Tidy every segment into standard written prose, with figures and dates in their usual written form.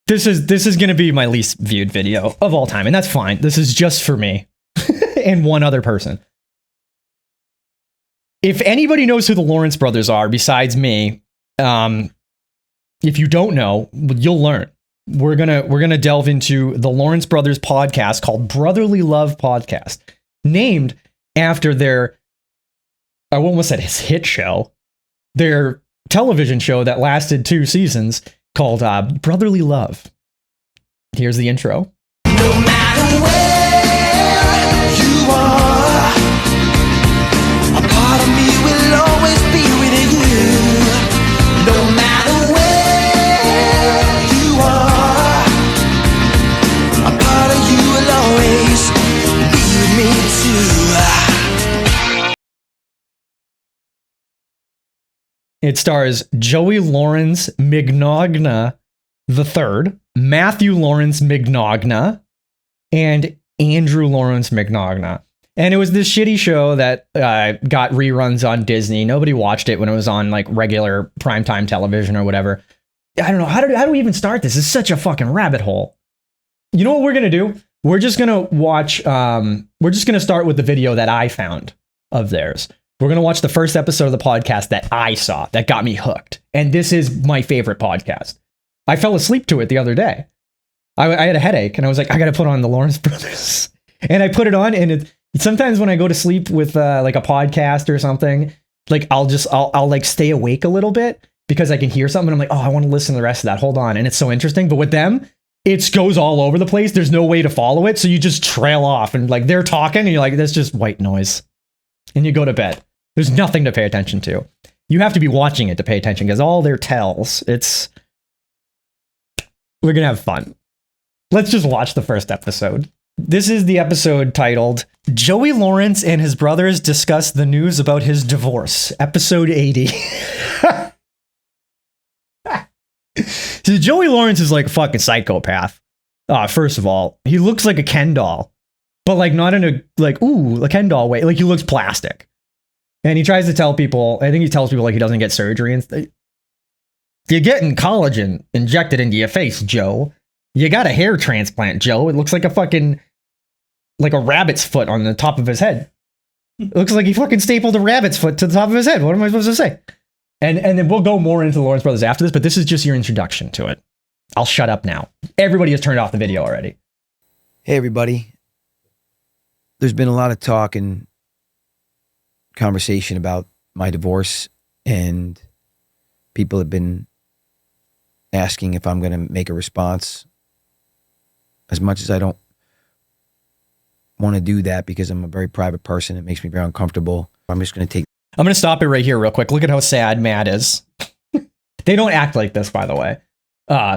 This is going to be my least viewed video of all time, and that's fine. This is just for me and one other person. If anybody knows who the Lawrence brothers are besides me, if you don't know, you'll learn. We're gonna delve into the Lawrence brothers podcast called Brotherly Love Podcast, named after their, I almost said his hit show, their television show that lasted 2 seasons called Brotherly Love. Here's the intro. No matter where you are, a part of me will always be with you. No matter where you are, a part of you will always be with me too. It stars Joey Lawrence Mignaugna III, Matthew Lawrence Mignaugna, and Andrew Lawrence Mignaugna. And it was this shitty show that got reruns on Disney. Nobody watched it when it was on like regular primetime television or whatever. I don't know. How do we even start this? It's such a fucking rabbit hole. You know what we're going to do? We're just going to watch, we're just going to start with the video that I found of theirs. We're going to watch the first episode of the podcast that I saw that got me hooked. And this is my favorite podcast. I fell asleep to it the other day. I had a headache and I was like, I got to put on the Lawrence brothers. And I put it on, and sometimes when I go to sleep with like a podcast or something, like I'll like stay awake a little bit because I can hear something. And I'm like, oh, I want to listen to the rest of that. Hold on. And it's so interesting. But with them, it goes all over the place. There's no way to follow it. So you just trail off and like they're talking and you're like, that's just white noise. And you go to bed. There's nothing to pay attention to. You have to be watching it to pay attention because all their tells, we're going to have fun. Let's just watch the first episode. This is the episode titled Joey Lawrence and his brothers discuss the news about his divorce, episode 80. So Joey Lawrence is like a fucking psychopath. First of all, he looks like a Ken doll, but like not in a like, ooh, a Ken doll way. Like he looks plastic. And he tries to tell people, I think he tells people like he doesn't get surgery and you're getting collagen injected into your face, Joe. You got a hair transplant, Joe. It looks like a fucking, like a rabbit's foot on the top of his head. It looks like he fucking stapled a rabbit's foot to the top of his head. What am I supposed to say? And then we'll go more into the Lawrence brothers after this, but this is just your introduction to it. I'll shut up now. Everybody has turned off the video already. Hey, everybody. There's been a lot of talk and conversation about my divorce, and people have been asking if I'm going to make a response. As much as I don't want to do that because I'm a very private person, it makes me very uncomfortable. I'm just going to stop it right here real quick. Look at how sad Matt is. They don't act like this, by the way.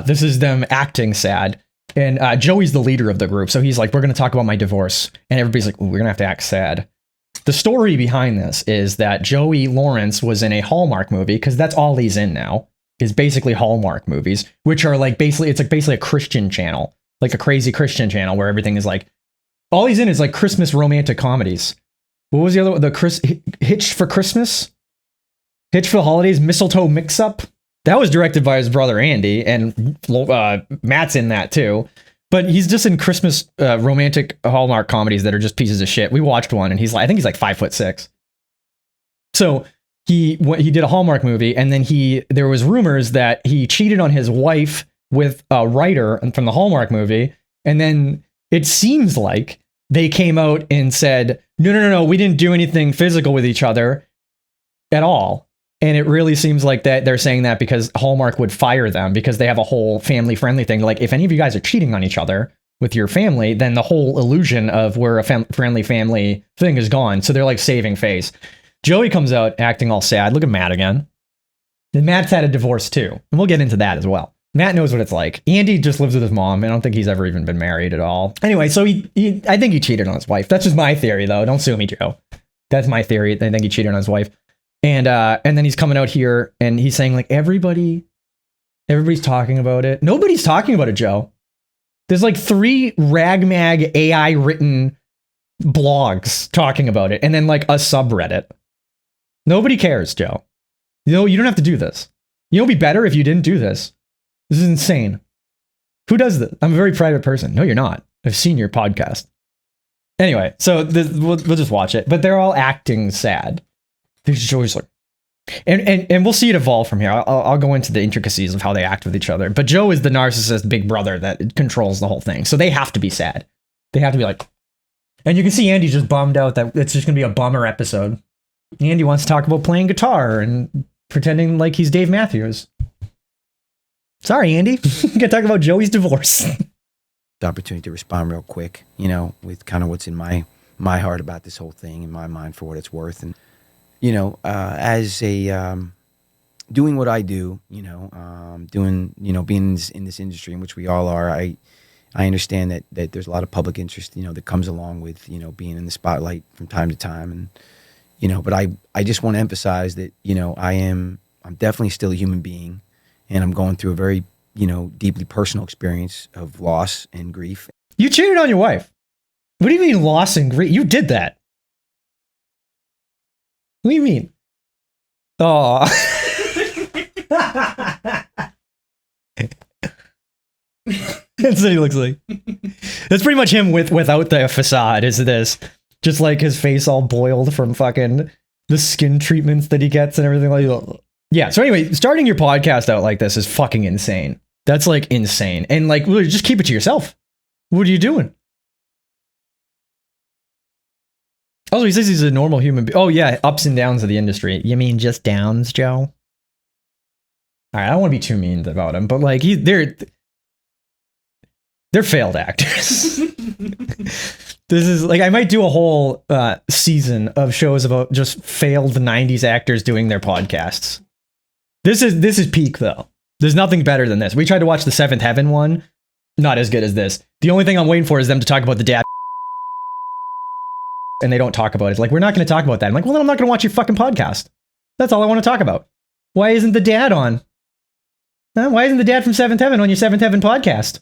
This is them acting sad. And Joey's the leader of the group. So he's like, we're going to talk about my divorce. And everybody's like, ooh, we're going to have to act sad. The story behind this is that Joey Lawrence was in a Hallmark movie, because that's all he's in now, is basically Hallmark movies, which are like basically a Christian channel, like a crazy Christian channel where everything is like, all he's in is like Christmas romantic comedies. What was the other one? Hitch for Christmas? Hitch for the Holidays? Mistletoe Mix-Up? That was directed by his brother Andy, and Matt's in that too. But he's just in Christmas romantic Hallmark comedies that are just pieces of shit. We watched one, and I think he's like 5'6". So he did a Hallmark movie, and then there was rumors that he cheated on his wife with a writer from the Hallmark movie, and then it seems like they came out and said, no, we didn't do anything physical with each other at all. And it really seems like that they're saying that because Hallmark would fire them because they have a whole family-friendly thing. Like, if any of you guys are cheating on each other with your family, then the whole illusion of we're a friendly family thing is gone. So they're like saving face. Joey comes out acting all sad. Look at Matt again. And Matt's had a divorce too. And we'll get into that as well. Matt knows what it's like. Andy just lives with his mom. I don't think he's ever even been married at all. Anyway, so I think he cheated on his wife. That's just my theory, though. Don't sue me, Joe. That's my theory. I think he cheated on his wife. And then he's coming out here and he's saying like everybody's talking about it. Nobody's talking about it, Joe. There's like 3 ragmag AI written blogs talking about it, and then like a subreddit. Nobody cares, Joe. You know, you don't have to do this. You know, it'd be better if you didn't do this. This is insane. Who does that? I'm a very private person. No, you're not. I've seen your podcast. Anyway, so we'll just watch it. But they're all acting sad. There's Joey's like, and we'll see it evolve from here. I'll go into the intricacies of how they act with each other. But Joe is the narcissist big brother that controls the whole thing. So they have to be sad. They have to be like, and you can see Andy just bummed out that it's just gonna be a bummer episode. Andy wants to talk about playing guitar and pretending like he's Dave Matthews. Sorry, Andy. We gotta talk about Joey's divorce. The opportunity to respond real quick, you know, with kind of what's in my heart about this whole thing, in my mind, for what it's worth. And you know, as a doing what I do, you know, doing, you know, being in this industry in which we all are, I understand that there's a lot of public interest, you know, that comes along with, you know, being in the spotlight from time to time. And you know, but I just want to emphasize that, you know, I'm definitely still a human being, and I'm going through a very, you know, deeply personal experience of loss and grief. You cheated on your wife. What do you mean loss and grief? You did that. What do you mean? Oh. That's what he looks like. That's pretty much him without the facade, is this. Just like his face all boiled from fucking the skin treatments that he gets and everything like that. Yeah, so anyway, starting your podcast out like this is fucking insane. That's like insane. And like, really, just keep it to yourself. What are you doing? Also, he says he's a normal human being. Oh, yeah, ups and downs of the industry. You mean just downs, Joe? All right, I don't want to be too mean about him, but like, they're failed actors. This is like, I might do a whole season of shows about just failed 90s actors doing their podcasts. This is peak, though. There's nothing better than this. We tried to watch the Seventh Heaven one. Not as good as this. The only thing I'm waiting for is them to talk about the dad. And they don't talk about it. It's like, we're not going to talk about that. I'm like, well, then I'm not going to watch your fucking podcast. That's all I want to talk about. Why isn't the dad on? Huh? Why isn't the dad from Seventh Heaven on your Seventh Heaven podcast?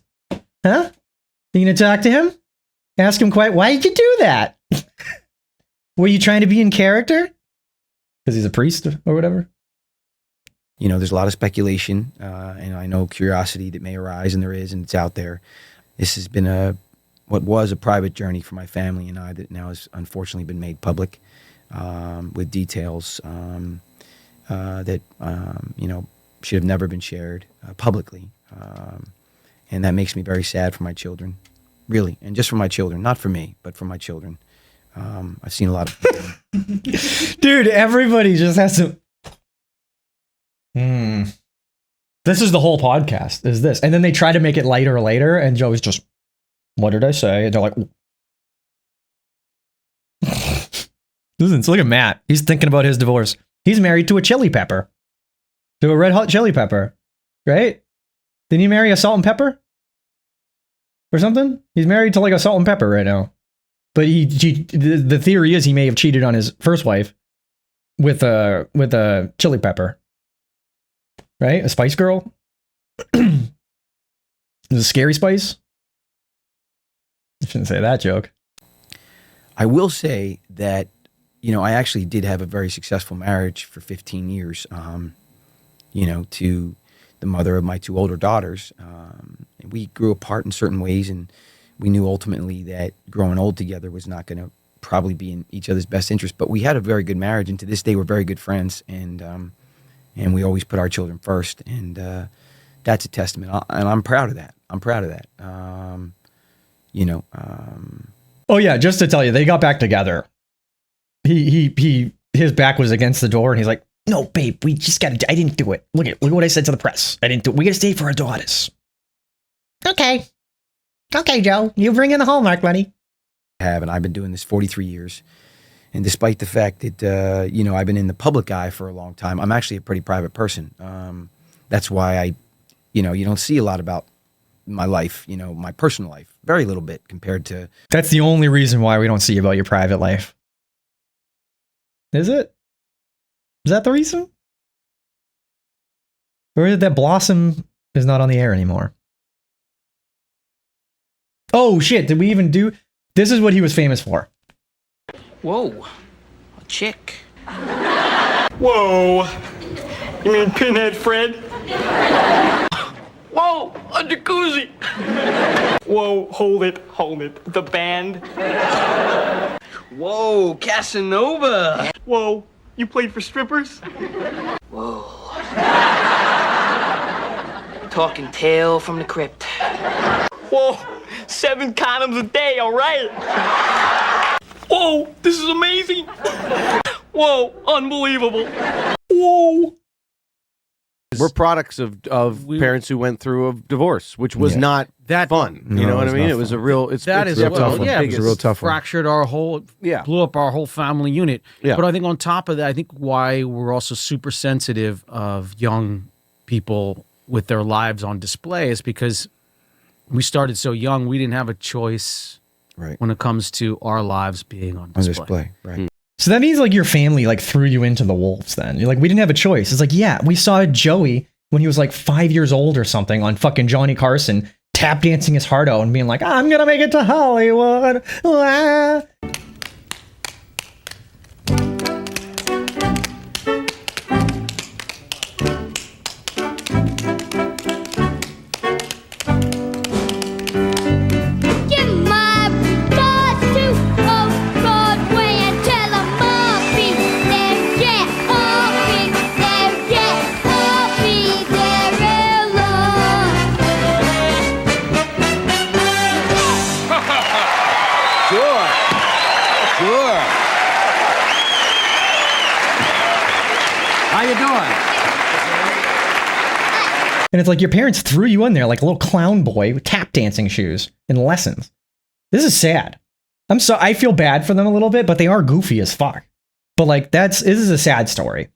Huh? You going to talk to him? Ask him why did you do that? Were you trying to be in character? Because he's a priest or whatever? You know, there's a lot of speculation, and I know curiosity that may arise, and there is, and it's out there. This has been what was a private journey for my family and I that now has unfortunately been made public, with details that you know, should have never been shared publicly, and that makes me very sad for my children, really, and just for my children, not for me, but for my children. I've seen a lot of dude. Everybody just has to. This is the whole podcast. Is this, and then they try to make it lighter later, and Joey's just, what did I say? And they're like, listen, so look at Matt. He's thinking about his divorce. He's married to a chili pepper, to a red hot chili pepper, right? Didn't he marry a salt and pepper or something? He's married to like a salt and pepper right now. But the theory is he may have cheated on his first wife with a chili pepper. Right? A Spice Girl? Is it Scary Spice? I shouldn't say that joke. I will say that, you know, I actually did have a very successful marriage for 15 years, you know, to the mother of my two older daughters. We grew apart in certain ways, and we knew ultimately that growing old together was not going to probably be in each other's best interest. But we had a very good marriage, and to this day we're very good friends, and we always put our children first, and that's a testament. And I'm proud of that. You know. Oh yeah, just to tell you, they got back together. His back was against the door, and he's like, "No, babe, we just got to. I didn't do it. Look at what I said to the press. I didn't do it. We got to stay for our daughters." Okay, Joe, you bring in the Hallmark money. And I've been doing this 43 years. And despite the fact that, you know, I've been in the public eye for a long time, I'm actually a pretty private person. That's why you know, you don't see a lot about my life, you know, my personal life. Very little bit compared to... That's the only reason why we don't see about your private life. Is it? Is that the reason? Or is it that Blossom is not on the air anymore? Oh shit, did we even do... This is what he was famous for. Whoa, a chick. Whoa! You mean Pinhead Fred? Whoa, a jacuzzi. Whoa, hold it. The band. Whoa, Casanova. Whoa, you played for strippers? Whoa. Talking tale from the crypt. Whoa, 7 condoms a day, all right? Whoa, this is amazing. Whoa, unbelievable. Whoa. We're products of parents who went through a divorce, which was not that fun. You know what I mean? It was a real. That is real what, tough one. yeah, It was a real tough one. fractured our whole, blew up our whole family unit. Yeah. But I think on top of that, I think why we're also super sensitive of young people with their lives on display is because we started so young, we didn't have a choice Right. when it comes to our lives being on On display. display. Right. So that means like your family like threw you into the wolves then. You're like, we didn't have a choice. It's like, yeah, we saw Joey when he was like 5 years old or something on fucking Johnny Carson tap dancing his heart out and being like, I'm gonna make it to Hollywood. Ah. Give my blood to old Broadway and tell 'em I'll be there. Yeah, I'll be there. Yeah, I'll be there real long. Sure. Sure. How you doing? And it's like your parents threw you in there like a little clown boy with tap dancing shoes and lessons. This is sad. I feel bad for them a little bit, but they are goofy as fuck. But like this is a sad story.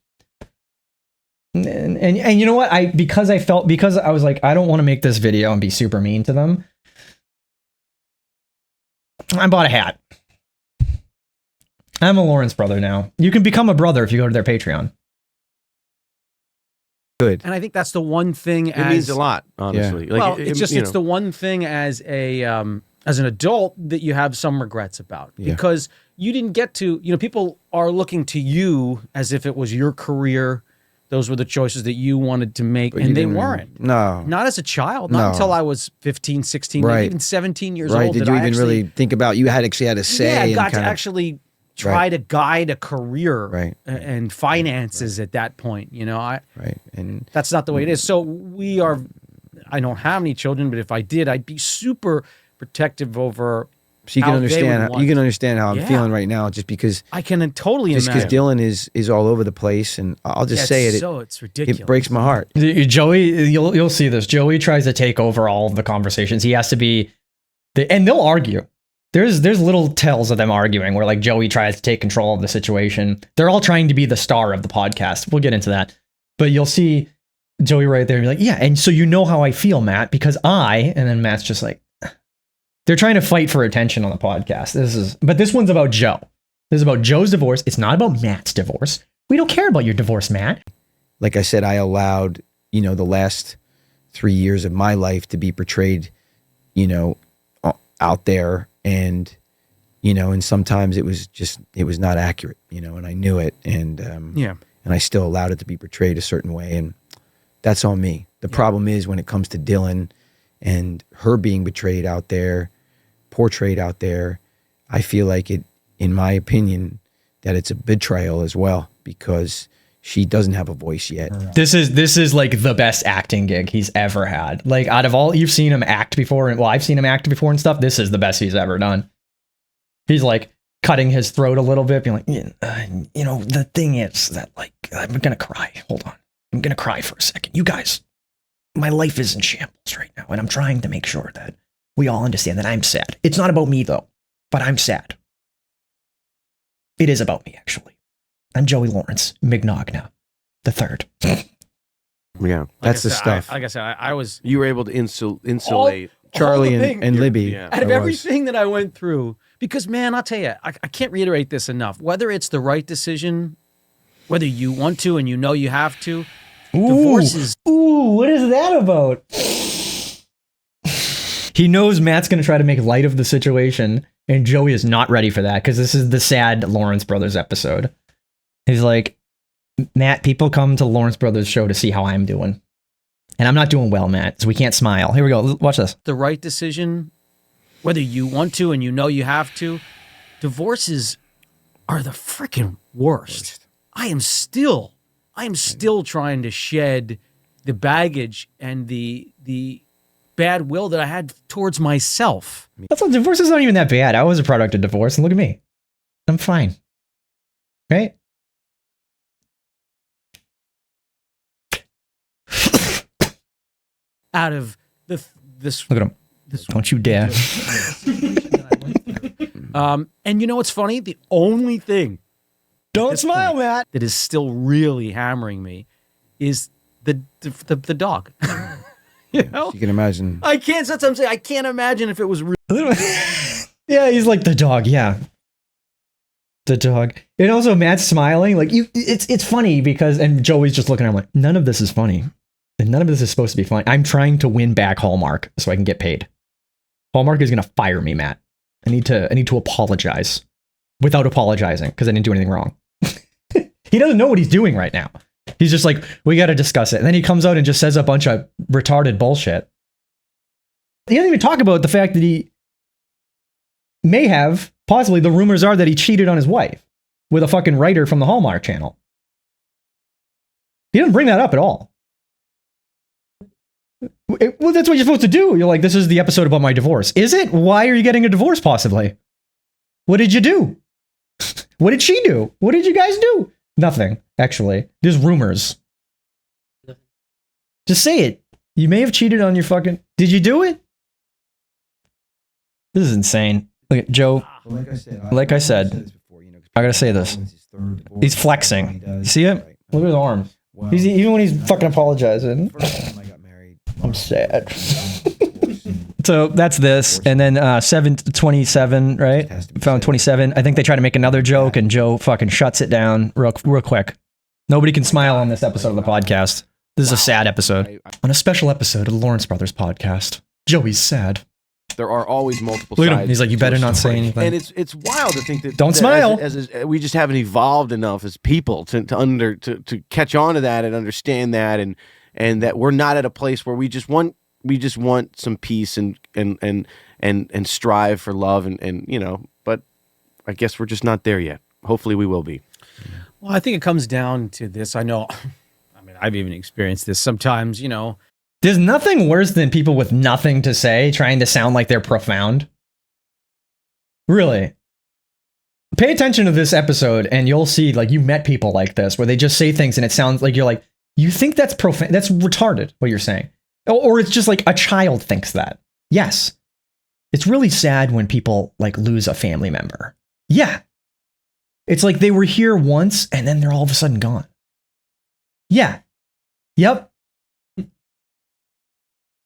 And you know what? Because I was like, I don't want to make this video and be super mean to them. I bought a hat. I'm a Lawrence brother now. You can become a brother if you go to their Patreon. Good. And I think that's the one thing It means a lot, honestly. Like, Well, it's just you it's know. the one thing as an adult that you have some regrets about Yeah. because you didn't get to, people are looking to you as if it was your career. Those were the choices that you wanted to make, But you and they didn't- weren't. No. Not as a child, No. not until I was 15, 16, Right. maybe even 17 years Right. old. Did that you I even actually, really think about you had actually had a say? Yeah, I and got to kind of- actually try Right. to guide a career Right. and finances at that point. Right. And That's not the way it is. So I don't have any children, but if I did, I'd be super protective over. so you can how they would understand want you can understand how I'm Yeah. feeling right now, just because I can totally because imagine. Dylan is all over the place, and I'll just say it. It's ridiculous. It breaks my heart. Joey, you'll see this. Joey tries to take over all of the conversations. He has to be, and they'll argue. There's little tells of them arguing where like Joey tries to take control of the situation. They're all trying to be the star of the podcast. We'll get into that, but you'll see Joey right there and be like, yeah, and so you know how I feel, Matt, because and then Matt's just like, they're trying to fight for attention on the podcast. But this one's about Joe. This is about Joe's divorce. It's not about Matt's divorce. We don't care about your divorce, Matt. Like I said, I allowed the last 3 years of my life to be portrayed, out there, and and sometimes it was not accurate, and I knew it, and and I still allowed it to be portrayed a certain way, and that's on me. The problem is when it comes to Dylan and her being portrayed out there, I feel like it, in my opinion, that it's a betrayal as well, because she doesn't have a voice yet. This is like the best acting gig he's ever had. Like out of all you've seen him act before, and I've seen him act before and stuff. This is the best he's ever done. He's like cutting his throat a little bit, being like, the thing is that like I'm gonna cry. Hold on, I'm gonna cry for a second. You guys, my life is in shambles right now, and I'm trying to make sure that we all understand that I'm sad. It's not about me though, but I'm sad. It is about me actually. I'm Joey Lawrence Mignaugna the third. Yeah. That's the stuff. Like I said, I was You were able to insulate. Charlie all the and things- Libby. Yeah. out of I was. everything that I went through, because man, I'll tell you, I can't reiterate this enough. Whether it's the right decision, whether you want to and you have to, divorce is Ooh, what is that about? He knows Matt's going to try to make light of the situation, and Joey is not ready for that because this is the sad Lawrence Brothers episode. He's like, Matt, people come to Lawrence Brothers show to see how I'm doing. And I'm not doing well, Matt, so we can't smile. Here we go. Watch this. The right decision, whether you want to and you know you have to. Divorces are the freaking worst. I am still trying to shed the baggage and the bad will that I had towards myself. That's what, divorce is not even that bad. I was a product of divorce, and look at me. I'm fine. Right? Out of this, Look at him. Don't you dare. and you know what's funny? The only thing Don't smile, Matt. that is still really hammering me is the dog. You know? You can imagine. I can't. That's what I'm saying. I can't imagine if it was real. Yeah, he's like the dog. Yeah, the dog. And also, Matt's smiling. Like it's funny because, and Joey's just looking at him like, none of this is funny, and none of this is supposed to be funny. I'm trying to win back Hallmark so I can get paid. Hallmark is gonna fire me, Matt. I need to apologize without apologizing because I didn't do anything wrong. He doesn't know what he's doing right now. He's just like, we got to discuss it. And then he comes out and just says a bunch of retarded bullshit. He doesn't even talk about the fact that he may have, possibly, the rumors are that he cheated on his wife with a fucking writer from the Hallmark Channel. He doesn't bring that up at all. Well, that's what you're supposed to do. You're like, this is the episode about my divorce. Is it? Why are you getting a divorce, possibly? What did you do? What did she do? What did you guys do? Nothing, actually. There's rumors. Just say it. You may have cheated on your fucking... Did you do it? This is insane. Look at Joe. Like I said, I gotta say this. He's flexing. You see it? Look at his arms. Even when he's fucking apologizing. I'm sad. So that's this. And then 727, right? Found 27. I think they try to make another joke and Joe fucking shuts it down real quick. Nobody can smile on this episode of the podcast. This is a sad episode. On a special episode of the Lawrence Brothers podcast, Joey's sad. There are always multiple Look at sides. him. He's like, you to better a not say story. anything. And it's wild to think that Don't smile. As we just haven't evolved enough as people to catch on to that and understand that and that we're not at a place where we just want some peace and strive for love and you know, but I guess we're just not there yet. Hopefully we will be. Well, I think it comes down to this. I know, I mean, I've even experienced this sometimes, you know. There's nothing worse than people with nothing to say trying to sound like they're profound. Really. Pay attention to this episode and you'll see, like, you met people like this where they just say things and it sounds like you're like, you think that's profane? That's retarded, what you're saying. Or it's just like a child thinks that. Yes. It's really sad when people like lose a family member. Yeah. It's like they were here once and then they're all of a sudden gone. Yeah. Yep.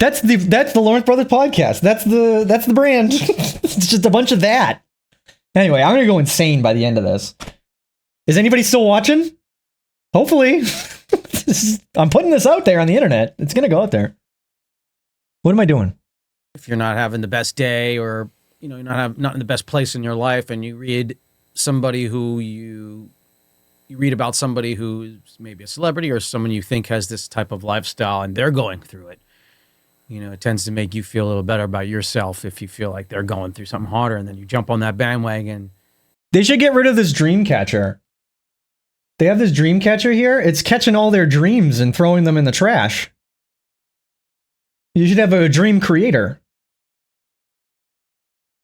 That's the Lawrence Brothers podcast. That's the brand. It's just a bunch of that. Anyway, I'm gonna go insane by the end of this. Is anybody still watching? Hopefully. I'm putting this out there on the internet. It's gonna go out there. What am I doing? If you're not having the best day, or you know, you're not in the best place in your life, and you read somebody who you read about somebody who's maybe a celebrity or someone you think has this type of lifestyle, and they're going through it. You know, it tends to make you feel a little better about yourself if you feel like they're going through something harder, and then you jump on that bandwagon. They should get rid of this dream catcher. They have this dream catcher here. It's catching all their dreams and throwing them in the trash. You should have a dream creator.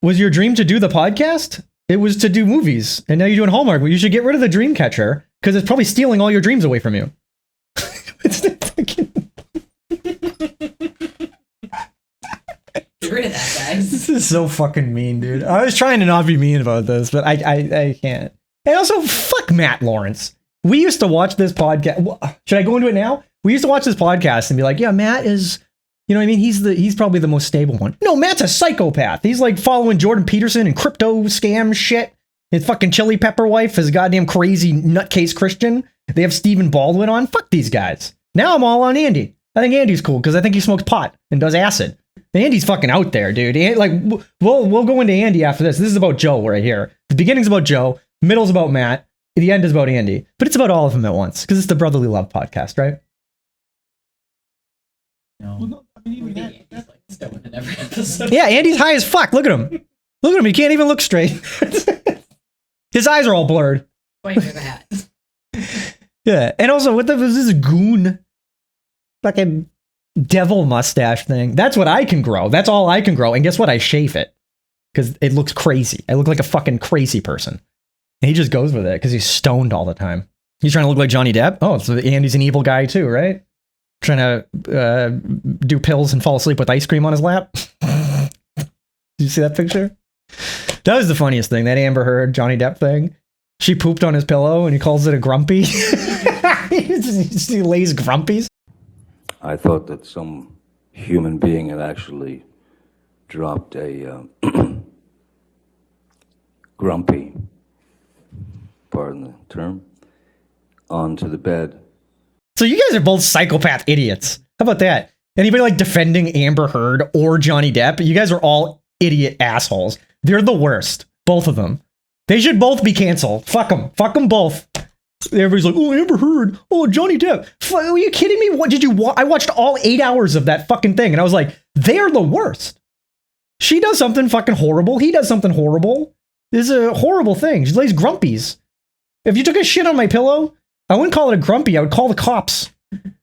Was your dream to do the podcast? It was to do movies, and now you're doing Hallmark. Well, you should get rid of the dream catcher because it's probably stealing all your dreams away from you. It's the fucking... Get rid of that, guys. This is so fucking mean, dude. I was trying to not be mean about this, but I can't. And also, fuck Matt Lawrence. We used to watch this podcast. Should I go into it now? We used to watch this podcast and be like, yeah, Matt is, you know what I mean? He's probably the most stable one. No, Matt's a psychopath. He's like following Jordan Peterson and crypto scam shit. His fucking Chili Pepper wife is a goddamn crazy nutcase Christian. They have Stephen Baldwin on. Fuck these guys. Now I'm all on Andy. I think Andy's cool because I think he smokes pot and does acid. Andy's fucking out there, dude. Like, we'll go into Andy after this. This is about Joe right here. The beginning's about Joe. Middle's about Matt. The end is about Andy. But it's about all of them at once because it's the Brotherly Love podcast, right? Yeah, Andy's high as fuck. Look at him. Look at him. He can't even look straight. His eyes are all blurred. Point for the hat. Yeah, and also, what the is this goon? Fucking devil mustache thing. That's what I can grow. That's all I can grow. And guess what? I shave it because it looks crazy. I look like a fucking crazy person. And he just goes with it because he's stoned all the time. He's trying to look like Johnny Depp. Oh, so Andy's an evil guy too, right? Trying to do pills and fall asleep with ice cream on his lap. Did you see that picture? That was the funniest thing. That Amber Heard Johnny Depp thing. She pooped on his pillow and he calls it a grumpy. He lays grumpies. I thought that some human being had actually dropped a grumpy, pardon the term, onto the bed. So you guys are both psychopath idiots. How about that? Anybody like defending Amber Heard or Johnny Depp? You guys are all idiot assholes. They're the worst. Both of them. They should both be canceled. Fuck them. Fuck them both. Everybody's like, oh, Amber Heard. Oh, Johnny Depp. Are you kidding me? What did you I watched all 8 hours of that fucking thing and I was like, they're the worst. She does something fucking horrible. He does something horrible. This is a horrible thing. She lays grumpies. If you took a shit on my pillow, I wouldn't call it a grumpy. I would call the cops.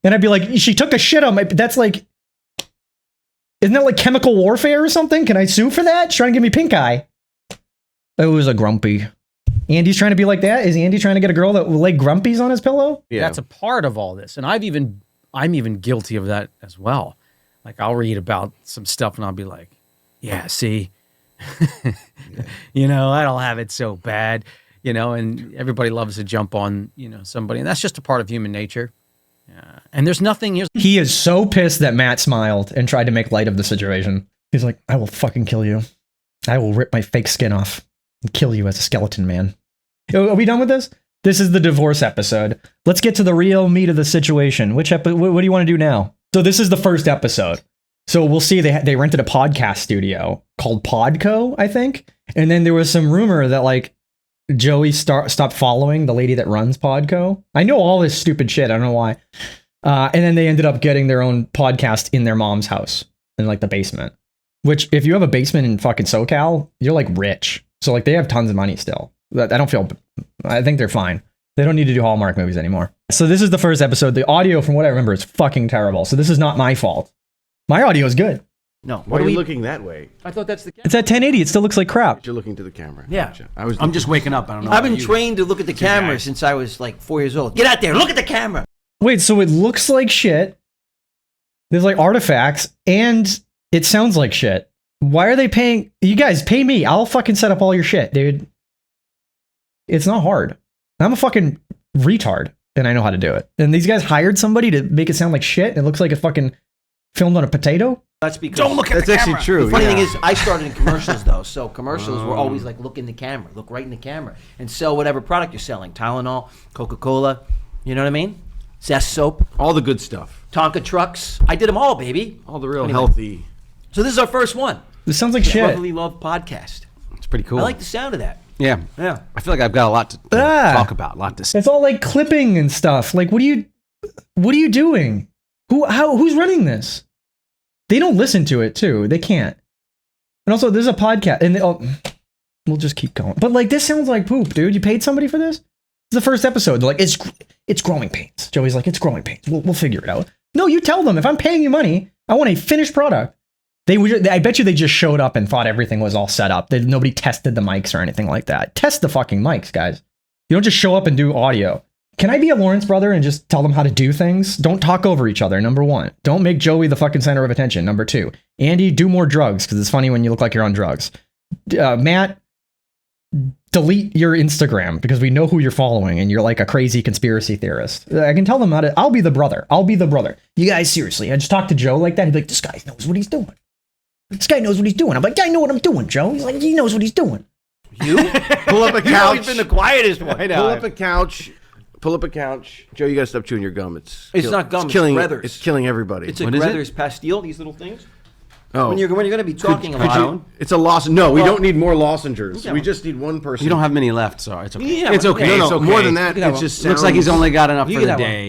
And I'd be like, she took a shit on my... That's like... Isn't that like chemical warfare or something? Can I sue for that? She's trying to give me pink eye. It was a grumpy. Andy's trying to be like that? Is Andy trying to get a girl that will lay grumpies on his pillow? Yeah. That's a part of all this. And I'm even guilty of that as well. Like I'll read about some stuff and I'll be like, yeah, see, you know, I don't have it so bad, you know, and everybody loves to jump on, you know, somebody. And that's just a part of human nature. And there's nothing. He is so pissed that Matt smiled and tried to make light of the situation. He's like, I will fucking kill you. I will rip my fake skin off and kill you as a skeleton man. Are we done with this? This is the divorce episode. Let's get to the real meat of the situation. What do you want to do now? So this is the first episode. So we'll see they rented a podcast studio called Podco, I think. And then there was some rumor that like Joey stopped following the lady that runs Podco. I know all this stupid shit. I don't know why. And then they ended up getting their own podcast in their mom's house in like the basement. Which if you have a basement in fucking SoCal, you're like rich. So like they have tons of money still. I think they're fine. They don't need to do Hallmark movies anymore. So this is the first episode. The audio, from what I remember, is fucking terrible. So this is not my fault. My audio is good. No. Why are you looking that way? I thought that's the camera. It's at 1080. It still looks like crap. You're looking to the camera. Yeah. Gotcha. I'm just waking up. I don't know. I've been trained to look at the camera since I was like 4 years old. Get out there. Look at the camera. Wait, so it looks like shit. There's like artifacts and it sounds like shit. Why are they paying? You guys pay me. I'll fucking set up all your shit, dude. It's not hard. I'm a fucking retard and I know how to do it. And these guys hired somebody to make it sound like shit. It looks like it's fucking filmed on a potato. That's because Don't look at That's the actually camera. true. the funny yeah. thing is, I started in commercials though, so commercials were always like, look in the camera, look right in the camera, and sell whatever product you're selling. Tylenol, Coca-Cola, you know what I mean? Zest soap, all the good stuff, Tonka trucks. I did them all, baby. all the real Anyway. healthy. So this is our first one. This sounds like The shit. Brotherly Love podcast. It's pretty cool. I like the sound of that. Yeah. Yeah. I feel like I've got a lot to talk about, a lot to say. It's all like clipping and stuff. Like, what are you doing? Who's running this? They don't listen to it too. They can't. And also, there's a podcast, and we'll just keep going. But like, this sounds like poop, dude. You paid somebody for this? It's the first episode. They're like, it's growing pains. Joey's like, it's growing pains. We'll figure it out. No, you tell them if I'm paying you money, I want a finished product. I bet you they just showed up and thought everything was all set up. Nobody tested the mics or anything like that. Test the fucking mics, guys. You don't just show up and do audio. Can I be a Lawrence brother and just tell them how to do things? Don't talk over each other, number one. Don't make Joey the fucking center of attention, number two. Andy, do more drugs, because it's funny when you look like you're on drugs. Matt, delete your Instagram, because we know who you're following, and you're like a crazy conspiracy theorist. I can tell them how to... I'll be the brother. You guys, seriously, I just talked to Joe like that. He'd be like, this guy knows what he's doing. This guy knows what he's doing. I'm like, I know what I'm doing, Joe. He's like, he knows what he's doing. You? Pull up a You've always couch. been the quietest one. Pull up a couch. Pull up a couch. Joe, you gotta stop chewing your gum. It's not gum, it's killing. Reathers. It's killing everybody. It's a What is it? Grethers Pastille, these little things. oh, When you're going to be talking a could lot. you- it's a loss. No, we Well- don't need more lozengers. Yeah. We just need one person. You don't have many left, so it's okay. Yeah, it's but- okay. No, No, It's no, okay. more than that. You can It have just Looks like he's sounds- only got enough You for can the have one. day.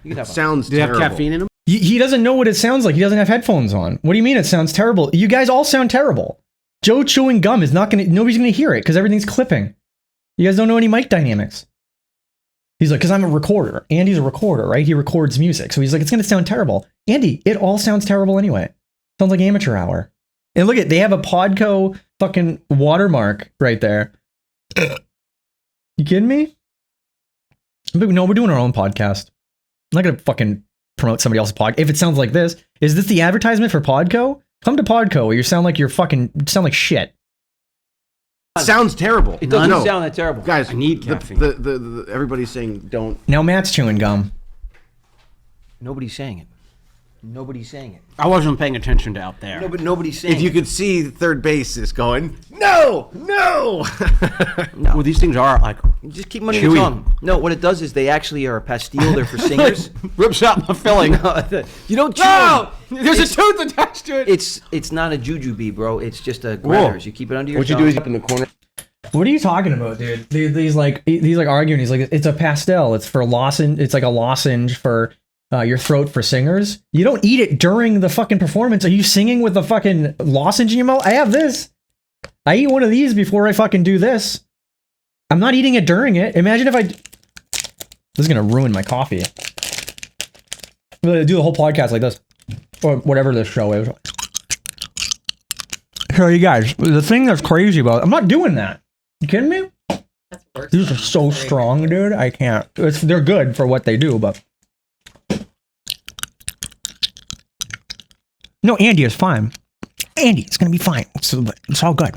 You can have one. sounds Do you have terrible. caffeine in them? He doesn't know what it sounds like. He doesn't have headphones on. What do you mean it sounds terrible? You guys all sound terrible. Joe chewing gum is not nobody's gonna hear it because everything's clipping. You guys don't know any mic dynamics. He's like, because I'm a recorder. Andy's a recorder, right? He records music. So he's like, it's gonna sound terrible. Andy, it all sounds terrible anyway. Sounds like amateur hour. And look at, they have a Podco fucking watermark right there. You kidding me? But no, we're doing our own podcast. I'm not gonna fucking promote somebody else's podcast. If it sounds like this, is this the advertisement for Podco? Come to Podco where you sound like sound like shit. Sounds terrible. It doesn't sound that terrible. Guys, I need caffeine. The everybody's saying don't. Now Matt's chewing gum. Nobody's saying it. Nobody's saying it. I wasn't paying attention to out there. No, but nobody's saying If you it. could see third base is going, no. Well, these things are like You just keep them under your chewy. tongue. No, what it does is they actually are a pastille. They're for singers. rips out my filling. You don't chew No! them. There's a tooth attached to it. It's not a jujube, bro. It's just a Granners. You keep it under your What you tongue. do is up in the corner. What are you talking about, dude? He's like arguing. He's like, it's a pastel. It's for lozenge. It's like a lozenge for your throat for singers. You don't eat it during the fucking performance. Are you singing with the fucking lozenge in your mouth? I have this. I eat one of these before I fucking do this. I'm not eating it during it. Imagine if this is gonna ruin my coffee. I'm gonna do the whole podcast like this, or whatever this show is. So you guys, the thing that's crazy about I'm not doing that. You kidding me? That's worse. These are so strong, dude. I can't. They're good for what they do, but no, Andy is fine. Andy, it's gonna be fine. It's all good.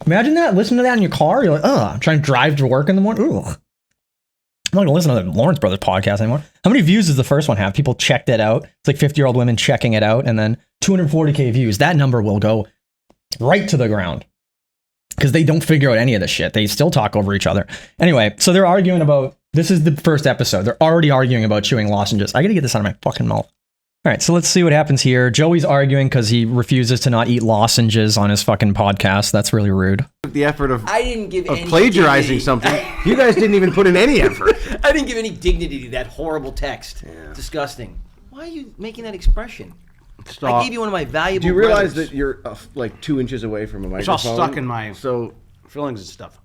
Imagine that. Listen to that in your car. You're like, I'm trying to drive to work in the morning. Ugh. I'm not gonna listen to the Lawrence Brothers podcast anymore. How many views does the first one have? People checked it out. It's like 50-year-old women checking it out, and then 240K views. That number will go right to the ground because they don't figure out any of this shit. They still talk over each other. Anyway, so they're arguing about. This is the first episode. They're already arguing about chewing lozenges. I gotta get this out of my fucking mouth. All right, so let's see what happens here. Joey's arguing because he refuses to not eat lozenges on his fucking podcast. That's really rude. The effort of I didn't give any plagiarizing dignity. something. You guys didn't even put in any effort. I didn't give any dignity to that horrible text. Disgusting. Why are you making that expression? I gave you one of my valuable. Do you realize brothers. that you're like 2 inches away from a It's microphone? all stuck in my So fillings and stuff.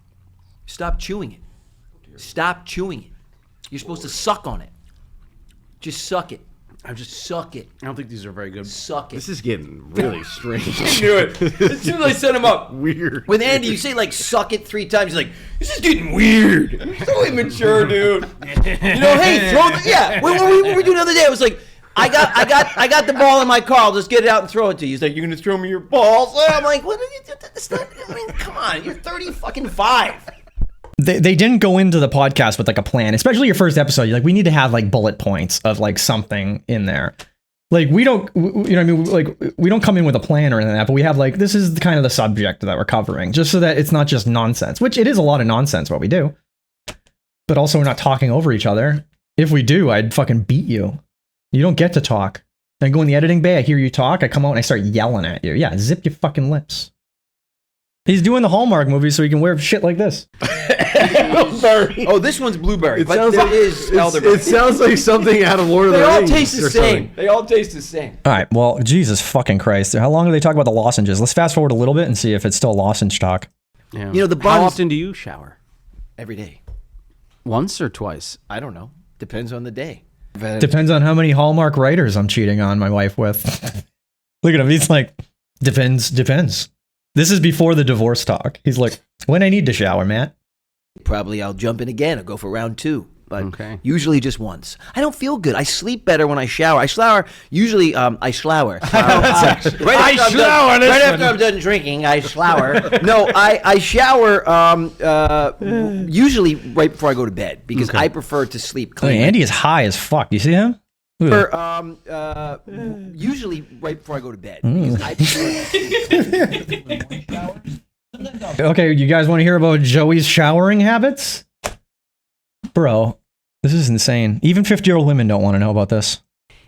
Stop chewing it. Stop chewing it. You're supposed to suck on it. Just suck it. Just suck it. I don't think these are very good. Suck it. this is getting really strange. I knew it. As soon as I set him up. Weird. With Andy, you say like suck it 3 times. He's like, this is getting weird. So immature, dude. You know, hey, throw the What were we doing the other day? I was like, I got the ball in my car. I'll just get it out and throw it to you. He's like, you're gonna throw me your balls? I'm like, what? That's not, I mean, come on. You're 35. They didn't go into the podcast with like a plan, especially your first episode. You're like, we need to have like bullet points of like something in there. Like we don't, you know what I mean? Like we don't come in with a plan or anything like that, but we have like, this is kind of the subject that we're covering just so that it's not just nonsense, which it is a lot of nonsense what we do, but also we're not talking over each other. If we do, I'd fucking beat you. You don't get to talk. I go in the editing bay, I hear you talk, I come out and I start yelling at you. Yeah, zip your fucking lips. He's doing the Hallmark movie so he can wear shit like this. Oh, this one's blueberry. It but sounds there like is elderberry. It sounds like something out of Lord of They the all Rings. taste the or same. something. They all taste the same. All right, well, Jesus fucking Christ. How long do they talk about the lozenges? Let's fast forward a little bit and see if it's still lozenge talk. Yeah. You know, the How buns- often do you shower? Every day. Once or twice? I don't know. Depends on the day. Depends on how many Hallmark writers I'm cheating on my wife with. Look at him. He's like, depends. This is before the divorce talk. He's like, when I need to shower, Matt. Probably I'll jump in again or go for round 2. But Okay. usually just once. I don't feel good. I sleep better when I shower. I shower. Usually, I shower. Right after I'm done drinking, I shower. No, I shower usually right before I go to bed because I prefer to sleep I mean, clean. Andy is high as fuck. You see him? Look at him. Usually right before I go to bed because I prefer to sleep. Okay, you guys want to hear about Joey's showering habits? Bro, this is insane. Even 50-year-old women don't want to know about this.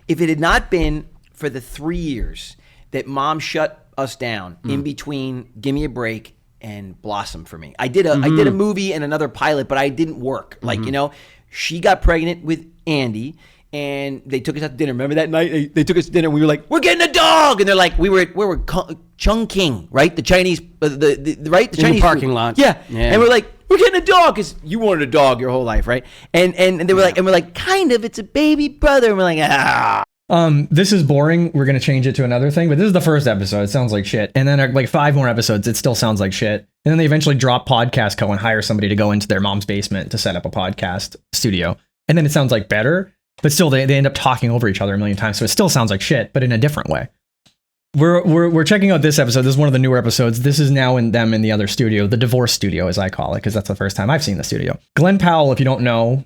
If it had not been for the 3 years that Mom shut us down in between Give Me a Break and Blossom for me, I did a movie and another pilot, but I didn't work. Like, you know, she got pregnant with Andy, and they took us out to dinner. Remember that night? They took us to dinner. And we were like, "We're getting a dog," and they're like, "We were Chungking, right? The Chinese, the right? The In the Chinese parking food. lot. Yeah. Yeah. And we're like, "We're getting a dog," because you wanted a dog your whole life, right? And they were like, and we're like, "Kind of. It's a baby brother." And we're like, "Ah." This is boring. We're gonna change it to another thing, but this is the first episode. It sounds like shit. And then like 5 more episodes, it still sounds like shit. And then they eventually drop Podcast Co. and hire somebody to go into their mom's basement to set up a podcast studio. And then it sounds like better, but still they end up talking over each other a million times. So it still sounds like shit, but in a different way. We're checking out this episode. This is one of the newer episodes. This is now in the other studio, the divorce studio, as I call it, because that's the first time I've seen the studio. Glenn Powell, if you don't know,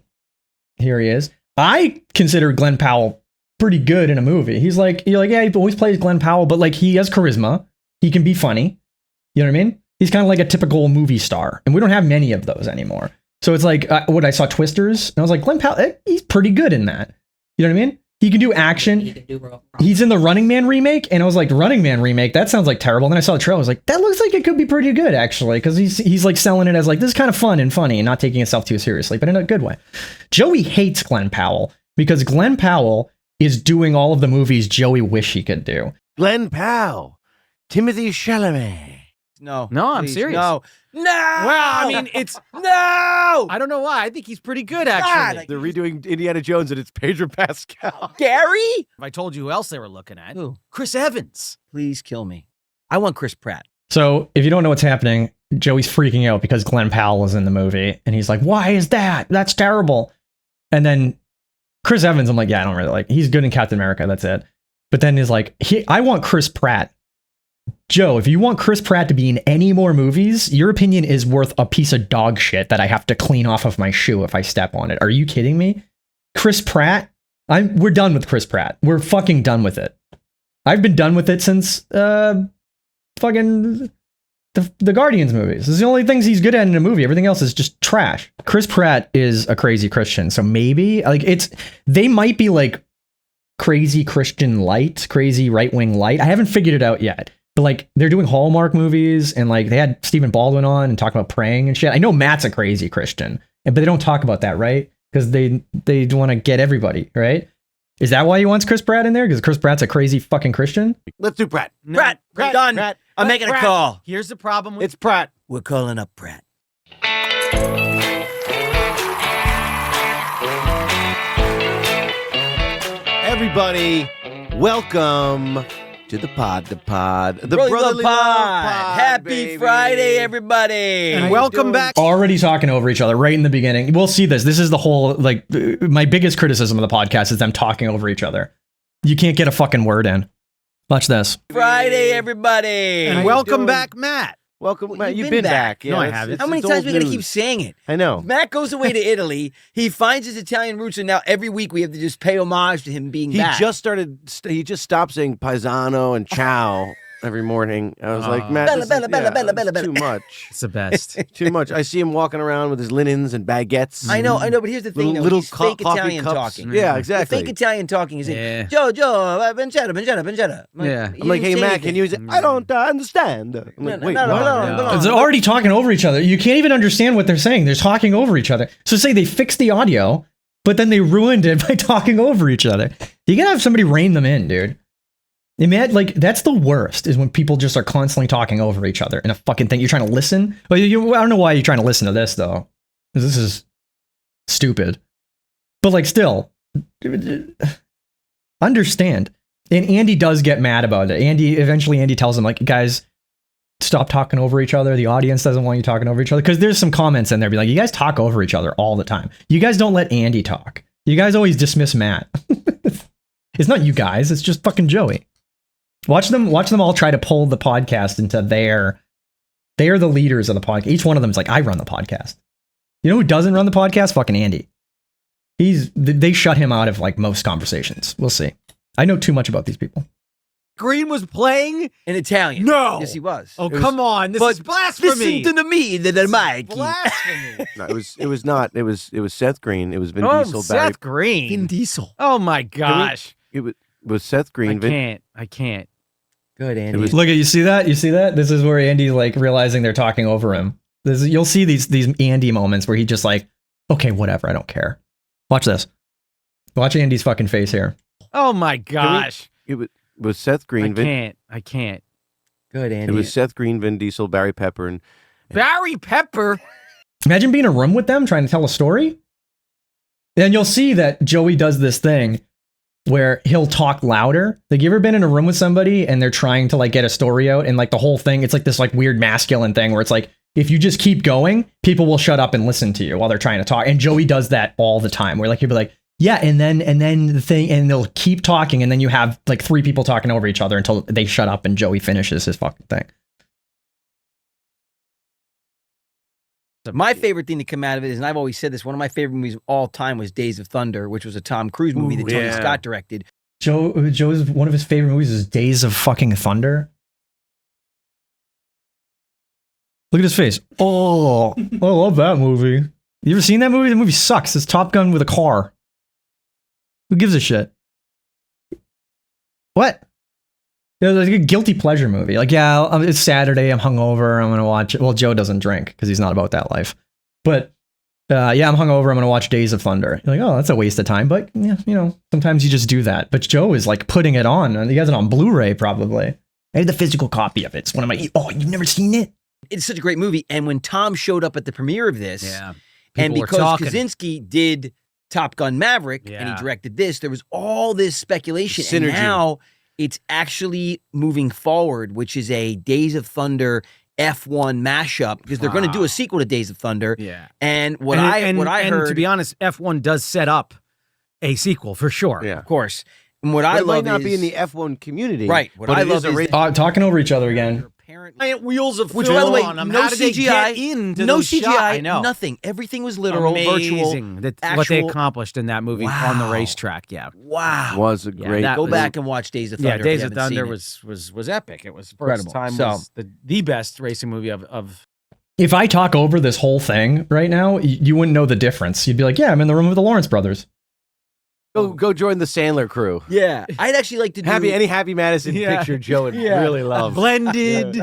here he is. I consider Glenn Powell pretty good in a movie. You're like, yeah, he always plays Glenn Powell, but like he has charisma. He can be funny. You know what I mean? He's kind of like a typical movie star, and we don't have many of those anymore. So it's like what I saw Twisters, and I was like, Glenn Powell, he's pretty good in that. You know what I mean? He can do action. He's in the Running Man remake, and I was like, Running Man remake, that sounds like terrible. And then I saw the trailer, I was like, that looks like it could be pretty good actually, because he's like selling it as like this is kind of fun and funny, and not taking himself too seriously, but in a good way. Joey hates Glenn Powell because Glenn Powell is doing all of the movies Joey wish he could do. Glenn Powell, Timothy Chalamet. No, I'm please, serious. No. Well, I mean, it's No. I don't know why. I think he's pretty good actually. They're redoing Indiana Jones, and it's Pedro Pascal. Gary? If I told you who else they were looking at, Who? Chris Evans. Please kill me. I want Chris Pratt. So if you don't know what's happening, Joey's freaking out because Glenn Powell is in the movie, and he's like, why is that? That's terrible. And then Chris Evans, I'm like, yeah, I don't really like. He's good in Captain America, that's it. But then he's like, I want Chris Pratt. Joe, if you want Chris Pratt to be in any more movies, your opinion is worth a piece of dog shit that I have to clean off of my shoe if I step on it. Are you kidding me? Chris Pratt? We're done with Chris Pratt. We're fucking done with it. I've been done with it since fucking the Guardians movies. This is the only things he's good at in a movie. Everything else is just trash. Chris Pratt is a crazy Christian, so maybe like they might be like crazy Christian light, crazy right-wing light. I haven't figured it out yet. But like they're doing Hallmark movies, and like they had Stephen Baldwin on and talking about praying and shit. I know Matt's a crazy Christian, but they don't talk about that, right? Because they want to get everybody, right? Is that why he wants Chris Pratt in there? Because Chris Pratt's a crazy fucking Christian? Let's do Pratt. Pratt, we're done. Pratt. I'm making Pratt. a call. Here's the problem with It's Pratt. We're calling up Pratt. Everybody, welcome to the pod, the Brotherly Brotherly Love Love Pod. Happy baby. Friday, everybody. and welcome back. Already talking over each other right in the beginning. We'll see this. This is the whole, like, my biggest criticism of the podcast is them talking over each other. You can't get a fucking word in. Watch this. Friday, everybody. And welcome back, Matt. Welcome, Well, Matt. you've You've been been back. back. Yeah, No, I it's- haven't. it's- How many it's times old are we going to news. keep saying it? I know. Matt goes away to Italy. He finds his Italian roots, and now every week we have to just pay homage to him being He back. he just stopped saying paisano and ciao every morning. I was like, Matt, Bella, this is- bella, bella, yeah, bella, bella, it's too bella. much. It's the best. Too much. I see him walking around with his linens and baguettes. I know, but here's the thing, though. He's fake coffee Italian cups. talking. Yeah, The exactly. fake Italian talking is Yeah. Joe, pancetta. Yeah. I'm like, hey, Matt, can you? I don't understand. I'm No, like, no, wait, no, what? no. They're already talking over each other. You can't even understand what they're saying. They're talking over each other. So say they fixed the audio, but then they ruined it by talking over each other. You gotta have somebody rein them in, dude. Imagine, like, that's the worst, is when people just are constantly talking over each other in a fucking thing. You're trying to listen. Well, I don't know why you're trying to listen to this, though. 'Cause this is stupid. But, like, still, understand. And Andy does get mad about it. Eventually Andy tells him, like, guys, stop talking over each other. The audience doesn't want you talking over each other. Because there's some comments in there be like, you guys talk over each other all the time. You guys don't let Andy talk. You guys always dismiss Matt. It's not you guys. It's just fucking Joey. Watch them all try to pull the podcast into they're the leaders of the podcast. Each one of them is like, I run the podcast. You know who doesn't run the podcast? Fucking Andy. They shut him out of like most conversations. We'll see. I know too much about these people. Green was playing in Italian. No. Yes, he was. Oh, It was- come on. This but is blasphemy. Listen to me, the mic. Blasphemy. No, it was not. It was Seth Green. It was Vin Oh, Diesel. Seth Green. Vin Diesel. Oh, my gosh. It was Seth Green. I can't. Good, Andy. was- Look at you see that? You see that? This is where Andy's like realizing they're talking over him. You'll see these Andy moments where he just like, okay, whatever, I don't care. Watch this. Watch Andy's fucking face here. Oh my gosh. It was Seth Green. I can't. Good, Andy. It was Seth Green, Vin Diesel, Barry Pepper, and Barry Pepper. Imagine being in a room with them trying to tell a story. And you'll see that Joey does this thing where he'll talk louder. Like, you ever been in a room with somebody and they're trying to like get a story out, and like the whole thing, it's like this like weird masculine thing where it's like, if you just keep going, people will shut up and listen to you while they're trying to talk. And Joey does that all the time, where like he'll be like, yeah, and then the thing, and they'll keep talking, and then you have like 3 people talking over each other until they shut up and Joey finishes his fucking thing. My favorite thing to come out of it is, and I've always said this, one of my favorite movies of all time was Days of Thunder, which was a Tom Cruise movie that Tony Scott directed. Joe's one of his favorite movies is Days of fucking Thunder. Look at his face. Oh, I love that movie. You ever seen that movie? The movie sucks. It's Top Gun with a car. Who gives a shit? What? It's like a guilty pleasure movie. Like, yeah, it's Saturday. I'm hungover. I'm going to watch it. Well, Joe doesn't drink because he's not about that life. But yeah, I'm hungover. I'm going to watch Days of Thunder. You're like, oh, that's a waste of time. But, yeah, you know, sometimes you just do that. But Joe is like putting it on. He has it on Blu-ray probably. I had the physical copy of it. It's one of my... Oh, you've never seen it? It's such a great movie. And when Tom showed up at the premiere of this, Yeah. and People were because talking. Kaczynski did Top Gun Maverick and he Yeah. directed this, there was all this speculation. Synergy. And now it's actually moving forward, which is a Days of Thunder F1 mashup, because they're going to do a sequel to Days of Thunder. Yeah. And what And- I and heard, to be honest, F1 does set up a sequel for sure. yeah. of course, and what I It love might not is be in the F1 community, right. What but I it love is a is race. that Talking over each other again. apparently, Giant wheels of which film by the way, on them. no How did they CGI, get into no those CGI, shots? I know. nothing. Everything was literal, virtual. Amazing what they actual- accomplished in that movie on the Wow. racetrack. Yeah. Wow. Was a Yeah, great. that Go was- back and watch Days of Thunder. Yeah, if you Days of haven't Thunder seen it. was epic. It was Incredible. first time So- was the best racing movie of If I talk over this whole thing right now, you wouldn't know the difference. You'd be like, yeah, I'm in the room with the Lawrence brothers. Go join the Sandler crew. Yeah, I'd actually like to do. Any Happy Madison Yeah. picture Joe would really love. blended.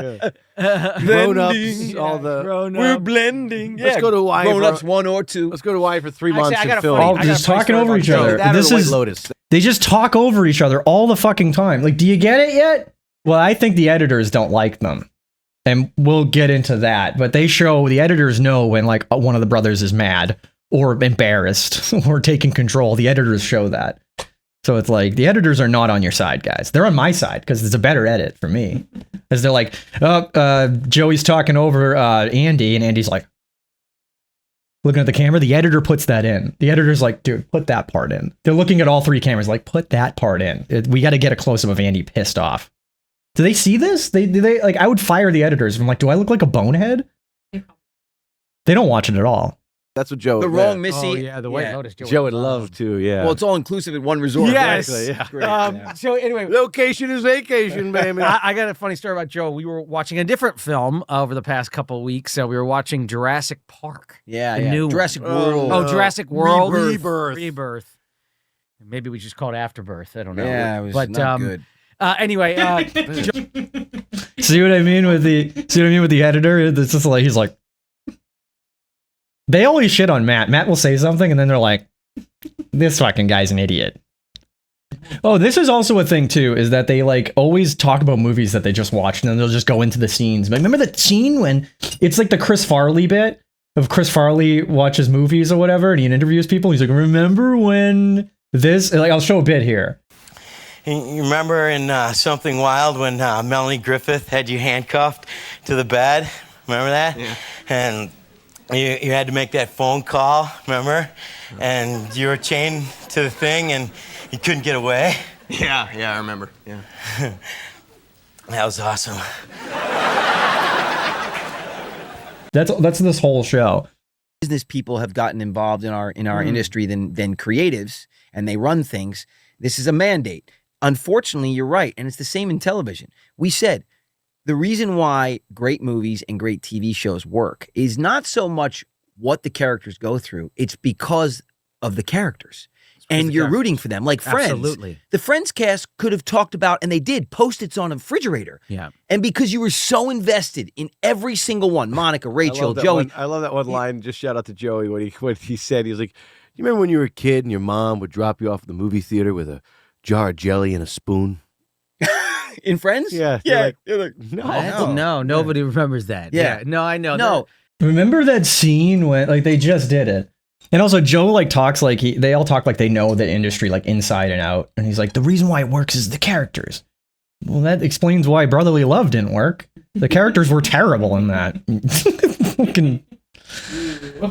Grown ups, all the. We're blending. Let's go to Hawaii. Grown for- ups 1 or 2. Let's go to Hawaii for 3 Actually, months I and got a film. funny- All I got just a funny talking story over about each Joe. other. That This or White is Lotus. they just talk over each other all the fucking time. Like, do you get it yet? Well, I think the editors don't like them. And we'll get into that. But the editors know when like one of the brothers is mad or embarrassed or taking control. The editors show that. So it's like the editors are not on your side, guys. They're on my side because it's a better edit for me. As they're like, Joey's talking over Andy, and Andy's like looking at the camera. The editor puts that in. The editor's like, dude, put that part in. They're looking at all 3 cameras, like, put that part in. We got to get a close up of Andy pissed off. Do they see this? Do they like? I would fire the editors. If I'm like, do I look like a bonehead? They don't watch it at all. That's what Joe. The wrong Missy. Oh yeah, the White Lotus. Joe would love to. Yeah. Well, it's all inclusive in one resort. Yes. Right? Exactly, Great. So anyway, Location is vacation, baby. I got a funny story about Joe. We were watching a different film over the past couple of weeks. We were watching Jurassic Park. Yeah, The yeah. new one. Jurassic World. Oh, Jurassic World. Rebirth. Rebirth. Maybe we just call it Afterbirth. I don't know. Yeah, it was but, not good. Anyway, See what I mean with the editor? It's just like he's like, they always shit on Matt. Matt will say something and then they're like, this fucking guy's an idiot. Oh, this is also a thing too, is that they like always talk about movies that they just watched and then they'll just go into the scenes. But remember the scene when it's like the Chris Farley bit of Chris Farley watches movies or whatever and he interviews people. He's like, remember when this, like, I'll show a bit here. You remember in Something Wild when Melanie Griffith had you handcuffed to the bed? Remember that? Yeah. And you had to make that phone call, remember? And you were chained to the thing and you couldn't get away? Yeah, I remember. Yeah. That was awesome. That's this whole show. Business people have gotten involved in our industry than creatives, and they run things. This is a mandate. Unfortunately, you're right, and it's the same in television. We said the reason why great movies and great TV shows work is not so much what the characters go through, it's because of the characters. And you're rooting for them. Like Friends. Absolutely. The Friends cast could have talked about, and they did, Post-its on a refrigerator. Yeah. And because you were so invested in every single one, Monica, Rachel, Joey. I love that one line. Just shout out to Joey when he said, he was like, you remember when you were a kid and your mom would drop you off at the movie theater with a jar of jelly and a spoon? In Friends? Yeah. Yeah. You're like, no. No, nobody remembers that. Yeah. No, I know. No. Remember that scene when like they just did it? And also Joe like talks like they all talk like they know the industry like inside and out. And he's like, the reason why it works is the characters. Well, that explains why Brotherly Love didn't work. The characters were terrible in that. Fucking,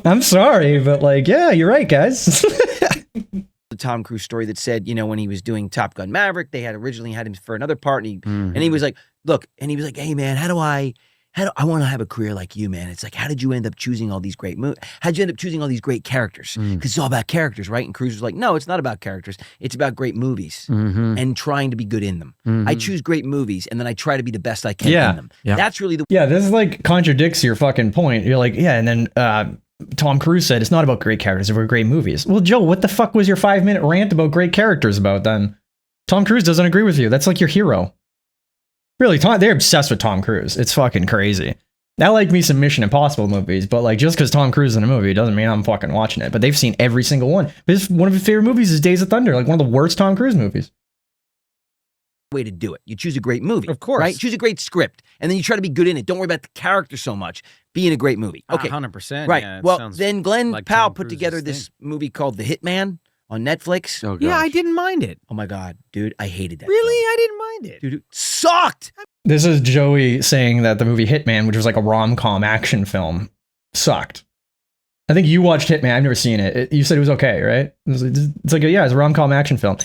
I'm sorry, but like, yeah, you're right, guys. The Tom Cruise story that said, you know, when he was doing Top Gun Maverick, they had originally had him for another part, and he was like, look, and he was like, hey man, how do I want to have a career like you, man? It's like, how did you end up choosing all these great how'd you end up choosing all these great characters? Because it's all about characters, right? And Cruise was like, no, it's not about characters. It's about great movies and trying to be good in them. I choose great movies and then I try to be the best I can in them. That's really the Yeah, this like contradicts your fucking point. You're like, yeah, and then Tom Cruise said it's not about great characters, it's about great movies. Well, Joe, what the fuck was your 5-minute rant about great characters about then? Tom Cruise doesn't agree with you. That's like your hero. Really, they're obsessed with Tom Cruise. It's fucking crazy. I like me some Mission Impossible movies, but like just because Tom Cruise is in a movie doesn't mean I'm fucking watching it. But they've seen every single one. One of his favorite movies is Days of Thunder, like one of the worst Tom Cruise movies. way to do it. You choose a great movie. Of course. Right? Choose a great script. And then you try to be good in it. Don't worry about the character so much. Be in a great movie. Okay. 100%. Right. Yeah, it well, sounds then Glenn like Powell Tom put Cruise's together this movie called The Hitman on Netflix. Oh, Yeah, I didn't mind it. Oh my God, dude. I hated that. Really? I didn't mind it. Dude, it sucked. This is Joey saying that the movie Hitman, which was like a rom-com action film, sucked. I think you watched Hitman. I've never seen it. You said it was okay, right? It's like, yeah, it's a rom-com action film.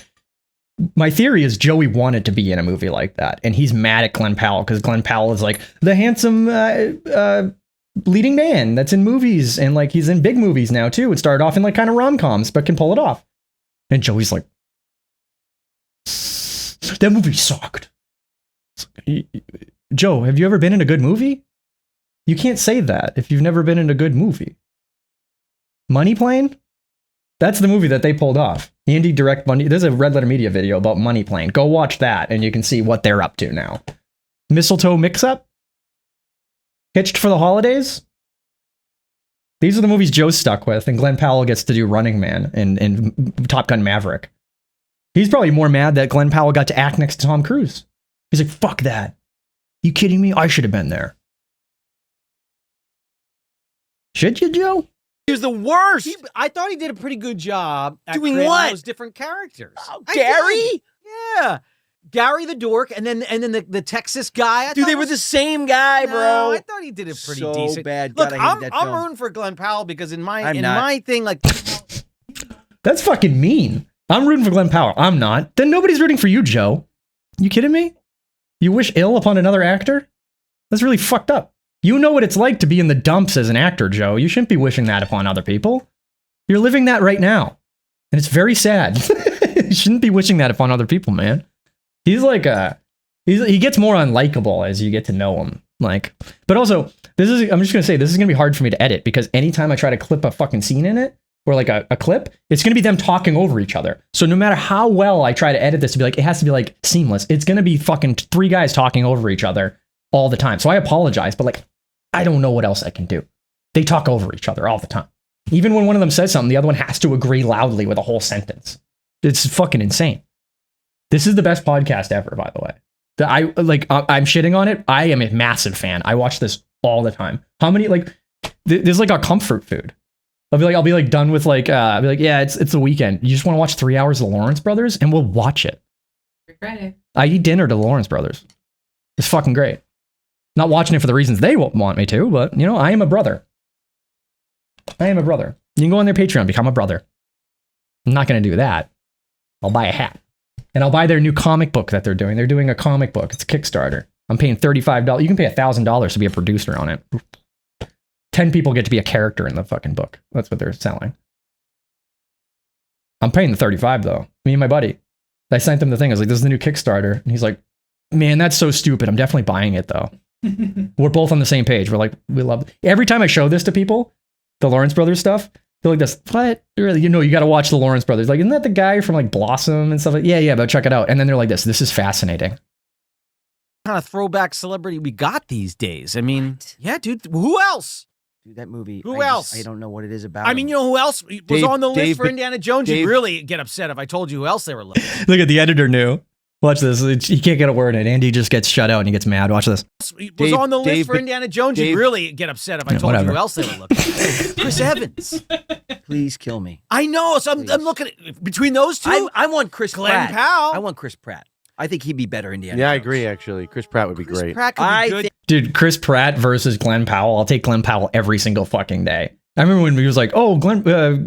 My theory is Joey wanted to be in a movie like that, and he's mad at Glenn Powell because Glenn Powell is like the handsome leading man that's in movies, and like he's in big movies now too. It started off in like kind of rom-coms, but can pull it off. And Joey's like, that movie sucked. Joe, have you ever been in a good movie? You can't say that if you've never been in a good movie. Money Plane? That's the movie that they pulled off. Andy Direct Money. There's a Red Letter Media video about Money Plane. Go watch that and you can see what they're up to now. Mistletoe Mix-Up? Hitched for the Holidays? These are the movies Joe's stuck with, and Glenn Powell gets to do Running Man in Top Gun Maverick. He's probably more mad that Glenn Powell got to act next to Tom Cruise. He's like, fuck that. You kidding me? I should have been there. Should you, Joe? He was the worst. I thought he did a pretty good job at Doing creating what? those different characters. Oh, I Gary? did. Yeah. Gary the dork, and then the Texas guy. Dude, they were the same guy, bro. No, I thought he did it pretty So decent. bad. Look, God, I hated that I'm film. rooting for Glenn Powell because in my I'm not. my thing, like That's fucking mean. I'm rooting for Glenn Powell. I'm not. Then nobody's rooting for you, Joe. You kidding me? You wish ill upon another actor? That's really fucked up. You know what it's like to be in the dumps as an actor, Joe. You shouldn't be wishing that upon other people. You're living that right now. And it's very sad. You shouldn't be wishing that upon other people, man. He's like he gets more unlikable as you get to know him. Like, but also, I'm just gonna say this is gonna be hard for me to edit because anytime I try to clip a fucking scene in it, or like a clip, it's gonna be them talking over each other. So no matter how well I try to edit this to be like, it has to be like seamless. It's gonna be fucking 3 guys talking over each other all the time. So I apologize, but like, I don't know what else I can do. They talk over each other all the time. Even when one of them says something, the other one has to agree loudly with a whole sentence. It's fucking insane. This is the best podcast ever, by the way. I'm shitting on it. I am a massive fan. I watch this all the time. How many, like, there's like a comfort food. I'll be like done with like, I'll be like, yeah, it's the weekend. You just want to watch 3 hours of the Lawrence Brothers, and we'll watch it. Friday. I eat dinner to the Lawrence Brothers. It's fucking great. Not watching it for the reasons they want me to, but you know, I am a brother. I am a brother. You can go on their Patreon, become a brother. I'm not going to do that. I'll buy a hat. And I'll buy their new comic book that they're doing. They're doing a comic book. It's a Kickstarter. I'm paying $35. You can pay $1,000 to be a producer on it. 10 people get to be a character in the fucking book. That's what they're selling. I'm paying the $35 though. Me and my buddy. I sent him the thing. I was like, this is the new Kickstarter. And he's like, man, that's so stupid. I'm definitely buying it though. We're both on the same page. We're like, we love it. Every time I show this to people, the Lawrence Brothers stuff, they're like this, what? Really? You know, you got to watch the Lawrence Brothers. Like, isn't that the guy from like Blossom and stuff? Like, yeah, but check it out. And then they're like this is fascinating. kind of throwback celebrity we got these days. I mean, yeah, dude, who else? Dude, that movie. Who else? I don't know what it is about. I mean, you know who else was Dave- on the list Dave- for Indiana Jones? Dave- You'd really get upset if I told you who else they were looking. Look at the editor knew. Watch this. He can't get a word in. Andy just gets shut out and he gets mad. Watch this. Was Dave- on the list Dave- for Indiana Jones? Dave- You'd really get upset if I Yeah, told whatever. you who else they were looking at. Chris Evans. Please kill me. I know. So I'm looking at between those two. I want Chris Glenn Pratt. Powell. I want Chris Pratt. I think he'd be better Indiana. Yeah, I Jones. agree. Actually, Chris Pratt would be Chris great. Pratt could be I good. think Dude, Chris Pratt versus Glenn Powell. I'll take Glenn Powell every single fucking day. I remember when he was like, oh,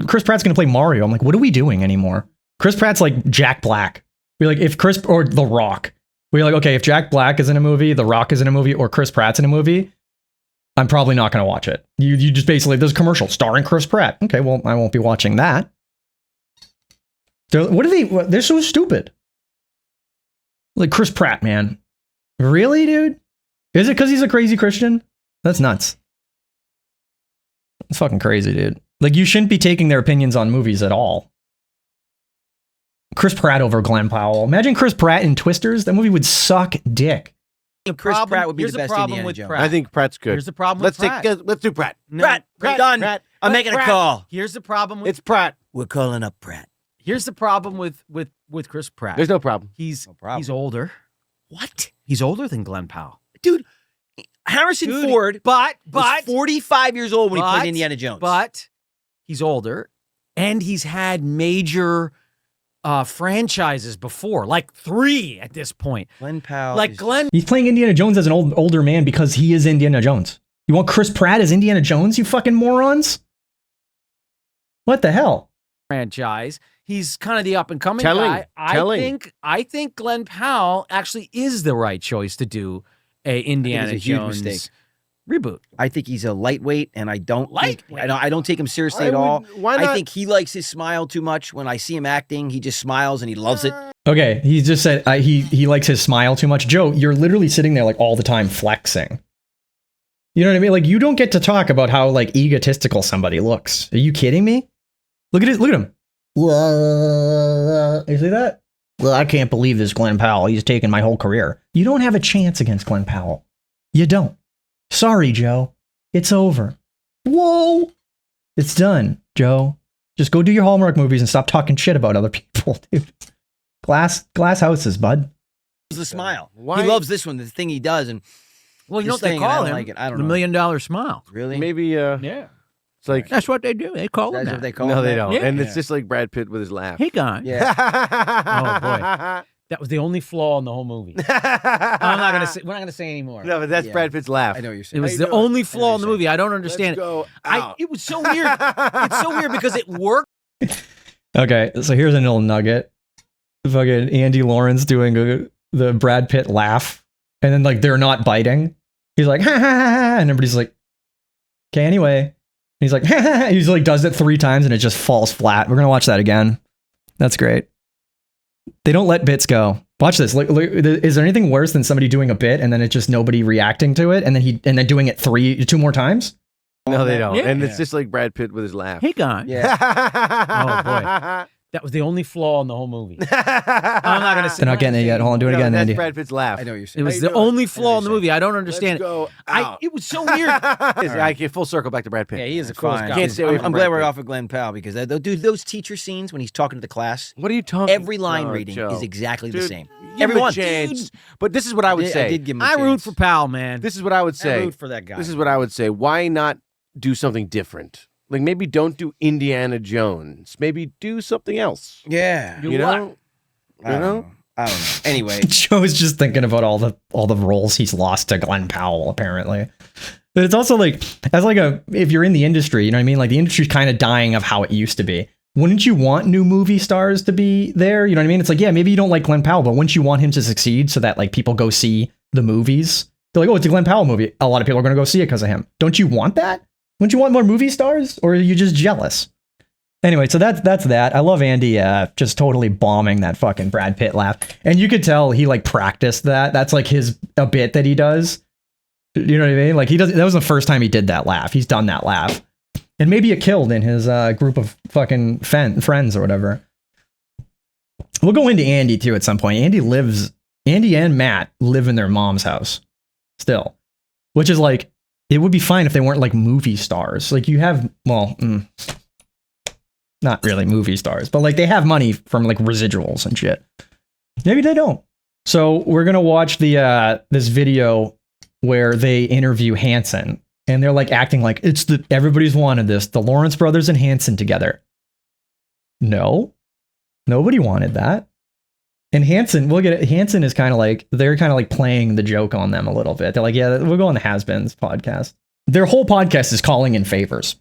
Chris Pratt's going to play Mario. I'm like, what are we doing anymore? Chris Pratt's like Jack Black. We're like, if Chris, or The Rock. We're like, okay, if Jack Black is in a movie, The Rock is in a movie, or Chris Pratt's in a movie, I'm probably not going to watch it. You just basically, there's a commercial starring Chris Pratt. Okay, well, I won't be watching that. They're so stupid. Like Chris Pratt, man. Really, dude? Is it because he's a crazy Christian? That's nuts. It's fucking crazy, dude. Like, you shouldn't be taking their opinions on movies at all. Chris Pratt over Glenn Powell. Imagine Chris Pratt in Twisters. That movie would suck dick. Chris Pratt would be Here's the best problem Indiana with Jones. Pratt. I think Pratt's good. Here's the problem Let's with Pratt. let's do Pratt. No, Pratt, done. Pratt. I'm making a Pratt. call. Here's the problem with It's Pratt. We're calling up Pratt. here's the problem with Chris Pratt. There's no problem. He's No problem. he's older. What? He's older than Glenn Powell. Dude, Harrison Dude, Ford but was 45 years old when he played Indiana Jones. But he's older, and he's had major franchises before, like 3 at this point. Glenn Powell. Like is- Glenn He's playing Indiana Jones as an older man because he is Indiana Jones. You want Chris Pratt as Indiana Jones, you fucking morons? What the hell? franchise. He's kind of the up and coming Telling. guy. I think Glenn Powell actually is the right choice to do a Indiana it's a huge Jones mistake. reboot. I think he's a lightweight, and I don't Lightweight? I don't take him seriously I at all. would- why I not? think he likes his smile too much. When I see him acting, he just smiles and he loves it. Okay, he just said he likes his smile too much. Joe, you're literally sitting there like all the time flexing. You know what I mean? Like, you don't get to talk about how like egotistical somebody looks. Are you kidding me? Look at it. Look at him. You see that? Well, I can't believe this Glenn Powell. He's taken my whole career. You don't have a chance against Glenn Powell. You don't. Sorry, Joe. It's over. Whoa. It's done, Joe. Just go do your Hallmark movies and stop talking shit about other people, dude. Glass houses, bud. It's the smile. Why- He loves this one, the thing he does, and Well, you know this what they thing, and I call don't him? like it. I don't the know. $1 Million Smile. Really? Maybe Yeah, it's like that's what they do. They call him That's that. what they call no, him they that? don't. Yeah. And it's just like Brad Pitt with his laugh. Hey, guy. Yeah. Oh, boy. That was the only flaw in the whole movie. I'm not gonna say. We're not gonna say anymore. No, but that's Yeah. Brad Pitt's laugh. I know what you're It saying. was How the you doing? only flaw in the saying. movie. I don't Let's understand it. go out. It was so weird. It's so weird because it worked. Okay, so here's a little nugget. Fucking Andy Lawrence doing the Brad Pitt laugh, and then like they're not biting. He's like, ha ha ha, ha, and everybody's like, okay, anyway. And he's like, ha, ha, ha. He's like, does it 3 times, and it just falls flat. We're gonna watch that again. That's great. They don't let bits go. Watch this. Look, is there anything worse than somebody doing a bit and then it's just nobody reacting to it, and then doing it 2 more times? No, they don't. Yeah. And it's just like Brad Pitt with his laugh. Hey, guy. Yeah. Oh, boy. That was the only flaw in the whole movie. I'm not gonna say. They're not getting it yet. Hold on, do it No, again, that's Andy. Brad Pitt's laugh. I know what you're It saying. was How the you doing? only flaw in the saying. movie. I don't understand Let's go it. out. It was so weird. I get full circle back to Brad Pitt. Yeah, he is a That's cool fine. guy. Can't stay away from I'm Brad glad we're Pitt. off of Glenn Powell because dude, those teacher scenes when he's talking to the class, What are you talking? every line Oh, reading Joe. is exactly the Dude, same. give him Everyone. a chance. But this is what I would say. I did give him a I root chance. for Powell, man. This is what I would I say. root for that guy. This is what I would say. Why not do something different? Like maybe don't do Indiana Jones. Maybe do something else. Yeah. You know? I don't know. I don't know. Anyway, Joe's just thinking about all the roles he's lost to Glenn Powell, apparently. But it's also like, if you're in the industry, you know what I mean? Like, the industry's kind of dying of how it used to be. Wouldn't you want new movie stars to be there? You know what I mean? It's like, yeah, maybe you don't like Glenn Powell, but wouldn't you want him to succeed so that like people go see the movies? They're like, oh, it's a Glenn Powell movie. A lot of people are going to go see it because of him. Don't you want that? Wouldn't you want more movie stars? Or are you just jealous? Anyway, so that's that. I love Andy just totally bombing that fucking Brad Pitt laugh. And you could tell he like practiced that. That's like a bit that he does. You know what I mean? Like that was the first time he did that laugh. He's done that laugh. And maybe it killed in his group of fucking friends or whatever. We'll go into Andy too at some point. Andy and Matt live in their mom's house still, which is like it would be fine if they weren't like movie stars. Like you have, well, not really movie stars, but like they have money from like residuals and shit. Maybe they don't. So we're gonna watch the this video where they interview Hanson, and they're like acting like it's everybody's wanted this, the Lawrence brothers and Hanson together. No, nobody wanted that. And Hanson, we'll get it. Hanson is kind of like, they're kind of like playing the joke on them a little bit. They're like, yeah, we'll go on the Has-Beens podcast. Their whole podcast is calling in favors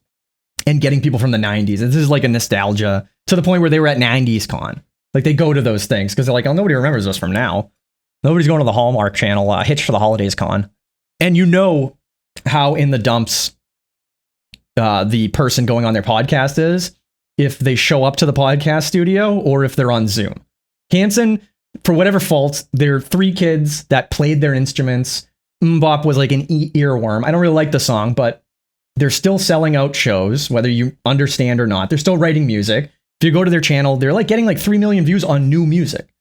and getting people from the 90s. This is like a nostalgia to the point where they were at 90s Con. Like they go to those things because they're like, oh, nobody remembers us from now. Nobody's going to the Hallmark Channel, Hitch for the Holidays Con. And you know how in the dumps the person going on their podcast is if they show up to the podcast studio or if they're on Zoom. Hanson, for whatever fault, they're 3 kids that played their instruments. Mbop was like an earworm. I don't really like the song, but they're still selling out shows, whether you understand or not. They're still writing music. If you go to their channel, they're like getting like 3 million views on new music.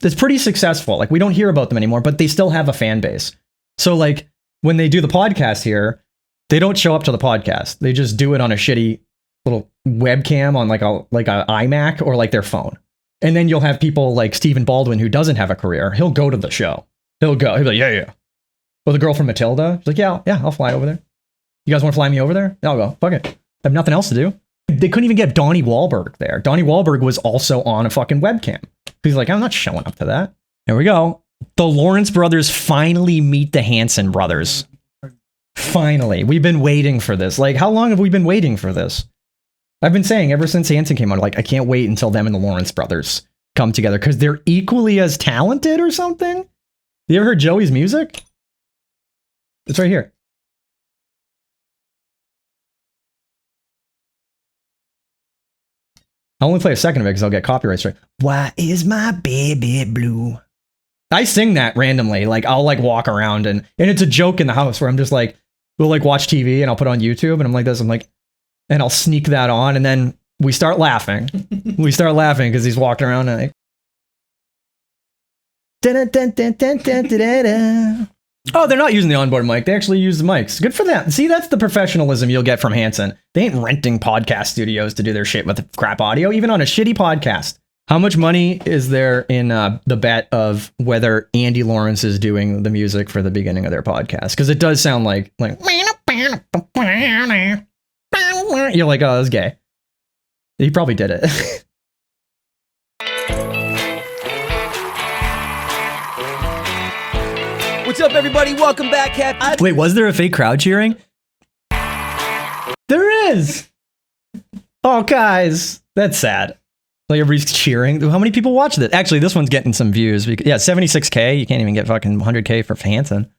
That's pretty successful. Like we don't hear about them anymore, but they still have a fan base. So like when they do the podcast here, they don't show up to the podcast. They just do it on a shitty little webcam on like a iMac or like their phone. And then you'll have people like Stephen Baldwin, who doesn't have a career. He'll go to the show. He'll be like, yeah. Or the girl from Matilda. She's like, yeah, I'll fly over there. You guys want to fly me over there? Yeah, I'll go. Fuck it. I have nothing else to do. They couldn't even get Donnie Wahlberg there. Donnie Wahlberg was also on a fucking webcam. He's like, I'm not showing up to that. There we go. The Lawrence brothers finally meet the Hanson brothers. Finally. We've been waiting for this. Like, how long have we been waiting for this? I've been saying ever since Hanson came out, like, I can't wait until them and the Lawrence brothers come together because they're equally as talented or something. You ever heard Joey's music? It's right here. I'll only play a second of it because I'll get copyright strike. Why is my baby blue? I sing that randomly. Like, I'll like walk around and it's a joke in the house where I'm just like, we'll like watch TV and I'll put it on YouTube and I'm like this. I'm like, and I'll sneak that on, and then we start laughing. We start laughing because he's walking around and like, oh, they're not using the onboard mic. They actually use the mics. Good for them. See, that's the professionalism you'll get from Hanson. They ain't renting podcast studios to do their shit with crap audio, even on a shitty podcast. How much money is there in the bet of whether Andy Lawrence is doing the music for the beginning of their podcast? Because it does sound like you're like, oh, that's gay. He probably did it. What's up, everybody? Welcome back, Happy. Wait, was there a fake crowd cheering? There is. Oh, guys, that's sad. Like everybody's cheering. How many people watched it? Actually, this one's getting some views. Yeah, 76K. You can't even get fucking 100K for Hanson.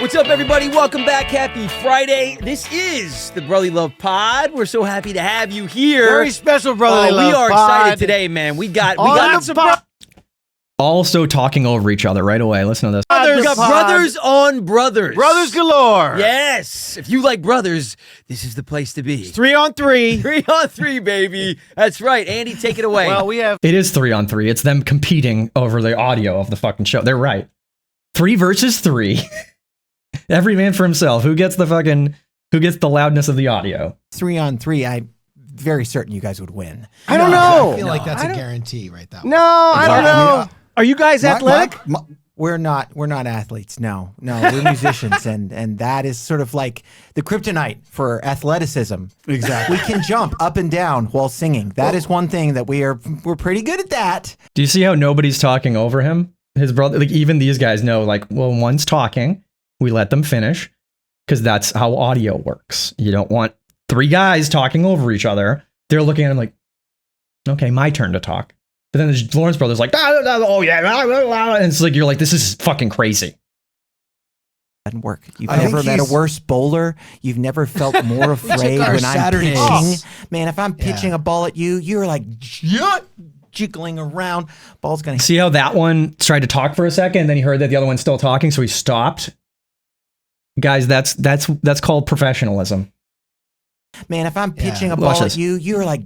What's up, everybody? Welcome back. Happy Friday. This is the Brotherly Love Pod. We're so happy to have you here. Very special Brotherly Love We are Pod. excited today, man. We got some Also talking over each other right away. Listen to this. we got brothers on brothers. Brothers galore. Yes. If you like brothers, this is the place to be. 3 on 3. 3 on 3, baby. That's right. Andy, take it away. Well, we have. It is 3 on 3. It's them competing over the audio of the fucking show. They're right. 3 versus 3. Every man for himself. Who gets the loudness of the audio? 3 on 3. I'm very certain you guys would win. I don't know. I feel like that's a guarantee right there. No, I don't know. Are you guys athletic? We're not athletes. No, we're musicians, and that is sort of like the kryptonite for athleticism. Exactly. We can jump up and down while singing. That is one thing that we're pretty good at that. Do you see how nobody's talking over him? His brother, like even these guys know, like, well, one's talking, we let them finish, because that's how audio works. You don't want 3 guys talking over each other. They're looking at him like, okay, my turn to talk. But then the Lawrence brothers like, oh yeah, and it's like, you're like, this is fucking crazy. Doesn't work. You've never met a worse bowler. You've never felt more afraid when I'm pitching. Man, if I'm pitching a ball at you, you're like jiggling around. Ball's gonna. See how that one tried to talk for a second, and then he heard that the other one's still talking, so he stopped. Guys, that's called professionalism. Man, if I'm pitching a ball at you, you're like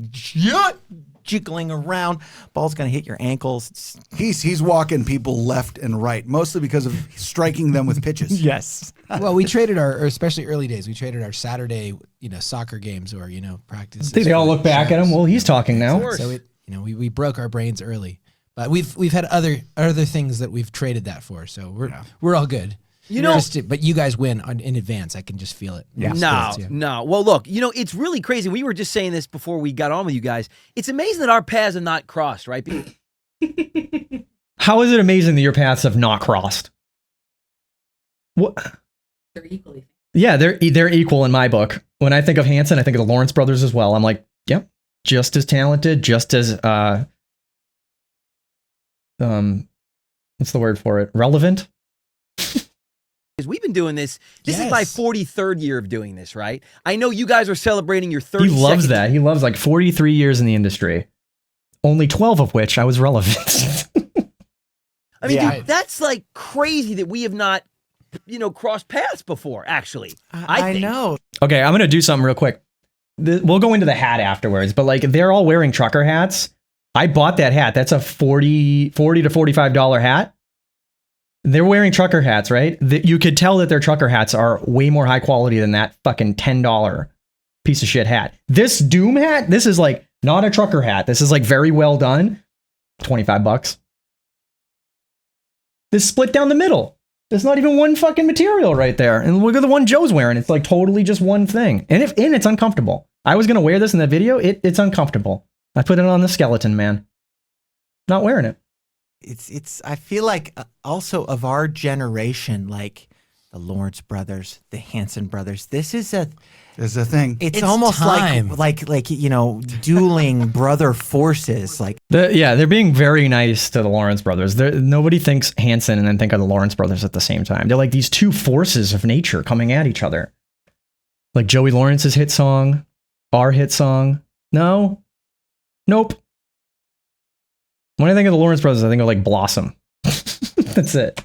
jiggling around. Ball's gonna hit your ankles. He's walking people left and right, mostly because of striking them with pitches. Yes. Well, we traded or especially early days, we traded our Saturday, soccer games or, practices. They all look back at him. Well, he's talking now. So we broke our brains early. But we've had other things that we've traded that for. So we're all good. But you guys win in advance. I can just feel it. No. Well, look, it's really crazy. We were just saying this before we got on with you guys. It's amazing that our paths have not crossed, right? How is it amazing that your paths have not crossed? What? They're equally. Yeah, they're equal in my book. When I think of Hanson, I think of the Lawrence brothers as well. I'm like, yep, just as talented, just as what's the word for it? Relevant. Because we've been doing this. This is my 43rd year of doing this, right? I know you guys are celebrating your 32nd. He loves that. He loves like 43 years in the industry. Only 12 of which I was relevant. I mean, dude, that's like crazy that we have not, crossed paths before, actually. I know. Okay, I'm going to do something real quick. We'll go into the hat afterwards, but like they're all wearing trucker hats. I bought that hat. That's a $40 to $45 hat. They're wearing trucker hats, right? You could tell that their trucker hats are way more high quality than that fucking $10 piece of shit hat. This Doom hat, this is like not a trucker hat. This is like very well done. $25. This split down the middle. There's not even one fucking material right there. And look at the one Joe's wearing. It's like totally just one thing. And it's uncomfortable. I was going to wear this in that video. It's uncomfortable. I put it on the skeleton, man. Not wearing it. It's I feel like also of our generation, like the Lawrence brothers, the Hanson brothers, this is a thing. It's almost time. like dueling brother forces. Like they're being very nice to the Lawrence brothers. Nobody thinks Hanson and then think of the Lawrence brothers at the same time. They're like these two forces of nature coming at each other. Like Joey Lawrence's hit song, our hit song. No. Nope. When I think of the Lawrence brothers, I think of like Blossom. That's it.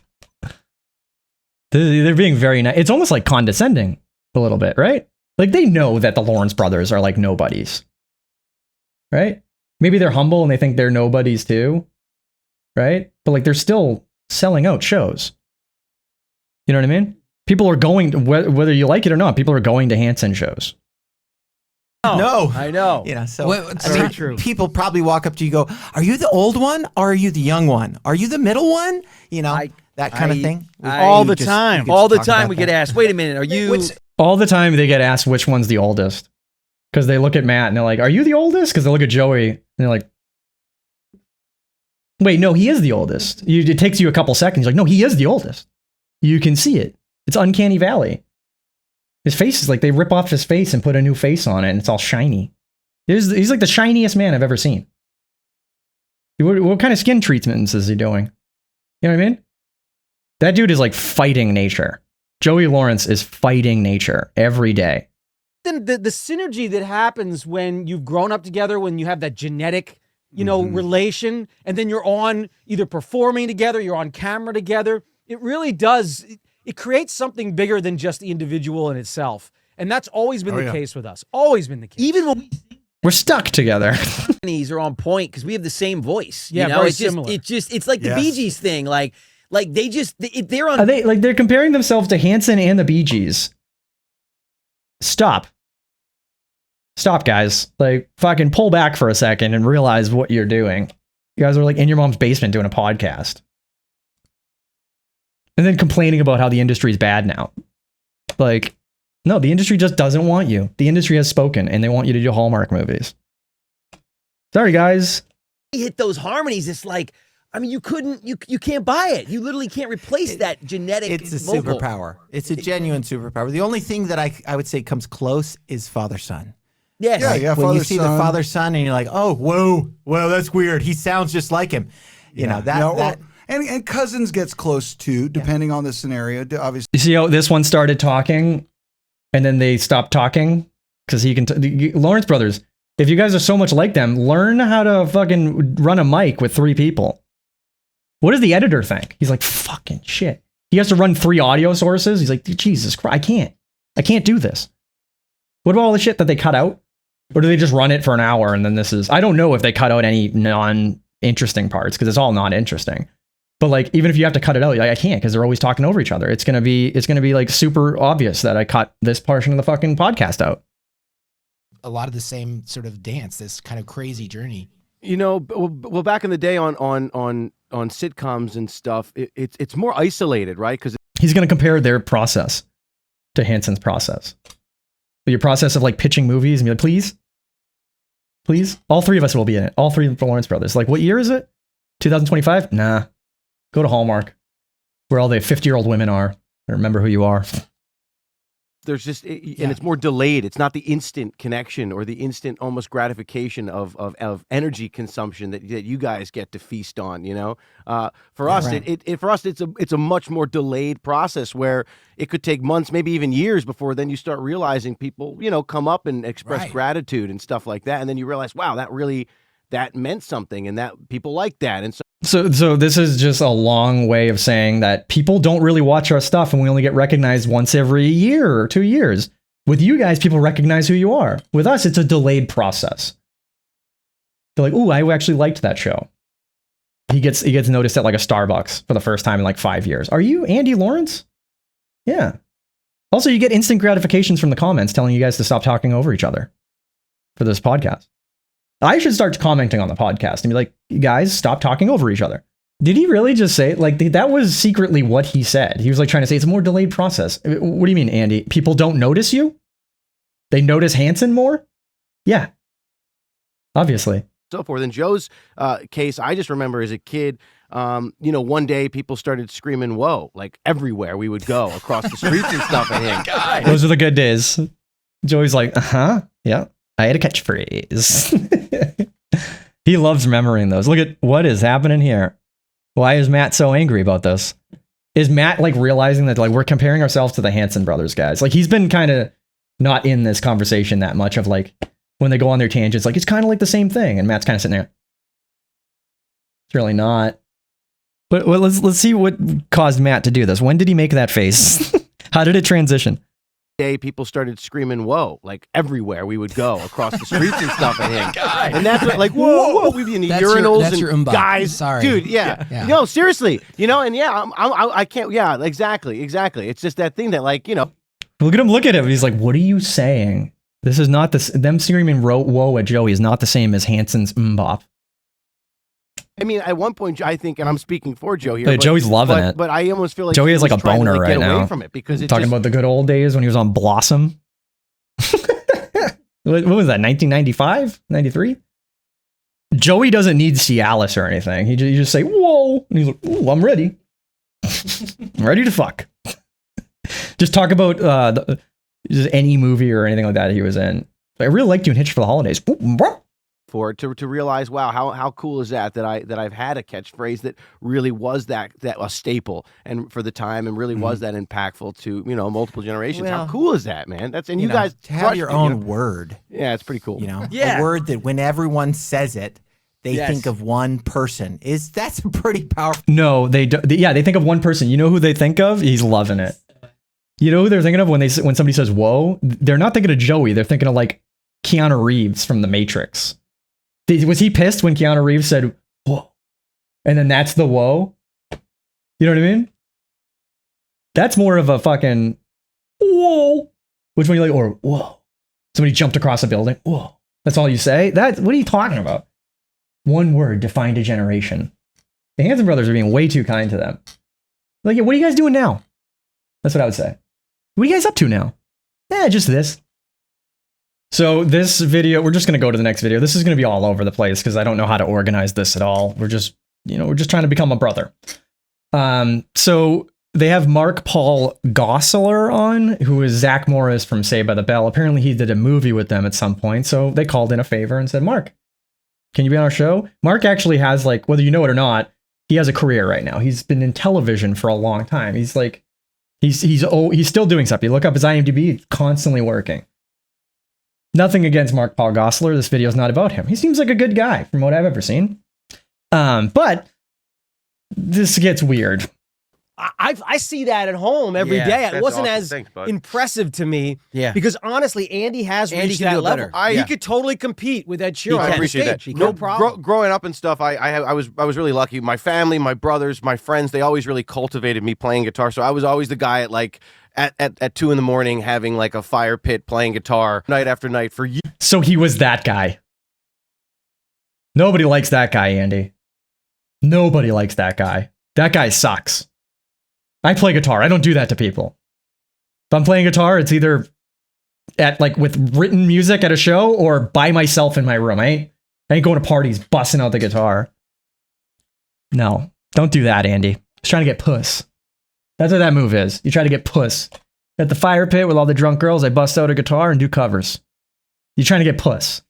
They're being very nice. It's almost like condescending a little bit, right? Like they know that the Lawrence brothers are like nobodies, right? Maybe they're humble and they think they're nobodies too, right? But like they're still selling out shows. You know what I mean? People are going to, whether you like it or not, people are going to Hanson shows. No, I know. So true. People probably walk up to you and go, "Are you the old one or are you the young one? Are you the middle one?" That kind of thing. All the time we get asked, "Wait a minute, are you?" All the time they get asked which one's the oldest, because they look at Matt and they're like, "Are you the oldest?" Because they look at Joey and they're like, "Wait, no, he is the oldest." It takes you a couple seconds. You're like, "No, he is the oldest." You can see it. It's uncanny valley. His face is like they rip off his face and put a new face on it, and it's all shiny. He's like the shiniest man I've ever seen. What kind of skin treatments is he doing? You know what I mean? That dude is like fighting nature. Joey Lawrence is fighting nature every day. The synergy that happens when you've grown up together, when you have that genetic, relation, and then you're on either performing together, you're on camera together. It really does. It creates something bigger than just the individual in itself. And that's always been the case with us. Always been the case. Even when we're stuck together. These are on point because we have the same voice. Yeah, very similar. It's like the Bee Gees thing. Like they're on. Are they like they're comparing themselves to Hanson and the Bee Gees? Stop, guys! Like fucking pull back for a second and realize what you're doing. You guys are like in your mom's basement doing a podcast. And then complaining about how the industry is bad now. Like, no, the industry just doesn't want you. The industry has spoken, and they want you to do Hallmark movies. Sorry, guys. Hit those harmonies. It's like, I mean, you can't buy it. You literally can't replace that genetic. It's a vocal. superpower. It's a genuine superpower. The only thing that I would say comes close is father-son. Yes. Yeah, when you see the father-son. father-son and you're like, oh, whoa, that's weird. He sounds just like him. And Cousins gets close too, depending on the scenario. Obviously, You see how this one started talking, and then they stopped talking? Because he can... Lawrence brothers, if you guys are so much like them, learn how to fucking run a mic with 3 people. What does the editor think? He's like, fucking shit. He has to run 3 audio sources. He's like, Jesus Christ, I can't do this. What about all the shit that they cut out? Or do they just run it for an hour and then this is? I don't know if they cut out any non-interesting parts because it's all not interesting. But like, even if you have to cut it out, I can't because they're always talking over each other. It's gonna be like super obvious that I cut this portion of the fucking podcast out. A lot of the same sort of dance, this kind of crazy journey. You know, well, back in the day on sitcoms and stuff, it's more isolated, right? Because he's gonna compare their process to Hanson's process. Your process of like pitching movies and be like, please, all three of us will be in it. All three of the Lawrence brothers. Like, what year is it? 2025? Nah. Go to Hallmark, where all the 50-year-old women are. Remember who you are. there's just, and it's more delayed. It's not the instant connection or the instant almost gratification of energy consumption that you guys get to feast on. You know, for us, it's a much more delayed process where it could take months, maybe even years before then you start realizing people, you know, come up and express gratitude and stuff like that, and then you realize, wow, that meant something, and that people like that, and So this is just a long way of saying that people don't really watch our stuff and we only get recognized once every year or 2 years. With you guys, people recognize who you are. With us, it's a delayed process. They're like, ooh, I actually liked that show. He gets noticed at like a Starbucks for the first time in like 5 years. Are you Andy Lawrence? Yeah. Also, you get instant gratifications from the comments telling you guys to stop talking over each other for this podcast. I should start commenting on the podcast and be like, guys, stop talking over each other. Did he really just say, like, that was secretly what he said. He was like trying to say it's a more delayed process. What do you mean, Andy? People don't notice you? They notice Hanson more? Yeah. Obviously. So forth. In Joe's case, I just remember as a kid, you know, one day people started screaming, whoa, like everywhere we would go across the streets and stuff at him. Those are the good days. Joey's like, yeah. I had a catchphrase. He loves remembering those. Look at what is happening here. Why is Matt so angry about this? Is Matt like realizing that like we're comparing ourselves to the Hanson brothers guys? Like he's been kind of not in this conversation that much of like when they go on their tangents, like it's kind of like the same thing. And Matt's kind of sitting there. It's really not. But let's see what caused Matt to do this. When did he make that face? How did it transition? Day people started screaming whoa, like everywhere we would go across the streets and stuff at him. And that's what, like whoa, we'd be in the urinals and guys, sorry, dude, yeah. No, seriously, you know, and I can't, exactly. It's just that thing that, like, you know, look at him. He's like, what are you saying? This is not this. Them screaming whoa at Joey is not the same as Hanson's mbop. I mean, at one point, I think, and I'm speaking for Joe here, but Joey's loving it. But I almost feel like Joey is like a boner to, like, right get now. away from it because it's talking about the good old days when he was on Blossom. What was that? 1995, 93. Joey doesn't need Cialis or anything. He just say whoa, and he's like, "Ooh, I'm ready. I'm ready to fuck." Just talk about just any movie or anything like that he was in. I really liked you in Hitch for the Holidays. For to realize, wow, how cool is that I've had a catchphrase that really was that a staple and for the time and really was that impactful to, you know, multiple generations. Well, how cool is that, man? That's and you guys to have your own word. Yeah, it's pretty cool. You know, a word that when everyone says it, they think of one person. That's a pretty powerful. No, they do, they think of one person. You know who they think of? He's loving it. You know who they're thinking of when somebody says whoa? They're not thinking of Joey. They're thinking of like Keanu Reeves from The Matrix. Was he pissed when Keanu Reeves said, whoa? And then that's the whoa? You know what I mean? That's more of a fucking whoa. Which one you like? Or whoa. Somebody jumped across a building. Whoa. That's all you say? What are you talking about? One word defined a generation. The Hanson brothers are being way too kind to them. Like, yeah, what are you guys doing now? That's what I would say. What are you guys up to now? Just this. So this video, we're just going to go to the next video. This is going to be all over the place because I don't know how to organize this at all. We're just trying to become a brother. So they have Mark Paul Gosselaar on, who is Zach Morris from Saved by the Bell. Apparently he did a movie with them at some point. So they called in a favor and said, Mark, can you be on our show? Mark actually has, like, whether you know it or not, he has a career right now. He's been in television for a long time. He's like, he's still doing stuff. You look up his IMDb, he's constantly working. Nothing against Mark Paul Gosselaar. This video is not about him. He seems like a good guy from what I've ever seen. But this gets weird. I see that at home every Yeah, day. It that's wasn't awesome. as Thanks, bud. impressive to me. Yeah. Because honestly, Andy has Andy reached can do that it better. level. Yeah. He could totally compete with Ed Sheeran can. on I the appreciate that. stage. No problem. Growing up and stuff, I was really lucky. My family, my brothers, my friends, they always really cultivated me playing guitar. So I was always the guy at like at 2 a.m. having like a fire pit playing guitar night after night for years. So he was that guy. Nobody likes that guy, Andy. Nobody likes that guy. That guy sucks. I play guitar. I don't do that to people. If I'm playing guitar, it's either at like with written music at a show or by myself in my room. I ain't going to parties busting out the guitar. No, don't do that, Andy. Just trying to get puss. That's what that move is. You try to get puss. At the fire pit with all the drunk girls, I bust out a guitar and do covers. You trying to get puss.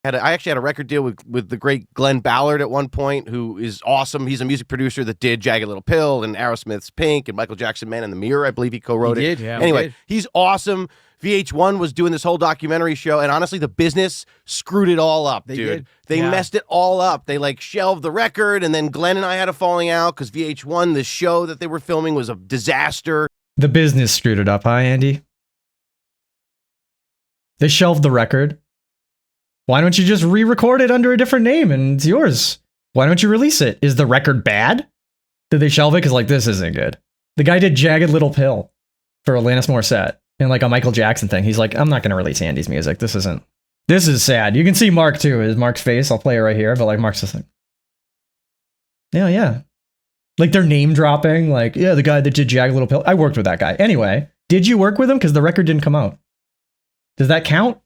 I actually had a record deal with the great Glenn Ballard at one point, who is awesome. He's a music producer that did Jagged Little Pill and Aerosmith's Pink and Michael Jackson Man in the Mirror. I believe he co-wrote He it. did, yeah. Anyway, He did. he's awesome. VH1 was doing this whole documentary show, and honestly, the business screwed it all up, They dude. did. They Yeah. messed it all up. They like shelved the record, and then Glenn and I had a falling out because VH1, the show that they were filming, was a disaster. The business screwed it up, huh, Andy? They shelved the record. Why don't you just re-record it under a different name and it's yours? Why don't you release it? Is the record bad? Did they shelve it? Because like this isn't good. The guy did Jagged Little Pill for Alanis Morissette and like a Michael Jackson thing. He's like, I'm not gonna release Andy's music. This is sad. You can see Mark too. Is Mark's face? I'll play it right here. But like Mark's just like, yeah. Like they're name dropping. Like yeah, the guy that did Jagged Little Pill. I worked with that guy. Anyway, did you work with him? Because the record didn't come out. Does that count?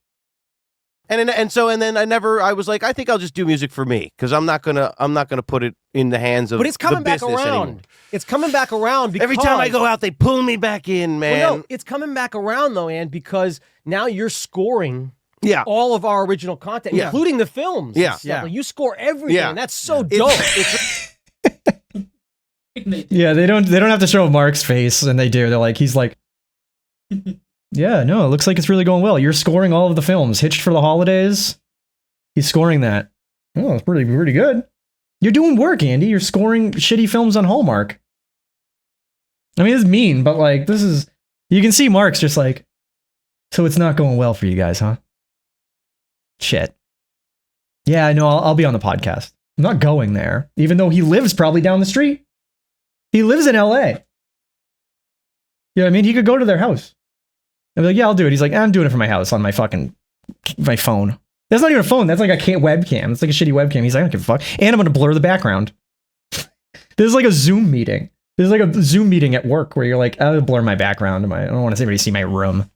And then I was like, I think I'll just do music for me because I'm not gonna put it in the hands of. But it's coming the back business around. anymore. It's coming back around because Every time I go out, they pull me back in, man. Well, no, it's coming back around though, Ann, because now you're scoring all of our original content, Yeah. including the films. and Yeah. stuff. Yeah. Like, you score everything. Yeah. And that's so dope. Yeah, they don't have to show Mark's face, and they do. They're like, he's like, yeah, no, it looks like it's really going well. You're scoring all of the films. Hitched for the Holidays. He's scoring that. Oh, it's pretty good. You're doing work, Andy. You're scoring shitty films on Hallmark. I mean, it's mean, but like, this is. You can see Mark's just like, so it's not going well for you guys, huh? Shit. Yeah, I know. I'll be on the podcast. I'm not going there, even though he lives probably down the street. He lives in LA. You know what I mean? He could go to their house. I'd be like, yeah, I'll do it. He's like, I'm doing it from my house on my phone. That's not even a phone. That's like a webcam. It's like a shitty webcam. He's like, I don't give a fuck. And I'm going to blur the background. This is like a Zoom meeting. This is like a Zoom meeting at work where you're like, I'll blur my background. I don't want to anybody see my room.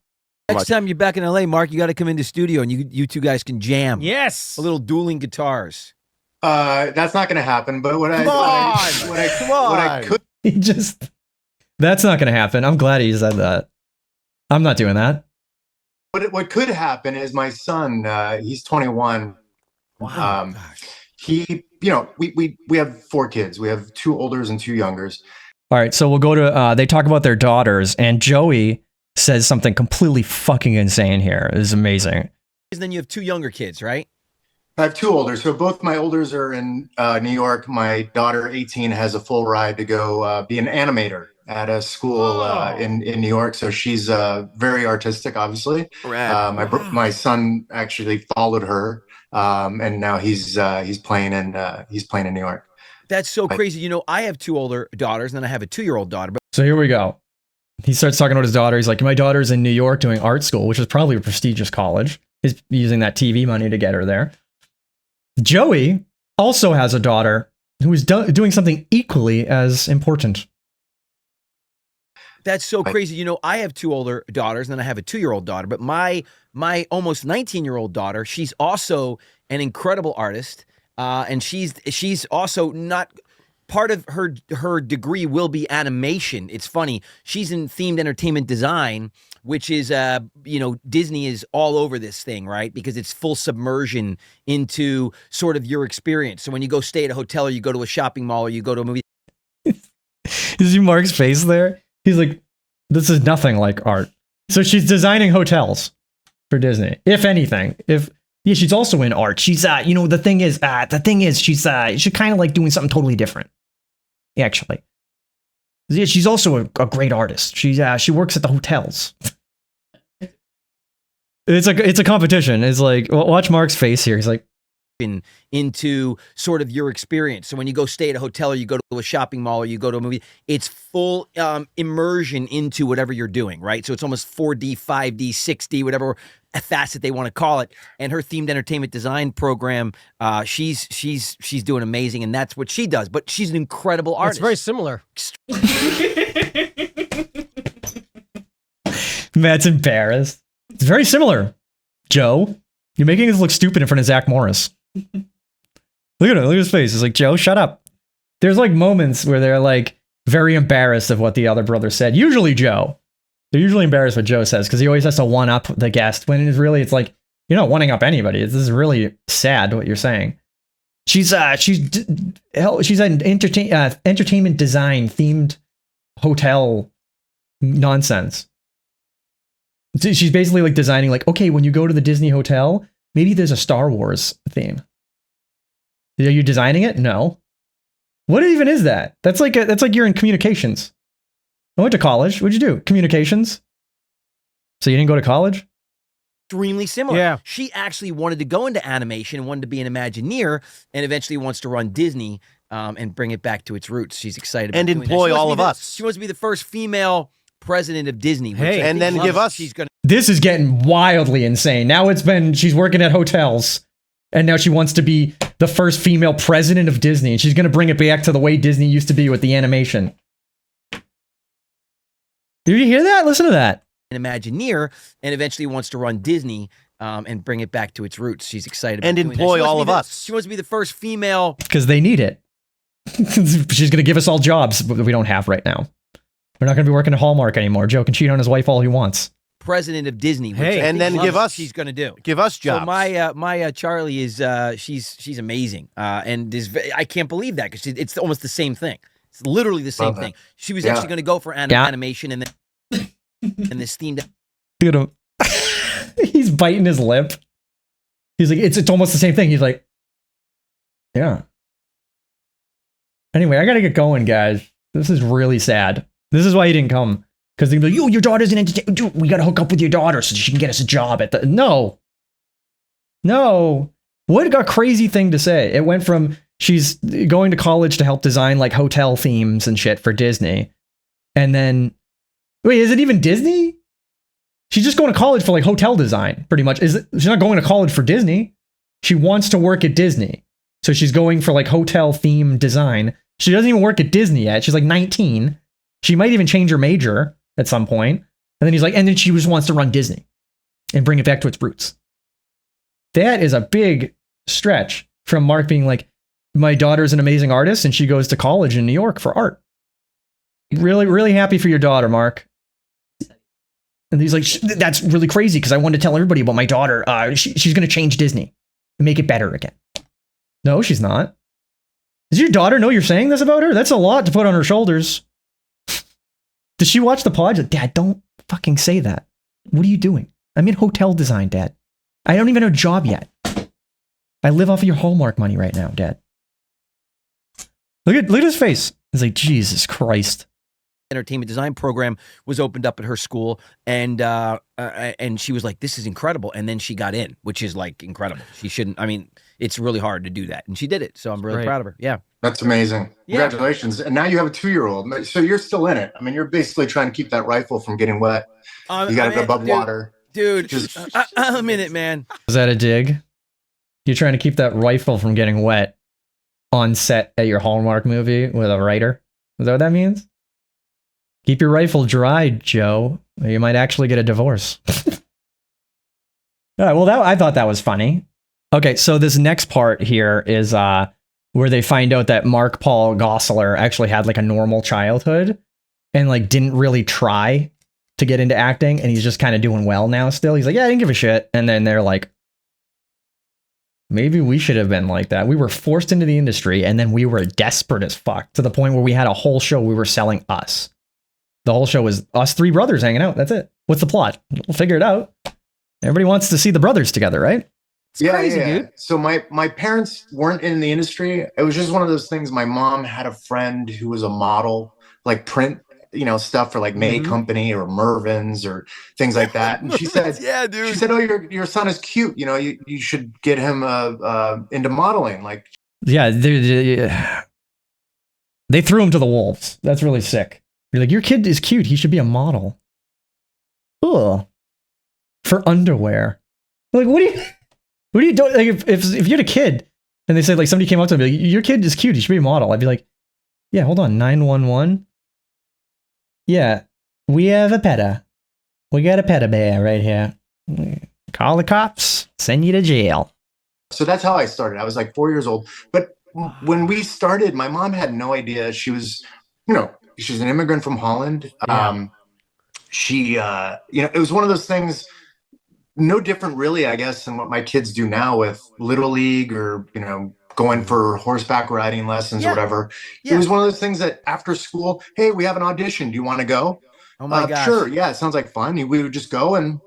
Next time you're back in LA, Mark, you got to come into studio and you two guys can jam. Yes. A little dueling guitars. That's not going to happen. But what I could. He just. That's not going to happen. I'm glad he said that. I'm not doing that. What could happen is my son. He's 21. Wow. We have 4 kids. We have 2 olders and 2 youngers. All right, so we'll go to. They talk about their daughters, and Joey says something completely fucking insane here. It is amazing. And then you have 2 younger kids, right? I have 2 older. So both my olders are in New York. My daughter, 18, has a full ride to go be an animator at a school in New York. So she's very artistic, obviously. My son actually followed her, and now he's playing in New York. That's so crazy. You know, I have 2 older daughters, and then I have a 2-year-old daughter. But So here we go. He starts talking about his daughter. He's like, my daughter's in New York doing art school, which is probably a prestigious college. He's using that TV money to get her there. Joey also has a daughter who is doing something equally as important. that's so crazy. You know, I have 2 older daughters, and then I have a 2-year-old daughter. But my almost 19-year-old daughter, she's also an incredible artist, and she's also not. Part of her degree will be animation. It's funny. She's in themed entertainment design, which is, Disney is all over this thing, right? Because it's full submersion into sort of your experience. So when you go stay at a hotel or you go to a shopping mall or you go to a movie. You see Mark's face there? He's like, this is nothing like art. So she's designing hotels for Disney, if anything. She's also in art. She's, the thing is, she's kind of like doing something totally different. Actually, Yeah, she's also a great artist. She works at the hotels. It's a competition. It's like, watch Mark's face here. He's like, into sort of your experience. So when you go stay at a hotel or you go to a shopping mall or you go to a movie, it's full immersion into whatever you're doing, right? So it's almost 4D, 5D, 6D, whatever facet they want to call it. And her themed entertainment design program, she's doing amazing, and that's what she does. But she's an incredible artist. It's very similar. Matt's embarrassed. It's very similar. Joe, you're making us look stupid in front of Zach Morris. Look at him. Look at his face. It's like, Joe, shut up. There's like moments where they're like very embarrassed of what the other brother said. Usually Joe. They're usually embarrassed what Joe says because he always has to one up the guest when it's like, you're not one up anybody. This is really sad what you're saying. She's an entertainment design themed hotel nonsense. She's basically like designing like, okay, when you go to the Disney hotel, maybe there's a Star Wars theme. Are you designing it? No. What even is that? That's like you're in communications. I went to college. What'd you do? Communications. So you didn't go to college? Extremely similar. Yeah. She actually wanted to go into animation and wanted to be an Imagineer, and eventually wants to run Disney and bring it back to its roots. She's excited about And doing that. employ She wants to all be of the- us. She wants to be the first female president of Disney. Hey. I And think then give us- She's gonna. This is getting wildly insane. Now she's working at hotels, and now she wants to be the first female president of Disney, and she's going to bring it back to the way Disney used to be with the animation. Did you hear that? Listen to that. An Imagineer, and eventually wants to run Disney and bring it back to its roots. She's excited about And doing that. employ She wants all to of be the- us. She wants to be the first female Because they need it. She's going to give us all jobs that we don't have right now. We're not going to be working at Hallmark anymore. Joe can cheat on his wife all he wants. president of Disney. Which Hey. I And think then give loves us- she's going to do. Give us jobs. So my Charlie is she's amazing, and I can't believe that because it's almost the same thing. It's literally the same Love that. thing. She was Yeah. actually going to go for Yeah. animation and then and this themed. Look at him. He's biting his lip. He's like, it's almost the same thing. He's like, yeah. Anyway, I gotta get going, guys. This is really sad. This is why he didn't come. Because they'd be like, yo, your daughter's an entertainer. Dude, we gotta hook up with your daughter so she can get us a job at the. No. What a crazy thing to say. It went from she's going to college to help design like hotel themes and shit for Disney. And then, wait, is it even Disney? She's just going to college for like hotel design, pretty much. She's not going to college for Disney. She wants to work at Disney. So she's going for like hotel theme design. She doesn't even work at Disney yet. She's like 19. She might even change her major at some point. And then he's like, and then she just wants to run Disney and bring it back to its roots. That is a big stretch from Mark being like, my daughter's an amazing artist and she goes to college in New York for art. Really, really happy for your daughter, Mark. And he's like, that's really crazy because I wanted to tell everybody about my daughter. She's going to change Disney and make it better again. No, she's not. Does your daughter know you're saying this about her? That's a lot to put on her shoulders. Does she watch the pod? Like, Dad, don't fucking say that. What are you doing? I'm in hotel design, Dad. I don't even have a job yet. I live off of your Hallmark money right now, Dad. Look at his face. He's like, Jesus Christ. Entertainment design program was opened up at her school, and she was like, "This is incredible." And then she got in, which is like incredible. She shouldn't. I mean, it's really hard to do that, and she did it. So I'm really Great. proud of her. Yeah, That's amazing. Yeah. Congratulations. And now you have a 2-year-old. So you're still in it. I mean, you're basically trying to keep that rifle from getting wet. You got to go above water. dude. Just- I'm in it, man. Is that a dig? You're trying to keep that rifle from getting wet on set at your Hallmark movie with a writer? Is that what that means? Keep your rifle dry, Joe. Or you might actually get a divorce. All right, well, I thought that was funny. Okay, so this next part here is where they find out that Mark Paul Gosselaar actually had like a normal childhood and like didn't really try to get into acting, and he's just kind of doing well now still. He's like, yeah, I didn't give a shit. And then they're like, maybe we should have been like that. We were forced into the industry, and then we were desperate as fuck to the point where we had a whole show we were selling us. The whole show was us 3 brothers hanging out. That's it. What's the plot? We'll figure it out. Everybody wants to see the brothers together, right? Crazy, dude. So my parents weren't in the industry. It was just one of those things. My mom had a friend who was a model like print, stuff for like May Company or Mervyn's or things like that. And she said, yeah, dude. She said, "Oh, your son is cute. You should get him into modeling." Like, Yeah, they threw him to the wolves. That's really sick. You're like, your kid is cute. He should be a model. Ugh. For underwear. Like, what do you do? Like, if you had a kid and they said, like, somebody came up to me, like, your kid is cute. He should be a model. I'd be like, yeah, hold on, 911. Yeah, we have a PETA. We got a PETA bear right here. Call the cops. Send you to jail. So that's how I started. I was like 4 years old. But when we started, my mom had no idea. She was, she's an immigrant from Holland. Yeah. She, it was one of those things, no different really, I guess, than what my kids do now with Little League or, going for horseback riding lessons or whatever. It was one of those things that after school, hey, we have an audition. Do you want to go? Oh my gosh. Sure. Yeah, it sounds like fun. We would just go and,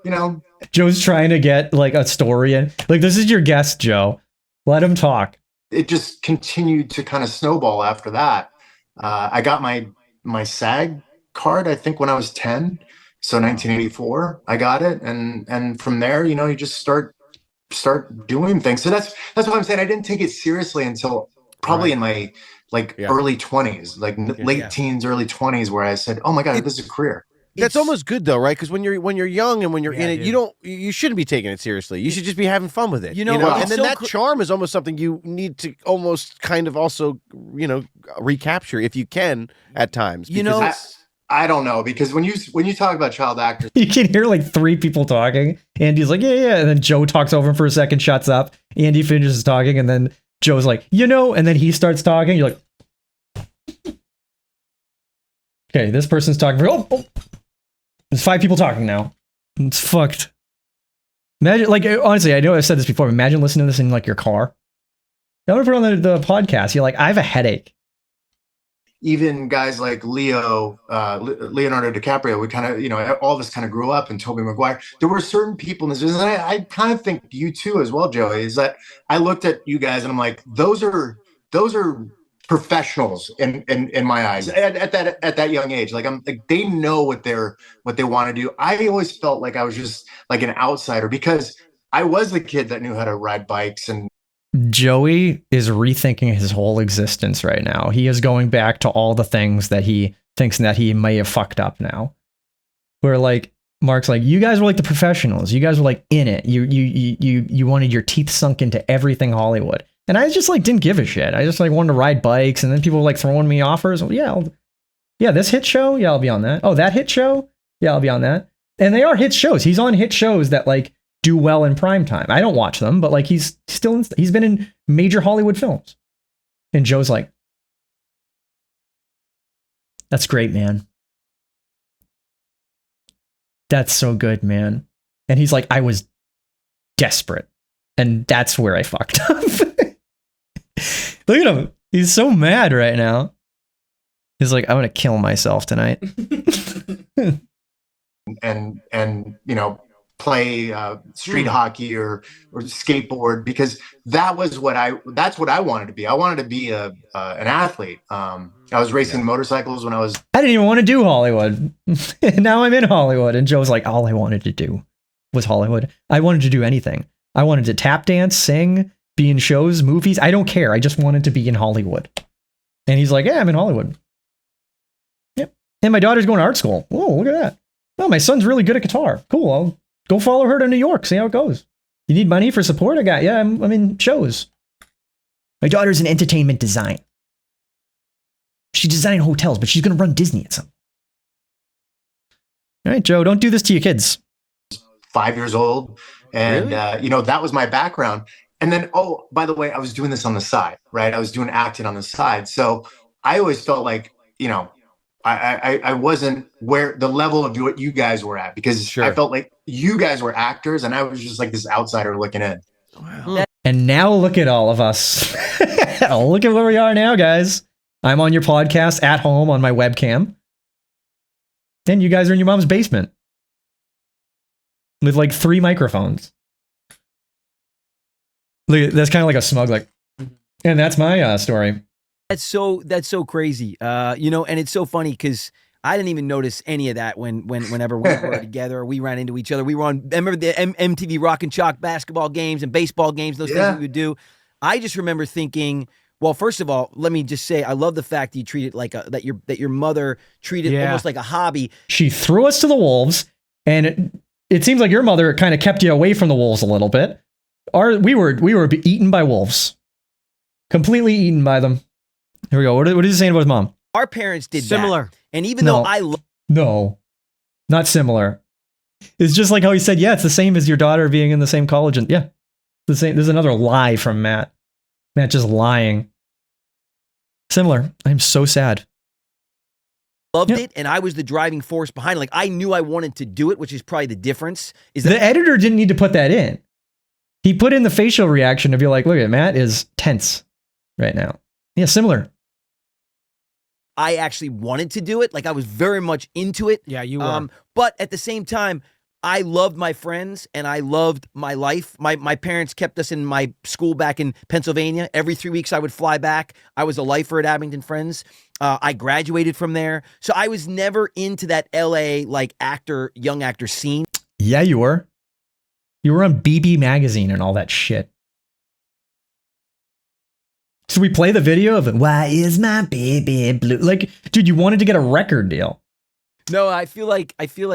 Joe's trying to get like a story in. Like, this is your guest, Joe. Let him talk. It just continued to kind of snowball after that. I got my SAG card, I think, when I was 10. So 1984, I got it. And from there, you just start doing things. So that's what I'm saying. I didn't take it seriously until probably in my early 20s, late teens, early 20s, where I said, oh my God, this is a career. That's almost good though, right? Because when you're young and when you're in it, you shouldn't be taking it seriously. You should just be having fun with it. And then that charm is almost something you need to almost kind of also, recapture if you can at times. I don't know, because when you talk about child actors, you can hear like three people talking. Andy's like, yeah, and then Joe talks over him for a second, shuts up. Andy finishes talking, and then Joe's like, and then he starts talking. You're like, okay, this person's talking. There's 5 people talking now. It's fucked. Imagine, like, honestly, I know I've said this before. But imagine listening to this in like your car. I want to put on the podcast. You're like, I have a headache. Even guys like Leonardo DiCaprio, we kind of, all of us kind of grew up, and Tobey Maguire. There were certain people in this business, and I kind of think you too as well, Joey, is that I looked at you guys and I'm like, those are professionals in my eyes at that young age. Like, I'm like, they know what they want to do. I always felt like I was just like an outsider because I was the kid that knew how to ride bikes. And Joey is rethinking his whole existence right now. He is going back to all the things that he thinks that he may have fucked up now. Where like Mark's like, you guys were like the professionals. You guys were like in it. You wanted your teeth sunk into everything Hollywood. And I just like didn't give a shit. I just like wanted to ride bikes, and then people were like throwing me offers. Well, yeah, this hit show, yeah, I'll be on that. Oh, that hit show, yeah, I'll be on that. And they are hit shows. He's on hit shows that like do well in prime time. I don't watch them, but like he's been in major Hollywood films. And Joe's like, that's great, man. That's so good, man. And he's like, I was desperate. And that's where I fucked up. Look at him. He's so mad right now. He's like, I'm going to kill myself tonight. and play street hockey or skateboard, because that's what I wanted to be. I wanted to be an athlete. I was racing motorcycles when I didn't even want to do Hollywood. And now I'm in Hollywood. And Joe's like, all I wanted to do was Hollywood. I wanted to do anything. I wanted to tap dance, sing, be in shows, movies. I don't care. I just wanted to be in Hollywood. And he's like, yeah, I'm in Hollywood. Yep. And my daughter's going to art school. Oh, look at that. Oh, my son's really good at guitar. Cool. I'll go follow her to New York, see how it goes. You need money for support? I'm in shows. My daughter's in entertainment design. She's designing hotels, but she's going to run Disney at some. All right, Joe, don't do this to your kids. 5 years old. And, that was my background. And then, oh, by the way, I was doing this on the side, right? I was doing acting on the side. So I always felt like, I wasn't where the level of what you guys were at, because I felt like you guys were actors and I was just like this outsider looking in. Wow. And now look at all of us. Look at where we are now, guys. I'm on your podcast at home on my webcam. And you guys are in your mom's basement with like 3 microphones. Look, that's kind of like a smug, like, and that's my story. That's so crazy. And it's so funny because I didn't even notice any of that whenever we were together or we ran into each other. We were on, remember the MTV Rock and Chalk basketball games and baseball games, those things we would do. I just remember thinking, well, first of all, let me just say, I love the fact that you treat it like that your mother treated it almost like a hobby. She threw us to the wolves, and it seems like your mother kind of kept you away from the wolves a little bit. We were eaten by wolves, completely eaten by them. Here we go. What is he saying about his mom? Our parents did Similar. that. And even though I love... No, not similar. It's just like how he said, yeah, it's the same as your daughter being in the same college. And yeah, the same. There's another lie from Matt. Matt just lying. Similar. I'm so sad. Loved it, and I was the driving force behind it. Like, I knew I wanted to do it, which is probably the difference. Is that the editor didn't need to put that in. He put in the facial reaction to be like, look at Matt is tense right now. Yeah, similar. I actually wanted to do it. Like, I was very much into it. Yeah, you were. But at the same time, I loved my friends and I loved my life. My parents kept us in my school back in Pennsylvania. Every 3 weeks I would fly back. I was a lifer at Abington Friends. I graduated from there. So I was never into that LA like young actor scene. Yeah, you were. You were on BB Magazine and all that shit. So we play the video of it. Why is my baby blue? Like, dude, you wanted to get a record deal. No, I feel like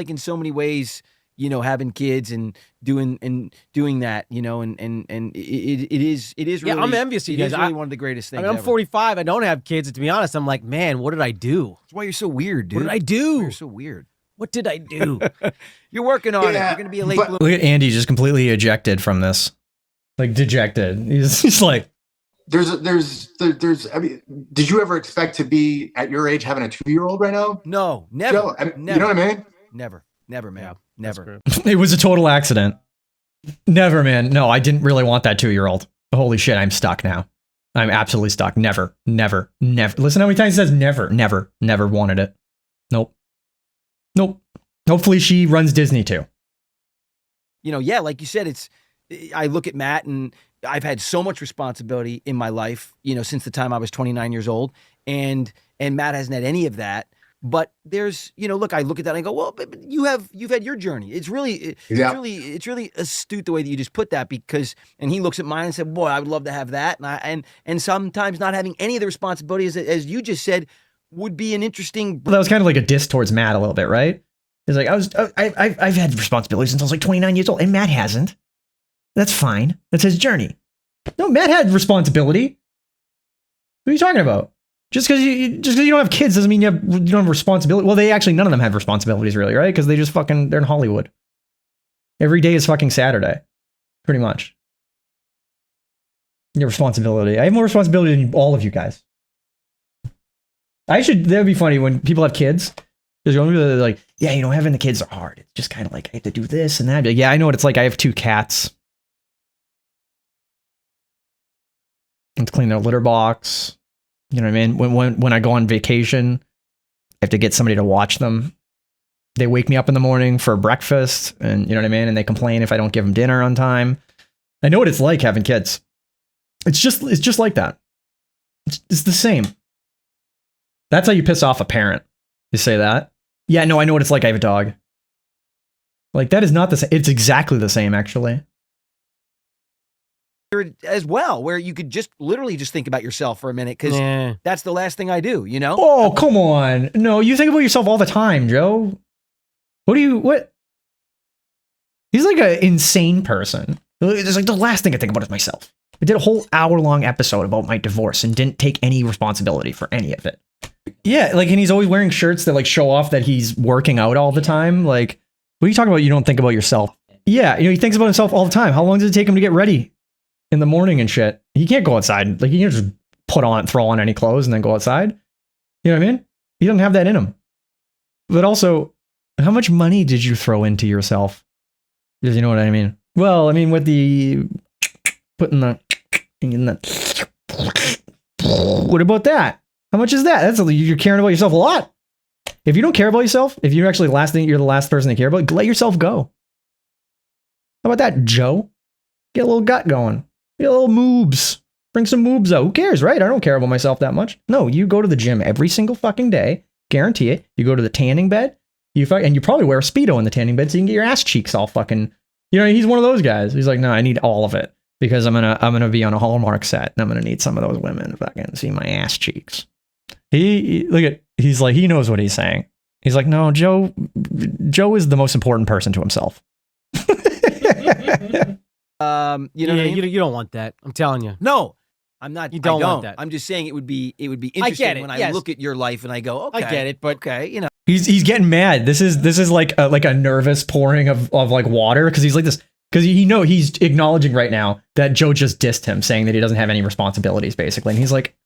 in so many ways, having kids and doing that, and it is really. Yeah, I'm envious of you guys. It is really one of the greatest things. I mean, I'm ever. 45. I don't have kids. And to be honest, I'm like, man, what did I do? That's why you're so weird, dude. What did I do? You're so weird. What did I do? You're working on it. You're going to be a late bloomer. Look at Andy just completely ejected from this. Like, dejected. He's like. There's. I mean, did you ever expect to be at your age having a 2-year-old right now? No, never. Joe, never. You know what I mean? Never, man. Yeah, never. It was a total accident. Never, man. No, I didn't really want that 2-year-old. Holy shit, I'm stuck now. I'm absolutely stuck. Never. Listen how many times it says never wanted it. Nope. Hopefully she runs Disney too. Yeah, like you said, I look at Matt and I've had so much responsibility in my life, since the time I was 29 years old, and Matt hasn't had any of that. But there's, look, I look at that and I go, well, but you've had your journey. It's really astute the way that you just put that, because, and he looks at mine and said, boy, I would love to have that. And sometimes not having any of the responsibilities, as you just said, would be an interesting. Well, that was kind of like a diss towards Matt a little bit, right? It's like, I've had responsibilities since I was like 29 years old, and Matt hasn't. That's fine. That's his journey. No, Matt had responsibility. What are you talking about? Just because you don't have kids doesn't mean you don't have responsibility. Well, none of them have responsibilities really, right? Because they just they're in Hollywood. Every day is fucking Saturday, pretty much. Your responsibility. I have more responsibility than all of you guys. That would be funny when people have kids. They're like, yeah, having the kids are hard. It's just kind of like, I have to do this and that. Like, yeah, I know what it's like. I have 2 cats. I have to clean their litter box. You know what I mean? When I go on vacation, I have to get somebody to watch them. They wake me up in the morning for breakfast, and you know what I mean? And they complain if I don't give them dinner on time. I know what it's like having kids. It's just like that. It's the same. That's how you piss off a parent. You say that. Yeah, no, I know what it's like. I have a dog. Like, that is not the same. It's exactly the same, actually. As well, where you could just literally just think about yourself for a minute, because that's the last thing I do, Oh, come on. No, you think about yourself all the time, Joe. What? He's like an insane person. It's like the last thing I think about is myself. I did a whole hour-long episode about my divorce and didn't take any responsibility for any of it. Yeah, like, and he's always wearing shirts that like show off that he's working out all the time. Like, what are you talking about? You don't think about yourself. Yeah, he thinks about himself all the time. How long does it take him to get ready in the morning and shit? He can't go outside. Like, he can't just throw on any clothes and then go outside. You know what I mean? He doesn't have that in him. But also, how much money did you throw into yourself? Because you know what I mean? Well, I mean, with the putting the in the. What about that? How much is that? You're caring about yourself a lot. If you don't care about yourself, if you're actually you're the last person to care about, let yourself go. How about that, Joe? Get a little gut going. Get a little moobs. Bring some moobs out. Who cares, right? I don't care about myself that much. No, you go to the gym every single fucking day. Guarantee it. You go to the tanning bed. And you probably wear a Speedo in the tanning bed so you can get your ass cheeks all fucking. He's one of those guys. He's like, no, I need all of it because I'm gonna be on a Hallmark set and I'm gonna need some of those women to fucking see my ass cheeks. He's like, he knows what he's saying. He's like, no, Joe is the most important person to himself. You know, you don't want that. I'm telling you. No, I'm not. You don't I want that. I'm just saying it would be interesting when I look at your life and I go, okay, I get it, but okay, you know. He's getting mad. This is like a nervous pouring of like water because he's like this because he's acknowledging right now that Joe just dissed him, saying that he doesn't have any responsibilities basically, and he's like,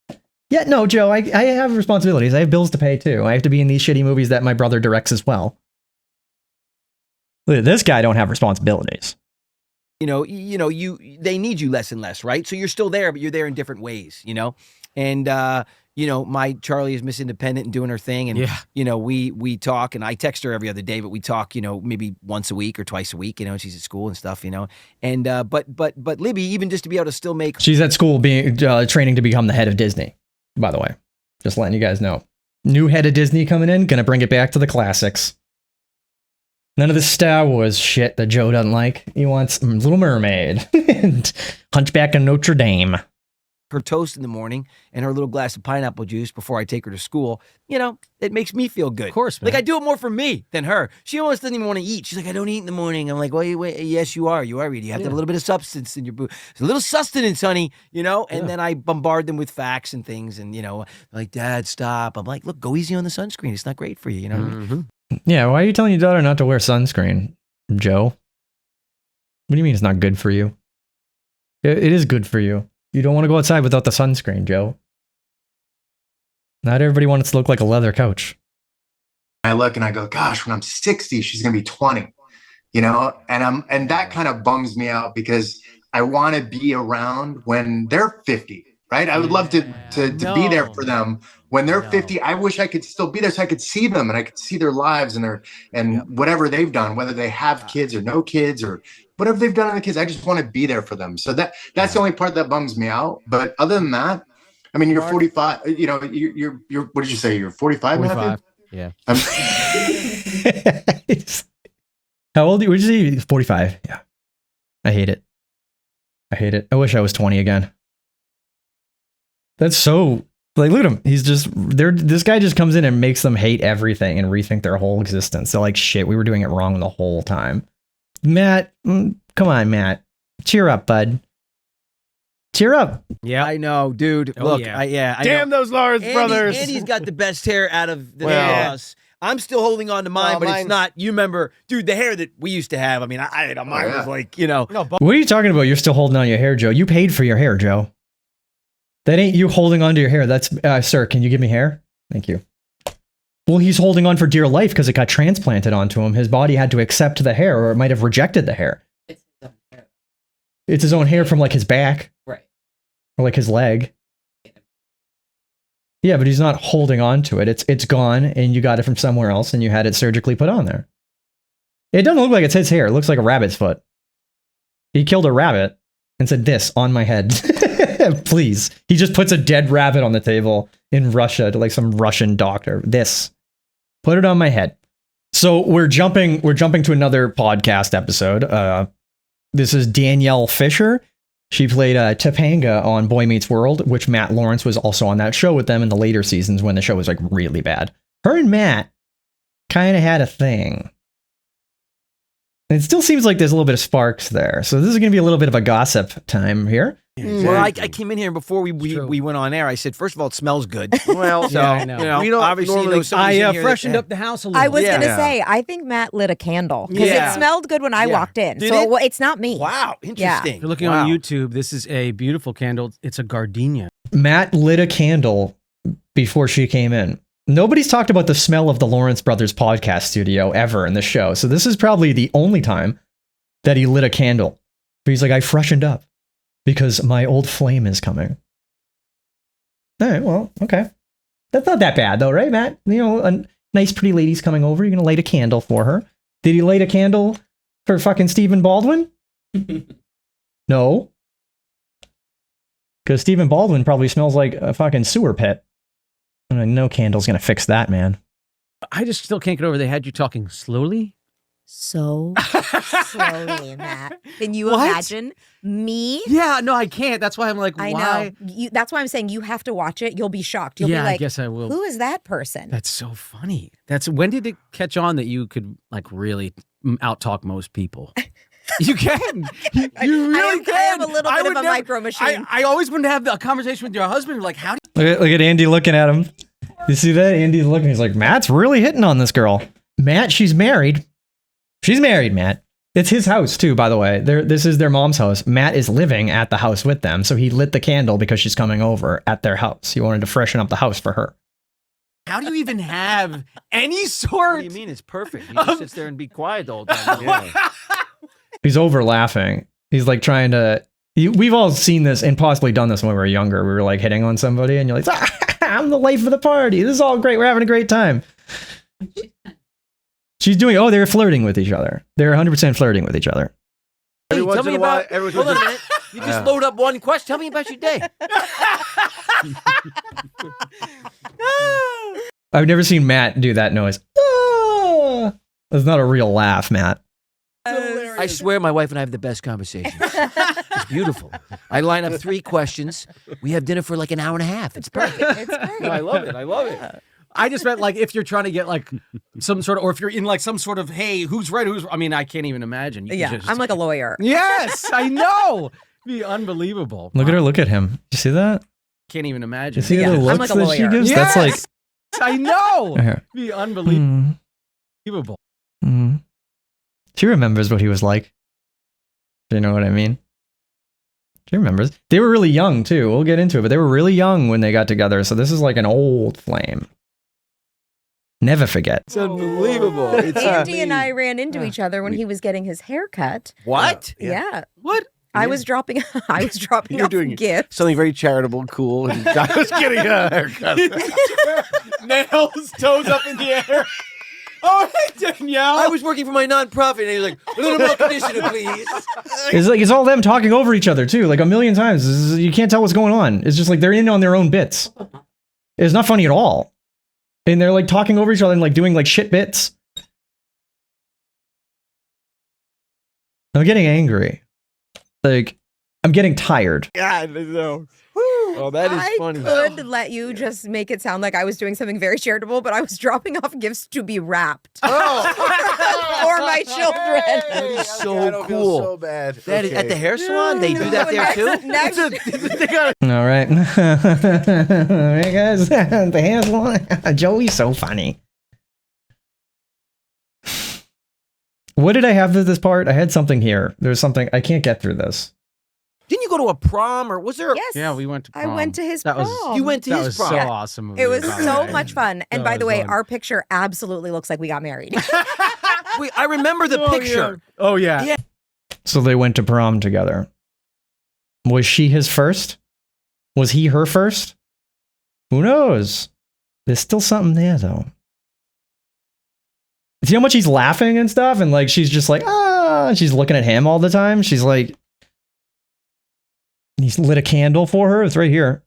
yeah, no, Joe, I have responsibilities. I have bills to pay too. I have to be in these shitty movies that my brother directs as well. This guy don't have responsibilities. They need you less and less, right? So you're still there, but you're there in different ways, And my Charlie is Miss Independent and doing her thing, and we talk, and I text her every other day, but we talk, maybe once a week or twice a week, and she's at school and stuff, And but Libby, even just to be able to still make she's at school being training to become the head of Disney. By the way, just letting you guys know, new head of Disney coming in, gonna bring it back to the classics. None of this Star Wars shit that Joe doesn't like. He wants Little Mermaid and Hunchback of Notre Dame. her toast in the morning and her little glass of pineapple juice before I take her to school, it makes me feel good. Of course, man. Like I do it more for me than her. She almost doesn't even want to eat. She's like, I don't eat in the morning. I'm like, wait, yes, you are. You are eating. You have to have a little bit of substance in your food. It's a little sustenance, honey, And then I bombard them with facts and things and, like, Dad, stop. I'm like, look, go easy on the sunscreen. It's not great for you, what I mean? Yeah, why are you telling your daughter not to wear sunscreen, Joe? What do you mean it's not good for you? It is good for you. You don't want to go outside without the sunscreen, Joe. Not everybody wants to look like a leather couch. I look and I go, gosh, when I'm 60, she's going to be 20, and that kind of bums me out because I want to be around when they're 50, right? I would love to be there for them when they're 50. I wish I could still be there so I could see them and I could see their lives and whatever they've done, whether they have kids or no kids or whatever they've done in the kids. I just want to be there for them. So that's the only part that bums me out. But other than that, I mean, you're 45, you're what did you say? You're 45, 45. Yeah. How old are you? Would you say 45? Yeah. I hate it. I wish I was 20 again. That's so, like, look at him. He's just, this guy just comes in and makes them hate everything and rethink their whole existence. They're like, shit, we were doing it wrong the whole time. Matt, come on, Matt. Cheer up, bud. Cheer up. Yeah, I know, dude. Look, I Damn know. those Lawrence brothers. Andy's got the best hair out of the three of us. I'm still holding on to mine, but it's not. You remember, dude, the hair that we used to have. I mean, mine was like, No, What are you talking about? You're still holding on to your hair, Joe. You paid for your hair, Joe. That ain't you holding on to your hair. That's, sir, can you give me hair? Thank you. Well, he's holding on for dear life because it got transplanted onto him. His body had to accept the hair, or it might have rejected the hair. It's his own hair. It's his own hair from like his back. Right. Or like his leg. Yeah, but he's not holding on to it. It's gone, and you got it from somewhere else, and you had it surgically put on there. It doesn't look like it's his hair. It looks like a rabbit's foot. He killed a rabbit and said, "This on my head." Please. He just puts a dead rabbit on the table in Russia to like some Russian doctor. This. Put it on my head. So we're jumping to another podcast episode. This is Danielle Fisher. She played Topanga on Boy Meets World, which Matt Lawrence was also on that show with them in the later seasons when the show was like really bad. Her and Matt kind of had a thing. And it still seems like there's a little bit of sparks there. So this is going to be a little bit of a gossip time here. Well, I came in here and before we went on air. I said, first of all, it smells good. Well, so I know. We don't obviously normally- I freshened up the house a little I was bit. going to say, I think Matt lit a candle because it smelled good when I walked in. Did so it? It's not me. Wow, interesting. If you're looking on YouTube, this is a beautiful candle. It's a gardenia. Matt lit a candle before she came in. Nobody's talked about the smell of the Lawrence Brothers podcast studio ever in the show. So this is probably the only time that he lit a candle. But he's like, I freshened up because my old flame is coming. All right, well, okay. That's not that bad though, right, Matt? A nice pretty lady's coming over. You're going to light a candle for her. Did he light a candle for fucking Stephen Baldwin? No. Because Stephen Baldwin probably smells like a fucking sewer pit. And no candle's gonna fix that, man. I just still can't get over they had you talking slowly. So slowly, Matt. Can you What? imagine me? Yeah, no, I can't. That's why I'm like, I why? know. That's why I'm saying you have to watch it. You'll be shocked. You'll Yeah, be I like, guess I will. Who is that person? That's so funny. When did it catch on that you could like really out-talk most people? You can. You really can. I am a little bit of a would micro machine. I always wanted to have a conversation with your husband. Like, how do Look at Andy looking at him. You see that? Andy's looking. He's like, Matt's really hitting on this girl. Matt, she's married. She's married, Matt. It's his house too, by the way. This is their mom's house. Matt is living at the house with them, so he lit the candle because she's coming over at their house. He wanted to freshen up the house for her. How do you even have any sort? What do you mean? It's perfect. He just sits there and be quiet the whole time. He's over laughing. He's like trying to. We've all seen this and possibly done this when we were younger. We were like hitting on somebody, and you're like, "I'm the life of the party. This is all great. We're having a great time." She's doing. Oh, they're flirting with each other. They're 100% flirting with each other. Hey, Every once tell me in a while, about. every- Hold on a minute. You just load up one question. Tell me about your day. I've never seen Matt do that noise. Ah! That's not a real laugh, Matt. I swear my wife and I have the best conversations. It's beautiful. I line up 3 questions. We have dinner for like an hour and a half. It's perfect. It's great. No, I love it. I love it. I just meant like if you're trying to get like some sort of, or if you're in like some sort of, hey, who's right, who's? I mean, I can't even imagine. You Yeah, just- I'm like a lawyer. Yes, I know. It'd be unbelievable. Look at her. Look at him. You see that? Can't even imagine. You see Yeah, the I'm looks like a that she lawyer. gives? Yes, That's like. I know. Here. It'd be unbelievable. Mm, mm. She remembers what he was like. Do you know what I mean? She remembers. They were really young too. We'll get into it, but they were really young when they got together. So this is like an old flame. Never forget. It's unbelievable. It's Andy and I ran into each other when he was getting his hair cut. What? Yeah. What? I was dropping You're off doing gifts. something very charitable, cool, and I was getting a haircut. Nails, toes up in the air. Oh, hey, Danielle. I was working for my nonprofit, and he was like, "A little more conditioner, please." It's like it's all them talking over each other too, like a million times. You can't tell what's going on. It's just like they're in on their own bits. It's not funny at all. And they're like talking over each other and like doing like shit bits. I'm getting angry. Like, I'm getting tired. Yeah, I know. Oh, that is funny. I could let you just make it sound like I was doing something very charitable, but I was dropping off gifts to be wrapped for my children. That is so I don't feel cool. so bad. That is at the hair salon. They do that there too. Next, All right. All right, guys. The hair salon. Joey's so funny. What did I have for this part? I had something here. There's something. I can't get through this. Didn't you go to a prom or was there? yes. Yeah, we went to prom. I went to his That prom. was- You went to That his was prom. so Yeah. awesome. of It you, was by the so way. much fun. And That by the was way, fun. our picture absolutely looks like we got married. Wait, I remember the picture. Oh yeah. Yeah. So they went to prom together. Was she his first? Was he her first? Who knows? There's still something there, though. See how much he's laughing and stuff? And like, she's just like, ah, she's looking at him all the time. She's like, he's lit a candle for her. It's right here.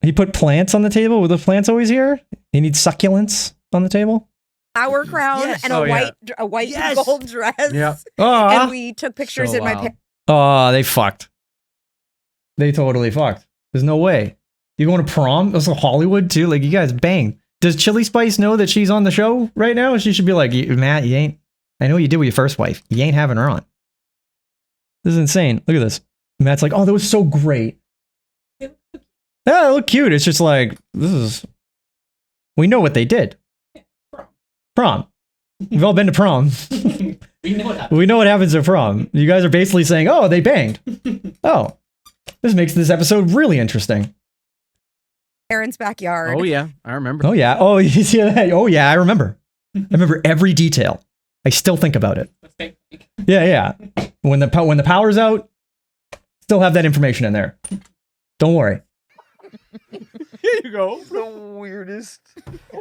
He put plants on the table. Were the plants always here? He needs succulents on the table. Our crown Yes. and Oh, a yeah. white Yes. gold dress. Yeah. Aw. And we took pictures So in my loud. Oh, they fucked. They totally fucked. There's no way. You going to prom? Also Hollywood too? Like, you guys bang. Does Chili Spice know that she's on the show right now? She should be like, Matt, you ain't. I know what you did with your first wife. You ain't having her on. This is insane. Look at this. Matt's like, oh, that was so great. Yeah, they look cute. It's just like, this is. We know what they did. Prom. We've all been to prom. We know what happens at prom. You guys are basically saying, oh, they banged. Oh, this makes this episode really interesting. parents' backyard. Oh yeah, I remember. Oh yeah. Oh, you see that? Oh yeah, I remember. I remember every detail. I still think about it. Yeah, yeah. When the power's out, still have that information in there. Don't worry. Here you go. The weirdest.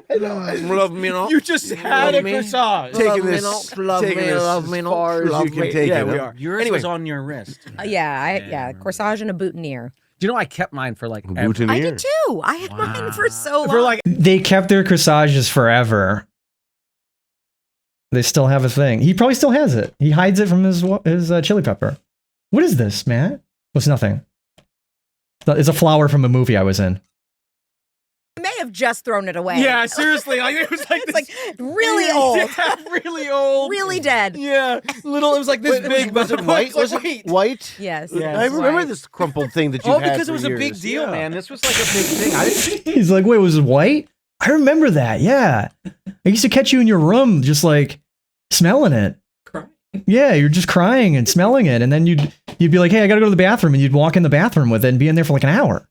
Love me, no. You just had a corsage. Taking this, taking this love me, as no. far as Love you can me. take Yeah, it. we huh? are. Yours Anyway. was on your wrist. Yeah, corsage and a boutonniere. Do you know I kept mine for like ever? I did too. I had mine for so long. For like They kept their corsages forever. They still have a thing. He probably still has it. He hides it from his chili pepper. What is this, Matt? It's nothing. It's a flower from a movie I was in. I may have just thrown it away. Yeah, seriously. Like, it was like it's like really old. Yeah, really old. Really dead. Yeah. Little, it was like this big. Was it white? Was it white? Yes. I remember this crumpled thing that you had because it was for a big years. deal, Yeah. man. This was like a big thing. I didn't. He's like, wait, was it white? I remember that. Yeah. I used to catch you in your room just like smelling it. Yeah, you're just crying and smelling it. And then you'd be like, hey, I gotta go to the bathroom. And you'd walk in the bathroom with it and be in there for like an hour.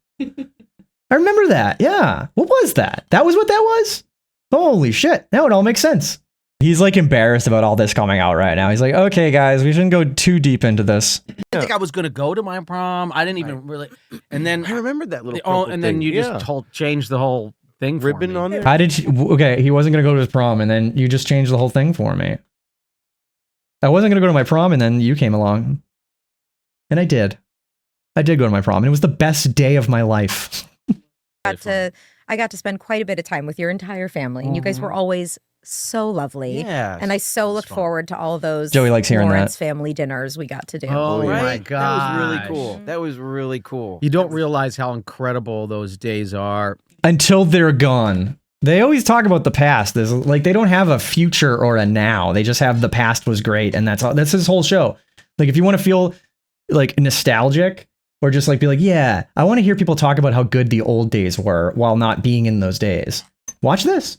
I remember that. Yeah. What was that? That was what that was? Holy shit. Now it all makes sense. He's like embarrassed about all this coming out right now. He's like, okay, guys, we shouldn't go too deep into this. I think I was gonna go to my prom. I didn't even really. And then I remember that little. and then you just changed the whole thing. Ribbon on there. How did you? Okay, he wasn't gonna go to his prom, and then you just changed the whole thing for me. I wasn't gonna go to my prom, and then you came along, and I did. I did go to my prom, and it was the best day of my life. I got to spend quite a bit of time with your entire family, and you guys were always so lovely. Yeah, and I so look forward to all those Joey likes hearing Lawrence that. family dinners we got to do. Oh my Right? god, That was really cool. That was really cool. You don't realize how incredible those days are. Until they're gone. They always talk about the past. There's like they don't have a future or a now. They just have the past was great, and that's all. That's his whole show. Like if you want to feel like nostalgic or just like be like, yeah, I want to hear people talk about how good the old days were while not being in those days. Watch this.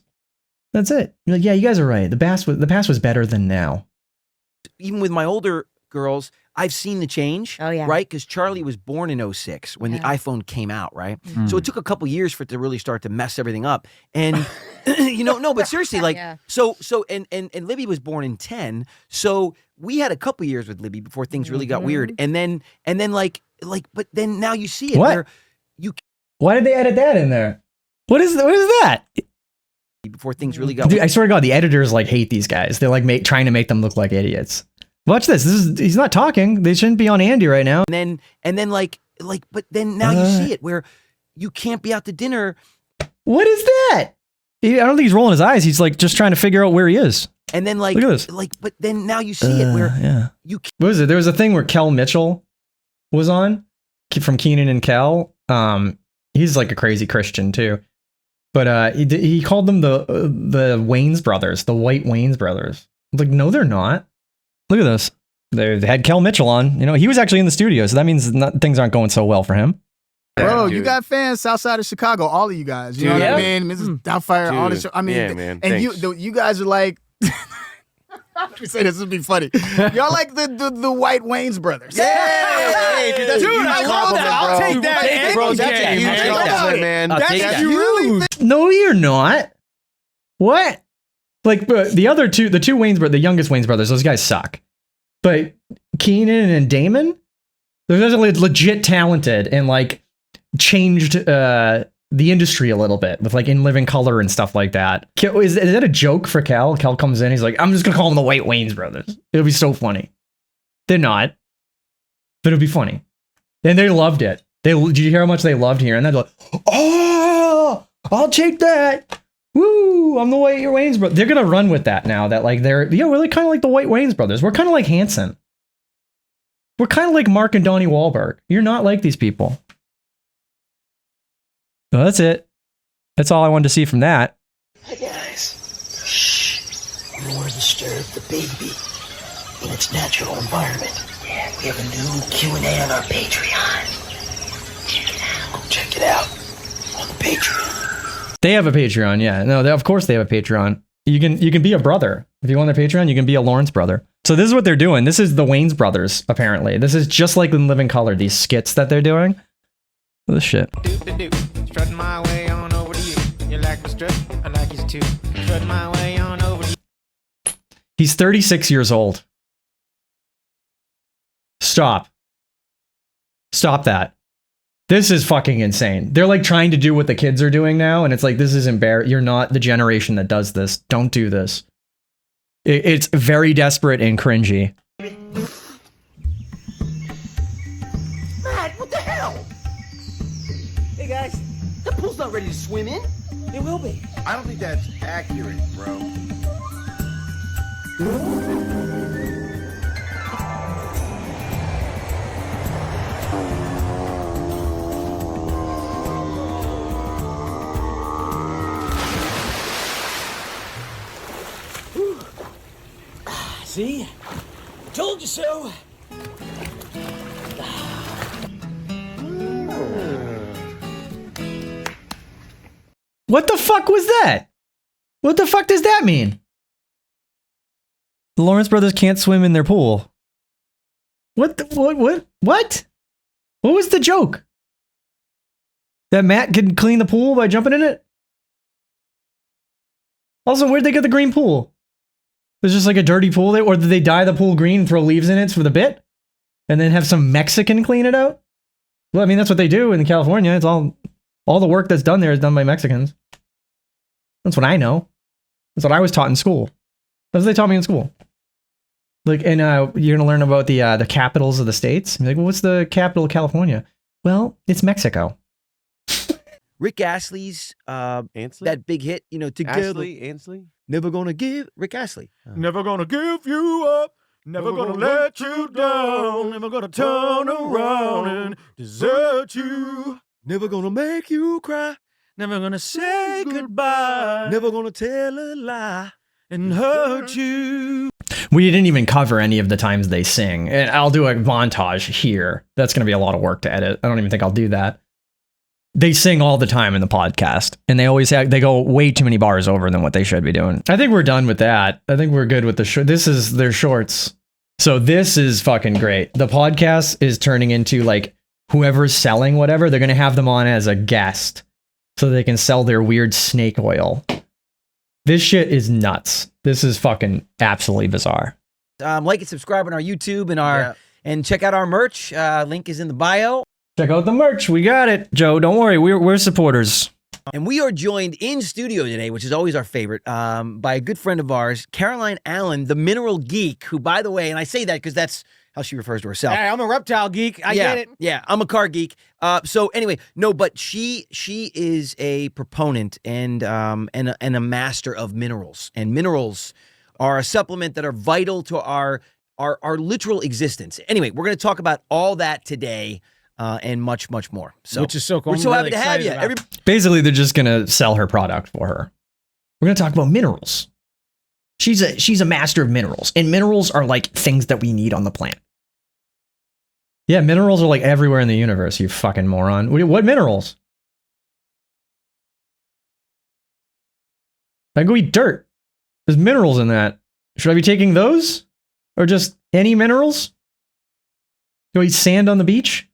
That's it. You're like, yeah, you guys are right. The past was better than now. Even with my older girls, I've seen the change. Oh, yeah. Right? Because Charlie was born in 06 when the iPhone came out, right? So it took a couple years for it to really start to mess everything up. And no, but seriously, like so and Libby was born in 10. So we had a couple years with Libby before things really got weird. And then like but then now you see it What? where you Why did they edit that in there? What is that? before things really got Dude, I swear to God, the editors like hate these guys. They're like trying to make them look like idiots. Watch this. He's not talking. They shouldn't be on Andy right now. And then like but then now you see it where you can't be out to dinner. What is that? I don't think he's rolling his eyes. He's like just trying to figure out where he is. And then like Look at this. like but then now you see it where yeah. you What was it? There was a thing where Kel Mitchell was on from Keenan and Kel. He's like a crazy Christian too, but he called them the Wayans brothers, the White Wayans brothers. I'm like, no, they're not. Look at this. They had Kel Mitchell on. You know, he was actually in the studio, so that means things aren't going so well for him. Bro, you got fans south side of Chicago, all of you guys. You know what I mean? Mrs. Doubtfire, all this. I mean, yeah, man, and thanks. you guys are like. Let me say this would be funny. Y'all like the White Wayans brothers. Hey, dude, that's a huge I love compliment, that. I'll bro. take that. Bro, that's a huge compliment, man. That's huge. No, you're not. What? Like the other two, the two Wayans brothers, the youngest Wayans brothers, those guys suck. But Keenan and Damon, they're actually legit talented and like changed the industry a little bit with like In Living Color and stuff like that. Is that a joke for Cal? Cal comes in, he's like, I'm just gonna call them the White Wayans brothers. It'll be so funny. They're not, but it'll be funny. And they loved it. Did you hear how much they loved hearing that? They're like, oh, I'll take that. Woo, I'm the White Wayans brothers. They're gonna run with that now. That like we're like kind of like the White Wayans brothers. We're kind of like Hanson. We're kind of like Mark and Donnie Wahlberg. You're not like these people. So that's it. That's all I wanted to see from that. Hi guys. Shh. You don't want to disturb the baby in its natural environment. Yeah, we have a new Q&A on our Patreon. Check it out. Go check it out on the Patreon. They have a Patreon, yeah. No, of course they have a Patreon. You can be a brother. If you want their Patreon, you can be a Lawrence brother. So this is what they're doing. This is the Wayans brothers, apparently. This is just like In Living Color, these skits that they're doing. This shit. Strut my way on over to you. You like my strut? I like yours too. Strut my way on over to you. He's 36 years old. Stop that. This is fucking insane. They're like trying to do what the kids are doing now, and it's like, this is embarrassing. You're not the generation that does this. Don't do this. It's very desperate and cringy. Matt, what the hell? pool's not ready to swim in. It will be. I don't think that's accurate, bro. See? Told you so. What the fuck was that? What the fuck does that mean? The Lawrence brothers can't swim in their pool. What? What was the joke? That Matt could clean the pool by jumping in it? Also, where'd they get the green pool? There's just like a dirty pool there, or did they dye the pool green and throw leaves in it for the bit? And then have some Mexican clean it out? Well, I mean, that's what they do in California. It's all the work that's done there is done by Mexicans. That's what I know. That's what I was taught in school. That's what they taught me in school. Like, and you're gonna learn about the capitals of the states. You're like, well, what's the capital of California? Well, it's Mexico. Rick Astley's that big hit, you know, together. Ansley? Never gonna give Rick Astley. Never gonna give you up. Never gonna let you down. Never gonna turn around and desert you. Never gonna make you cry. Never gonna say goodbye. Never gonna tell a lie and hurt you. We didn't even cover any of the times they sing. And I'll do a montage here. That's going to be a lot of work to edit. I don't even think I'll do that. They sing all the time in the podcast, and they go way too many bars over than what they should be doing. I think we're done with that. I think we're good with this is their shorts. So this is fucking great. The podcast is turning into like whoever's selling whatever, they're going to have them on as a guest so they can sell their weird snake oil. This shit is nuts. This is fucking absolutely bizarre. Like and subscribe on our YouTube and check out our merch. Link is in the bio. Check out the merch. We got it, Joe. Don't worry. We're supporters. And we are joined in studio today, which is always our favorite, by a good friend of ours, Caroline Allen, the mineral geek, who, by the way, and I say that because that's how she refers to herself. Hey, I'm a reptile geek. I get it. Yeah, I'm a car geek. So anyway, no, but she is a proponent and a master of minerals. And minerals are a supplement that are vital to our literal existence. Anyway, we're going to talk about all that today. And much, much more. So, which is so cool. We're so happy to have you. Basically, they're just gonna sell her product for her. We're gonna talk about minerals. She's a master of minerals, and minerals are like things that we need on the planet. Yeah, minerals are like everywhere in the universe. You fucking moron. What minerals? I go eat dirt. There's minerals in that. Should I be taking those, or just any minerals? Go eat sand on the beach?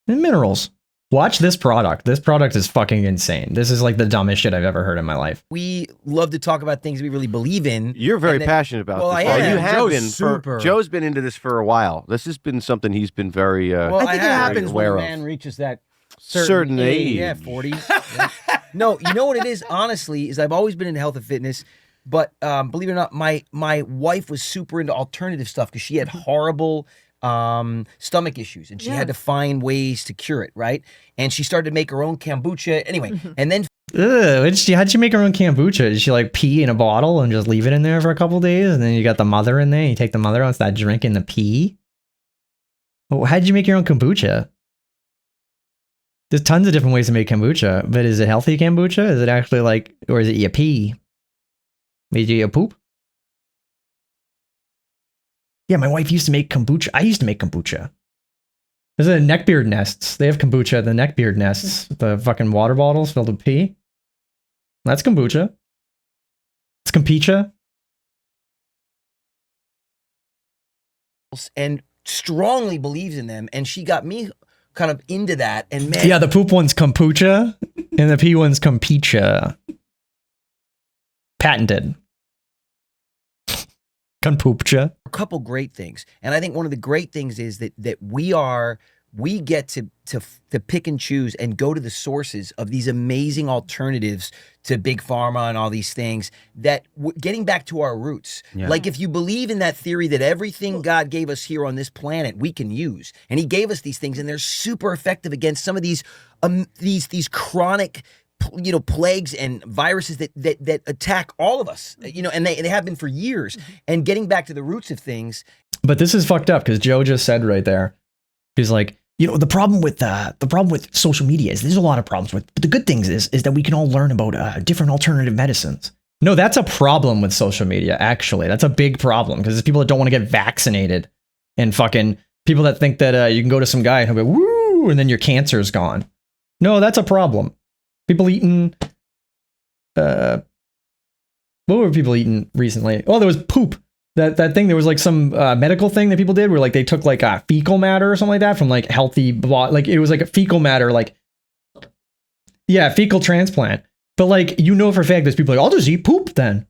And minerals. Watch this product. This product is fucking insane. This is like the dumbest shit I've ever heard in my life. We love to talk about things we really believe in. You're very passionate about this. I am. You have Joe's been. super. Joe's been into this for a while. This has been something he's been very well, I think it happens when a aware man of. reaches that certain age. Yeah, 40. Yeah. No, you know what it is, honestly, is I've always been into health and fitness. But believe it or not, my wife was super into alternative stuff because she had horrible stomach issues, and she had to find ways to cure it, right? And she started to make her own kombucha. Anyway, and then how'd she make her own kombucha? Did she like pee in a bottle and just leave it in there for a couple days, and then you got the mother in there? You take the mother out and start drinking the pee. Well, how'd you make your own kombucha? There's tons of different ways to make kombucha, but is it healthy kombucha? Is it actually like, or is it you pee? Is it you poop? Yeah, my wife used to make kombucha. I used to make kombucha. There's the neckbeard nests. They have kombucha at the neckbeard nests. The fucking water bottles filled with pee. That's kombucha. It's kombucha. and strongly believes in them, and she got me kind of into that. And man, yeah, the poop one's kombucha, and the pee one's kombucha. Patented. Kombucha. A couple great things, and I think one of the great things is that we get to pick and choose and go to the sources of these amazing alternatives to big pharma and all these things, that getting back to our roots. Yeah. Like if you believe in that theory that everything God gave us here on this planet we can use, and he gave us these things and they're super effective against some of these chronic plagues and viruses that attack all of us, and they have been for years. And getting back to the roots of things. But this is fucked up because Joe just said right there, he's like, the problem with social media is there's a lot of problems with, but the good things is that we can all learn about different alternative medicines. No, that's a problem with social media, actually. That's a big problem because there's people that don't want to get vaccinated and fucking people that think that you can go to some guy and he'll be woo, and then your cancer's gone. No, that's a problem. People eating, what were people eating recently? Oh, there was poop. That thing, there was like some medical thing that people did where like they took like fecal matter or something like that from like healthy, like it was like a fecal matter, like, yeah, fecal transplant. But like, for a fact, there's people like, I'll just eat poop then.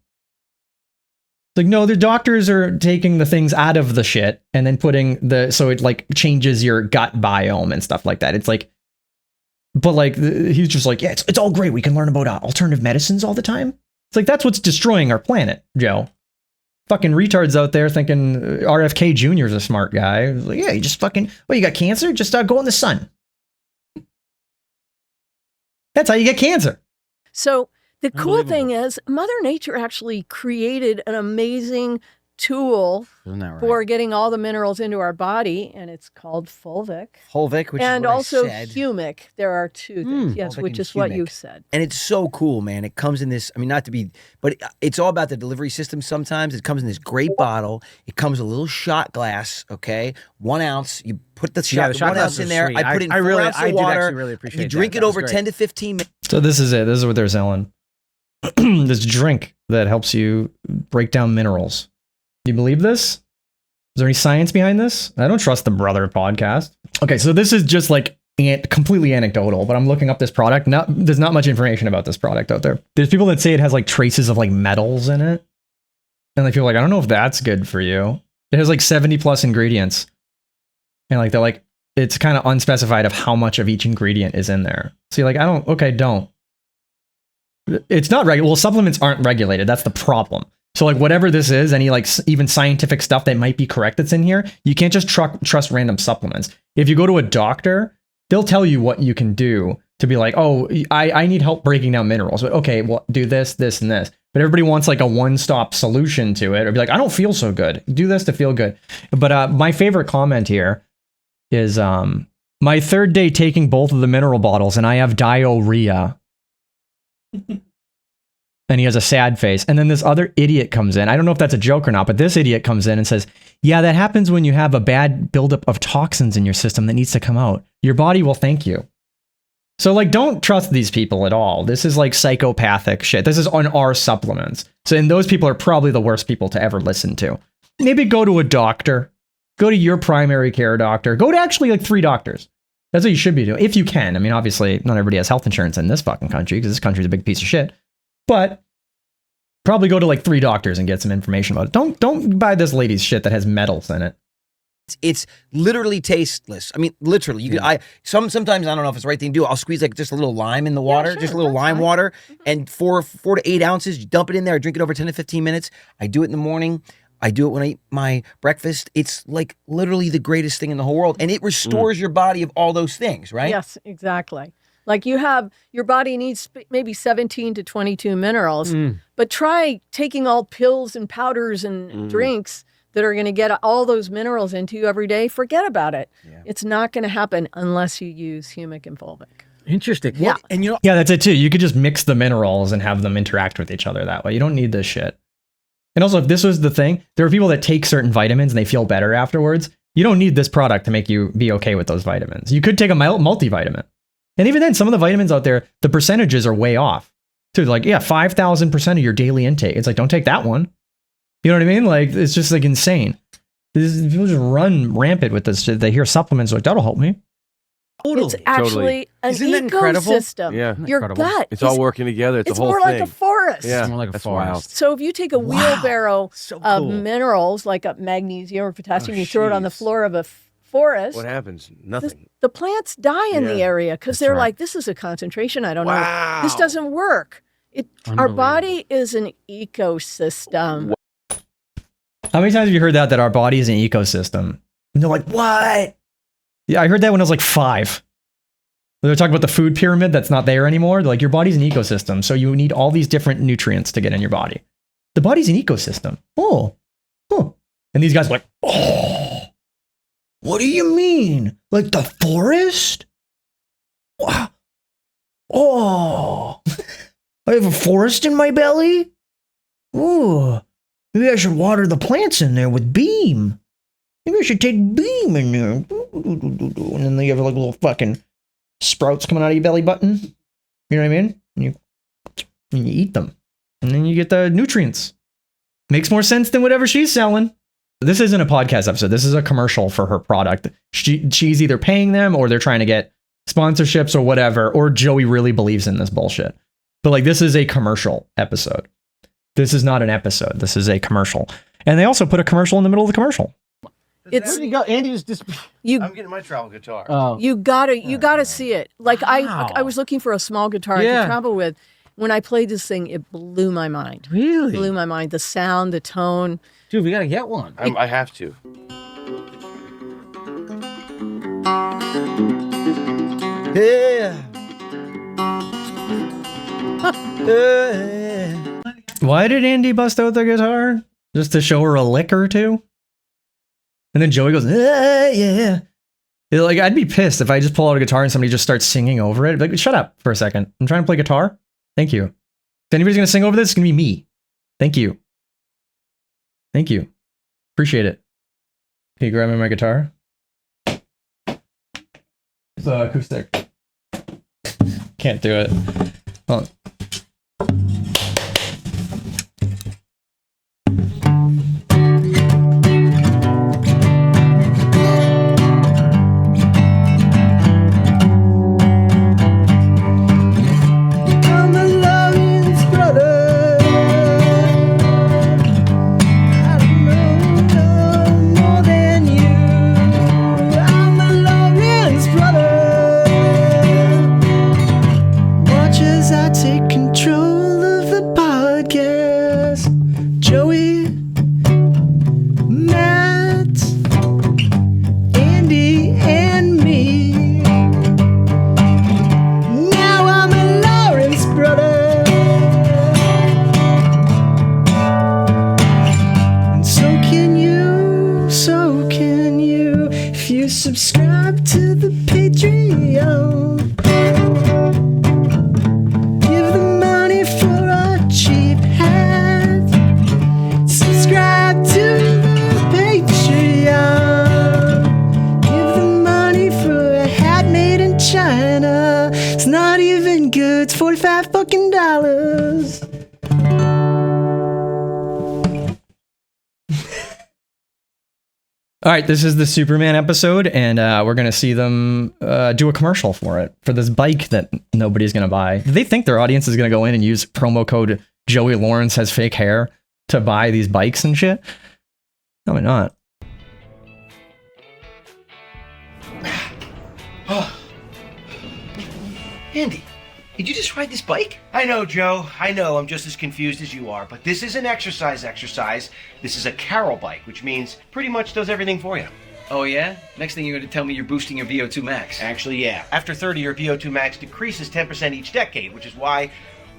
Like, no, the doctors are taking the things out of the shit and then putting so it like changes your gut biome and stuff like that. It's like, but like, he's just like, yeah, it's all great. We can learn about alternative medicines all the time. It's like, that's what's destroying our planet, Joe. Fucking retards out there thinking RFK Jr. is a smart guy. Like, yeah, you just fucking, you got cancer? Just go in the sun. That's how you get cancer. So the cool thing is Mother Nature actually created an amazing tool for getting all the minerals into our body, and it's called fulvic. Fulvic, which and is what also I said. humic. There are two things, yes, Fulvic which and is what you humic. said. And it's so cool, man. It comes in this, but it's all about the delivery system sometimes. It comes in this great bottle. It comes a little shot glass, okay? 1 ounce. You put the shot, the shot 1 ounce glasses in are there. sweet. I put in I 4 really- ounces I of did water. actually really appreciate You drink that. it That was over great. 10 to 15 minutes. So this is it. This is what they're selling. This drink that helps you break down minerals. Do you believe this? Is there any science behind this? I don't trust the Brother podcast. Okay, so this is just like completely anecdotal, but I'm looking up this product. There's not much information about this product out there. There's people that say it has like traces of like metals in it. And like people are like, I don't know if that's good for you. It has like 70 plus ingredients. And like they're like, it's kind of unspecified of how much of each ingredient is in there. So you're like, don't. It's not regular. Well, supplements aren't regulated. That's the problem. So like whatever this is, any like even scientific stuff that might be correct that's in here, you can't just trust random supplements. If you go to a doctor, they'll tell you what you can do to be like, oh, I need help breaking down minerals. But okay, well, do this, this, and this. But everybody wants like a one-stop solution to it, or be like, I don't feel so good. Do this to feel good. But my favorite comment here is my third day taking both of the mineral bottles, and I have diarrhea. And he has a sad face. And then this other idiot comes in. I don't know if that's a joke or not, but this idiot comes in and says, yeah, that happens when you have a bad buildup of toxins in your system that needs to come out. Your body will thank you. So like, don't trust these people at all. This is like psychopathic shit. This is on our supplements. So, and those people are probably the worst people to ever listen to. Maybe go to a doctor. Go to your primary care doctor. Go to actually like 3 doctors. That's what you should be doing, if you can. I mean, obviously, not everybody has health insurance in this fucking country because this country's a big piece of shit. But probably go to like 3 doctors and get some information about it. Don't buy this lady's shit that has metals in it. It's literally tasteless. I mean, literally. You can, sometimes I don't know if it's the right thing to do. I'll squeeze like just a little lime in the water, just a little lime water, and 4 to 8 ounces. You dump it in there. I drink it over 10 to 15 minutes. I do it in the morning. I do it when I eat my breakfast. It's like literally the greatest thing in the whole world, and it restores your body of all those things, right? Yes, exactly. Like your body needs maybe 17 to 22 minerals, but try taking all pills and powders and drinks that are going to get all those minerals into you every day. Forget about it. Yeah. It's not going to happen unless you use humic and fulvic. Interesting. Yeah. And yeah, that's it too. You could just mix the minerals and have them interact with each other that way. You don't need this shit. And also, if this was the thing, there are people that take certain vitamins and they feel better afterwards. You don't need this product to make you be okay with those vitamins. You could take a multivitamin. And even then, some of the vitamins out there, the percentages are way off. Dude, like, yeah, 5,000% of your daily intake. It's like, don't take that one. You know what I mean? Like, it's just like insane. People just run rampant with this shit. They hear supplements, like, that'll help me. It's actually an ecosystem. Yeah. Your gut. It's all working together. It's a whole more thing. like a forest. Yeah. It's more like a That's forest. wild. So if you take a wheelbarrow of minerals like a magnesium or potassium, you throw it on the floor of a forest. What happens? Nothing. The plants die in the area because they're right. like, this is a concentration. I don't Wow. know. This doesn't work. Our body is an ecosystem. How many times have you heard that our body is an ecosystem? And they're like, what? Yeah, I heard that when I was like 5. They're talking about the food pyramid that's not there anymore. Like your body's an ecosystem, so you need all these different nutrients to get in your body. The body's an ecosystem. Oh, huh. And these guys are like, oh, what do you mean? Like the forest? Wow. Oh, I have a forest in my belly? Ooh, maybe I should water the plants in there with Beam. Maybe I should take Beam in there. And then you have like little fucking sprouts coming out of your belly button. You know what I mean? And you eat them. And then you get the nutrients. Makes more sense than whatever she's selling. This isn't a podcast episode. This is a commercial for her product. She's either paying them or they're trying to get sponsorships or whatever, or Joey really believes in this bullshit. But like, this is a commercial episode. This is not an episode. This is a commercial. And they also put a commercial in the middle of the commercial. Where did he go? Andy was just. I'm getting my travel guitar. Oh. You gotta see it. Like I was looking for a small guitar I could travel with. When I played this thing, it blew my mind. Really? Blew my mind. The sound, the tone. Dude, we gotta get one. I have to. Yeah. Why did Andy bust out the guitar? Just to show her a lick or two? And then Joey goes, yeah. Like, I'd be pissed if I just pull out a guitar and somebody just starts singing over it. Like, shut up for a second. I'm trying to play guitar. Thank you. If anybody's going to sing over this, it's going to be me. Thank you. Thank you. Appreciate it. Can you grab me my guitar? It's acoustic. Can't do it. Hold on. Subscribe to the Patreon. Give the money for a cheap hat. Subscribe to the Patreon. Give the money for a hat made in China. It's not even good. It's $45 fucking dollars. All right, this is the Superman episode, and we're going to see them do a commercial for it, for this bike that nobody's going to buy. Do they think their audience is going to go in and use promo code Joey Lawrence has fake hair to buy these bikes and shit? Probably not. Andy, did you just ride this bike? I know, Joe. I know. I'm just as confused as you are. But this is an exercise. This is a Carol bike, which means pretty much does everything for you. Oh, yeah? Next thing you're going to tell me you're boosting your VO2 max. Actually, yeah. After 30, your VO2 max decreases 10% each decade, which is why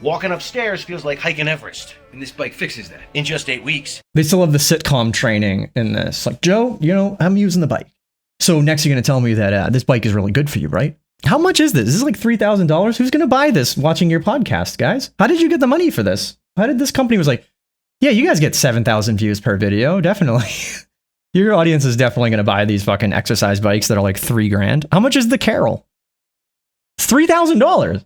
walking upstairs feels like hiking Everest. And this bike fixes that. In just 8 weeks. They still have the sitcom training in this. Like, Joe, you know, I'm using the bike. So next you're going to tell me that this bike is really good for you, right? How much is this? This is like $3,000. Who's going to buy this watching your podcast, guys? How did you get the money for this? How did this company was like, yeah, you guys get 7,000 views per video. Definitely. Your audience is definitely going to buy these fucking exercise bikes that are like $3,000. How much is the Carol? It's $3,000.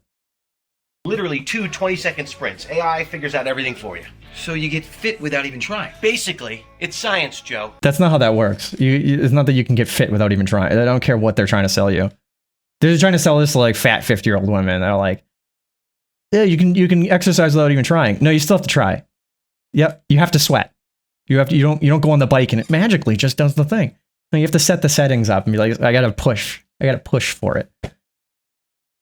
Literally 2 20-second sprints. AI figures out everything for you. So you get fit without even trying. Basically, it's science, Joe. That's not how that works. It's not that you can get fit without even trying. I don't care what they're trying to sell you. They're trying to sell this to like fat 50-year-old women that are like, yeah, you can exercise without even trying. No, you still have to try. Yep, you have to sweat. You don't go on the bike and it magically just does the thing. No, you have to set the settings up and be like, I gotta push for it.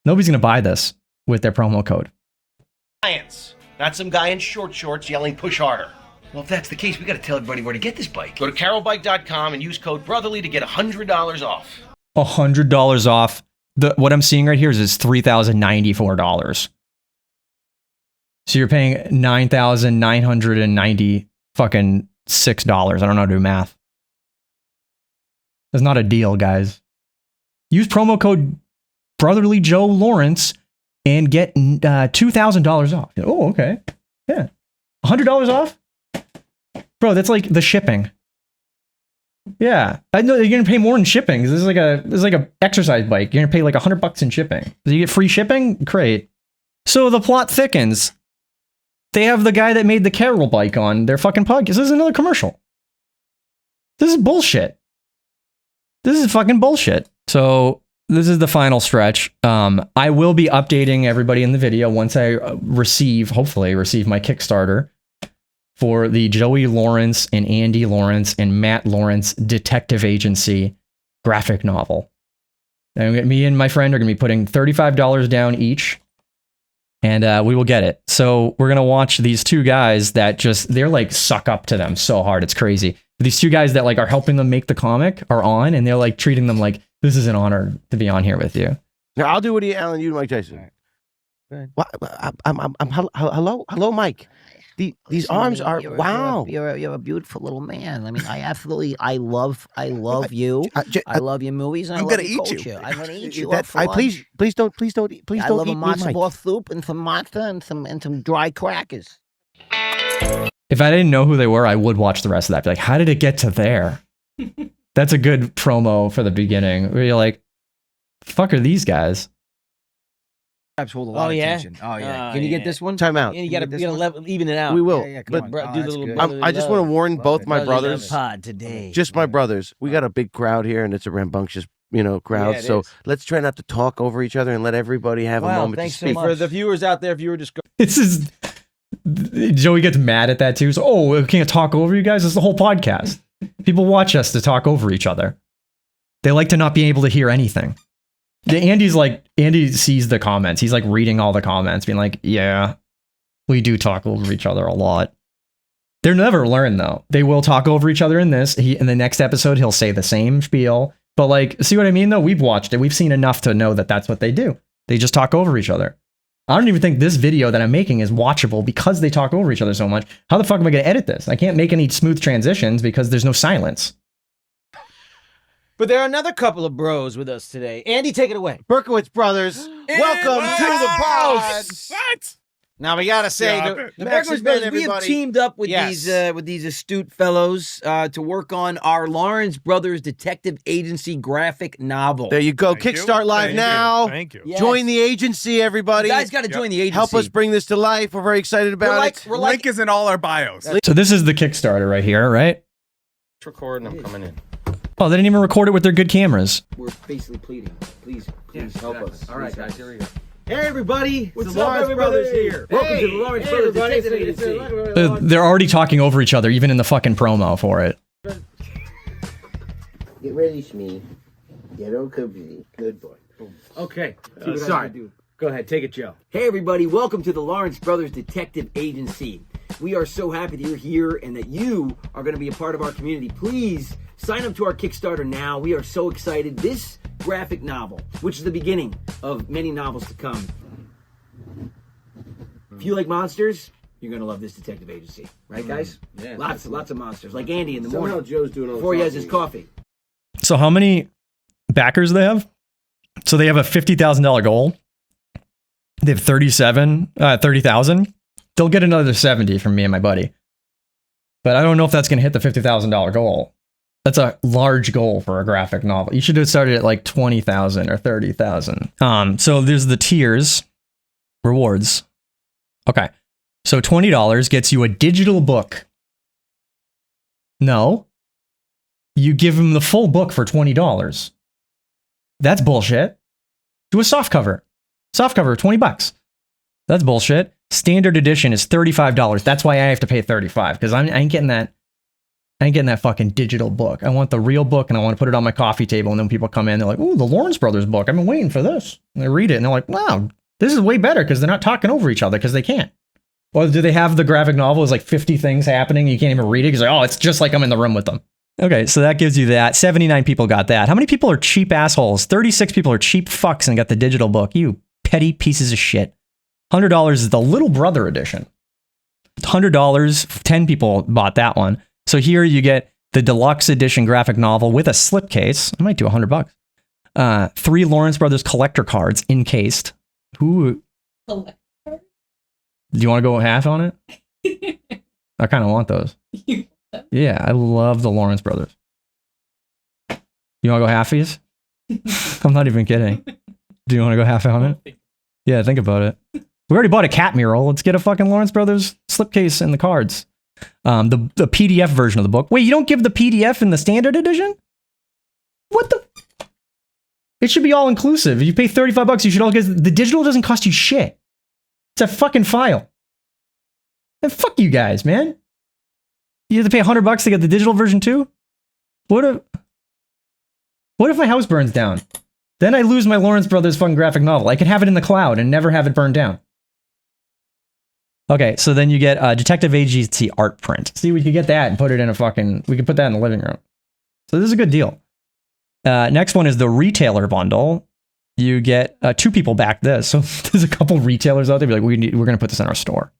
Nobody's gonna buy this with their promo code. Science, not some guy in short shorts yelling push harder. Well, if that's the case, we gotta tell everybody where to get this bike. Go to carolbike.com and use code brotherly to get $100 off. $100 off what I'm seeing right here is $3,094. So you're paying $9,990 fucking $6. I don't know how to do math. That's not a deal, guys. Use promo code Brotherly Joe Lawrence and get $2,000 off. Oh, okay. Yeah. $100 off? Bro, that's like the shipping. Yeah. I know you're gonna pay more in shipping. This is like a exercise bike. You're gonna pay like $100 in shipping. Do you get free shipping? Great. So the plot thickens. They have the guy that made the Carol bike on their fucking podcast. This is another commercial. This is bullshit. This is fucking bullshit. So this is the final stretch. I will be updating everybody in the video once I hopefully receive my Kickstarter for the Joey Lawrence and Andy Lawrence and Matt Lawrence Detective Agency graphic novel. And me and my friend are going to be putting $35 down each, and we will get it. So we're going to watch these two guys that they're like suck up to them so hard. It's crazy. These two guys that like are helping them make the comic are on, and they're like treating them like, this is an honor to be on here with you. Now I'll do Woody Allen, you Mike Tyson. What? Hello, Mike. These arms are wow. You're a beautiful little man. I mean, I love you. I love your movies. And I'm gonna eat you. I'm gonna eat you. Please don't eat. I love a matzo ball soup and some matzo and some dry crackers. If I didn't know who they were, I would watch the rest of that. Be like, how did it get to there? That's a good promo for the beginning. Where you're like, fuck are these guys? Hold a lot of attention. Oh yeah. Can you get this one? Time out. And you gotta even it out. We will. But do the little I just want to warn both my brothers. Pod today. Just my brothers. We got a big crowd here, and it's a rambunctious, crowd. Yeah, so let's try not to talk over each other and let everybody have a moment to speak. For the viewers out there, if you were just this is Joey gets mad at that too. So, we can't talk over you guys. It's the whole podcast. People watch us to talk over each other. They like to not be able to hear anything. Andy sees the comments. He's like reading all the comments, being like, yeah, we do talk over each other a lot. They'll never learn though. They will talk over each other in this. In the next episode, he'll say the same spiel. But like, see what I mean though? We've watched it. We've seen enough to know that that's what they do. They just talk over each other. I don't even think this video that I'm making is watchable because they talk over each other so much. How the fuck am I going to edit this? I can't make any smooth transitions because there's no silence. But there are another couple of bros with us today. Andy, take it away. Berkowitz Brothers, welcome to the pod. What? Now we gotta say the Berkowitz Brothers. We have teamed up with these astute fellows to work on our Lawrence Brothers Detective Agency graphic novel. There you go. Kickstart live now. Thank you. Yes. Join the agency, everybody. You guys got to join the agency. Help us bring this to life. We're very excited about it. Link is in all our bios. So this is the Kickstarter right here, right? Record and I'm coming in. Oh, they didn't even record it with their good cameras. We're basically pleading. Please help us. All right, guys, here we go. Hey, everybody. It's the Lawrence Brothers here. Welcome to the Lawrence Brothers Detective Agency. They're already talking over each other, even in the fucking promo for it. Get ready, Shmee. Get okay. Good boy. Okay. Sorry. Go ahead. Take it, Joe. Hey, everybody. Welcome to the Lawrence Brothers Detective Agency. We are so happy that you're here and that you are going to be a part of our community. Please sign up to our Kickstarter now. We are so excited. This graphic novel, which is the beginning of many novels to come. If you like monsters, you're going to love this detective agency. Right, guys? Yeah. Lots of monsters. Like Andy in the morning. Somehow Joe's doing all the before he has talking. his coffee. So how many backers they have? So they have a $50,000 goal. They have 30,000. They'll get another 70 from me and my buddy. But I don't know if that's going to hit the $50,000 goal. That's a large goal for a graphic novel. You should have started at like 20,000 or 30,000. So there's the tiers, rewards. Okay. So $20 gets you a digital book. No. You give them the full book for $20. That's bullshit. Do a soft cover. Soft cover, $20. That's bullshit. Standard edition is $35. That's why I have to pay $35 because I ain't getting that. I ain't getting that fucking digital book. I want the real book and I want to put it on my coffee table. And then people come in, they're like, "Ooh, the Lawrence Brothers book. I've been waiting for this." And they read it and they're like, "Wow, this is way better because they're not talking over each other because they can't." Or do they have the graphic novel? It's like 50 things happening. You can't even read it because like, oh, it's just like I'm in the room with them. Okay, so that gives you that. 79 people got that. How many people are cheap assholes? 36 people are cheap fucks and got the digital book. You petty pieces of shit. $100 is the Little Brother edition. $100, 10 people bought that one. So here you get the deluxe edition graphic novel with a slipcase. I might do $100. 3 Lawrence Brothers collector cards encased. Ooh. Do you want to go half on it? I kind of want those. Yeah, I love the Lawrence Brothers. You want to go halfies? I'm not even kidding. Do you want to go half on it? Yeah, think about it. We already bought a cat mural. Let's get a fucking Lawrence Brothers slipcase and the cards. The PDF version of the book. Wait, you don't give the PDF in the standard edition? What the? It should be all inclusive. If you pay $35, you should all get the digital. Doesn't cost you shit. It's a fucking file. And fuck you guys, man. You have to pay $100 to get the digital version too? What if my house burns down? Then I lose my Lawrence Brothers fucking graphic novel. I could have it in the cloud and never have it burned down. Okay, so then you get a Detective Agency art print. See, we could get that and put it in we could put that in the living room. So this is a good deal. Next one is the retailer bundle. You get 2 people back this. So there's a couple retailers out there be like, we're going to put this in our store.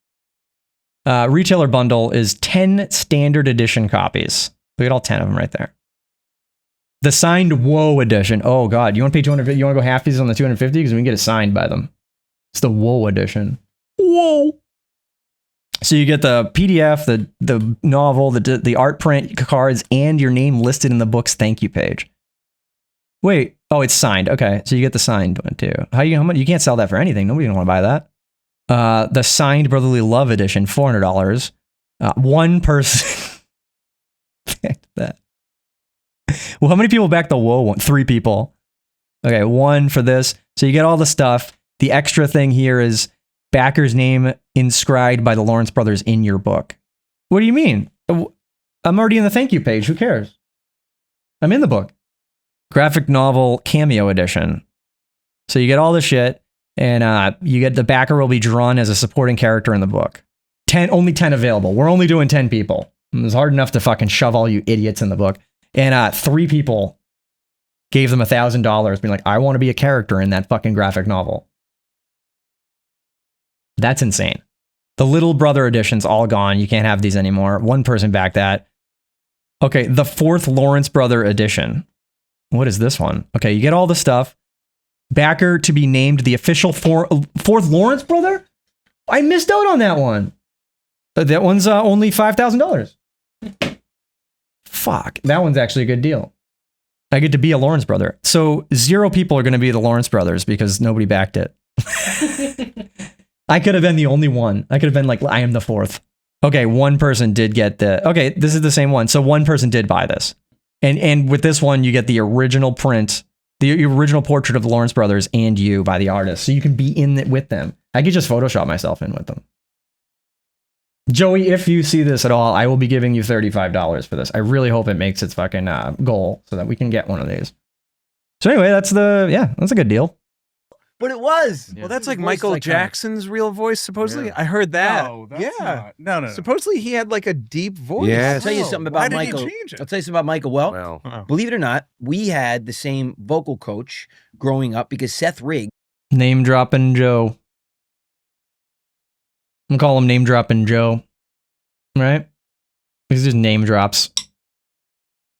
Retailer bundle is 10 standard edition copies. Look at all 10 of them right there. The signed Whoa edition. Oh God, you want to pay $250? You want to go halfies on the $250 because we can get it signed by them. It's the Whoa edition. Whoa. So you get the PDF, the novel, the art print cards, and your name listed in the book's thank you page. Wait, oh, it's signed. Okay, so you get the signed one too. How much? You can't sell that for anything. Nobody's gonna want to buy that. The signed Brotherly Love edition, $400. One person backed that. Well, how many people backed the Whoa one? 3 people. Okay, 1 for this. So you get all the stuff. The extra thing here is backer's name inscribed by the Lawrence Brothers in your book. What do you mean? I'm already in the thank you page. Who cares? I'm in the book. Graphic novel cameo edition. So you get all the shit, and you get the backer will be drawn as a supporting character in the book. Only 10 available. We're only doing 10 people. It's hard enough to fucking shove all you idiots in the book. And 3 people gave them $1,000, being like, I want to be a character in that fucking graphic novel. That's insane. The Little Brother edition's all gone. You can't have these anymore. 1 person backed that. Okay, the 4th Lawrence Brother edition. What is this one? Okay, you get all the stuff. Backer to be named the official 4th Lawrence Brother? I missed out on that one. That one's only $5,000. Fuck, that one's actually a good deal. I get to be a Lawrence Brother. So 0 people are going to be the Lawrence Brothers because nobody backed it. I could have been the only one. I could have been like, I am the 4th. Okay, 1 person did get okay, this is the same one. So 1 person did buy this. And with this one, you get the original print, the original portrait of the Lawrence Brothers and you by the artist. So you can be in it with them. I could just Photoshop myself in with them. Joey, if you see this at all, I will be giving you $35 for this. I really hope it makes its fucking goal so that we can get one of these. So anyway, that's a good deal. But it was. Well, that's like Michael Jackson's real voice, supposedly. Yeah. I heard that. No, that's not. No. Supposedly he had like a deep voice. Yeah. I'll tell you something about Michael. I'll tell you something about Michael. Well, believe it or not, we had the same vocal coach growing up because Seth Rigg. Name dropping Joe. I'm gonna call him name dropping Joe. Right? These are name drops.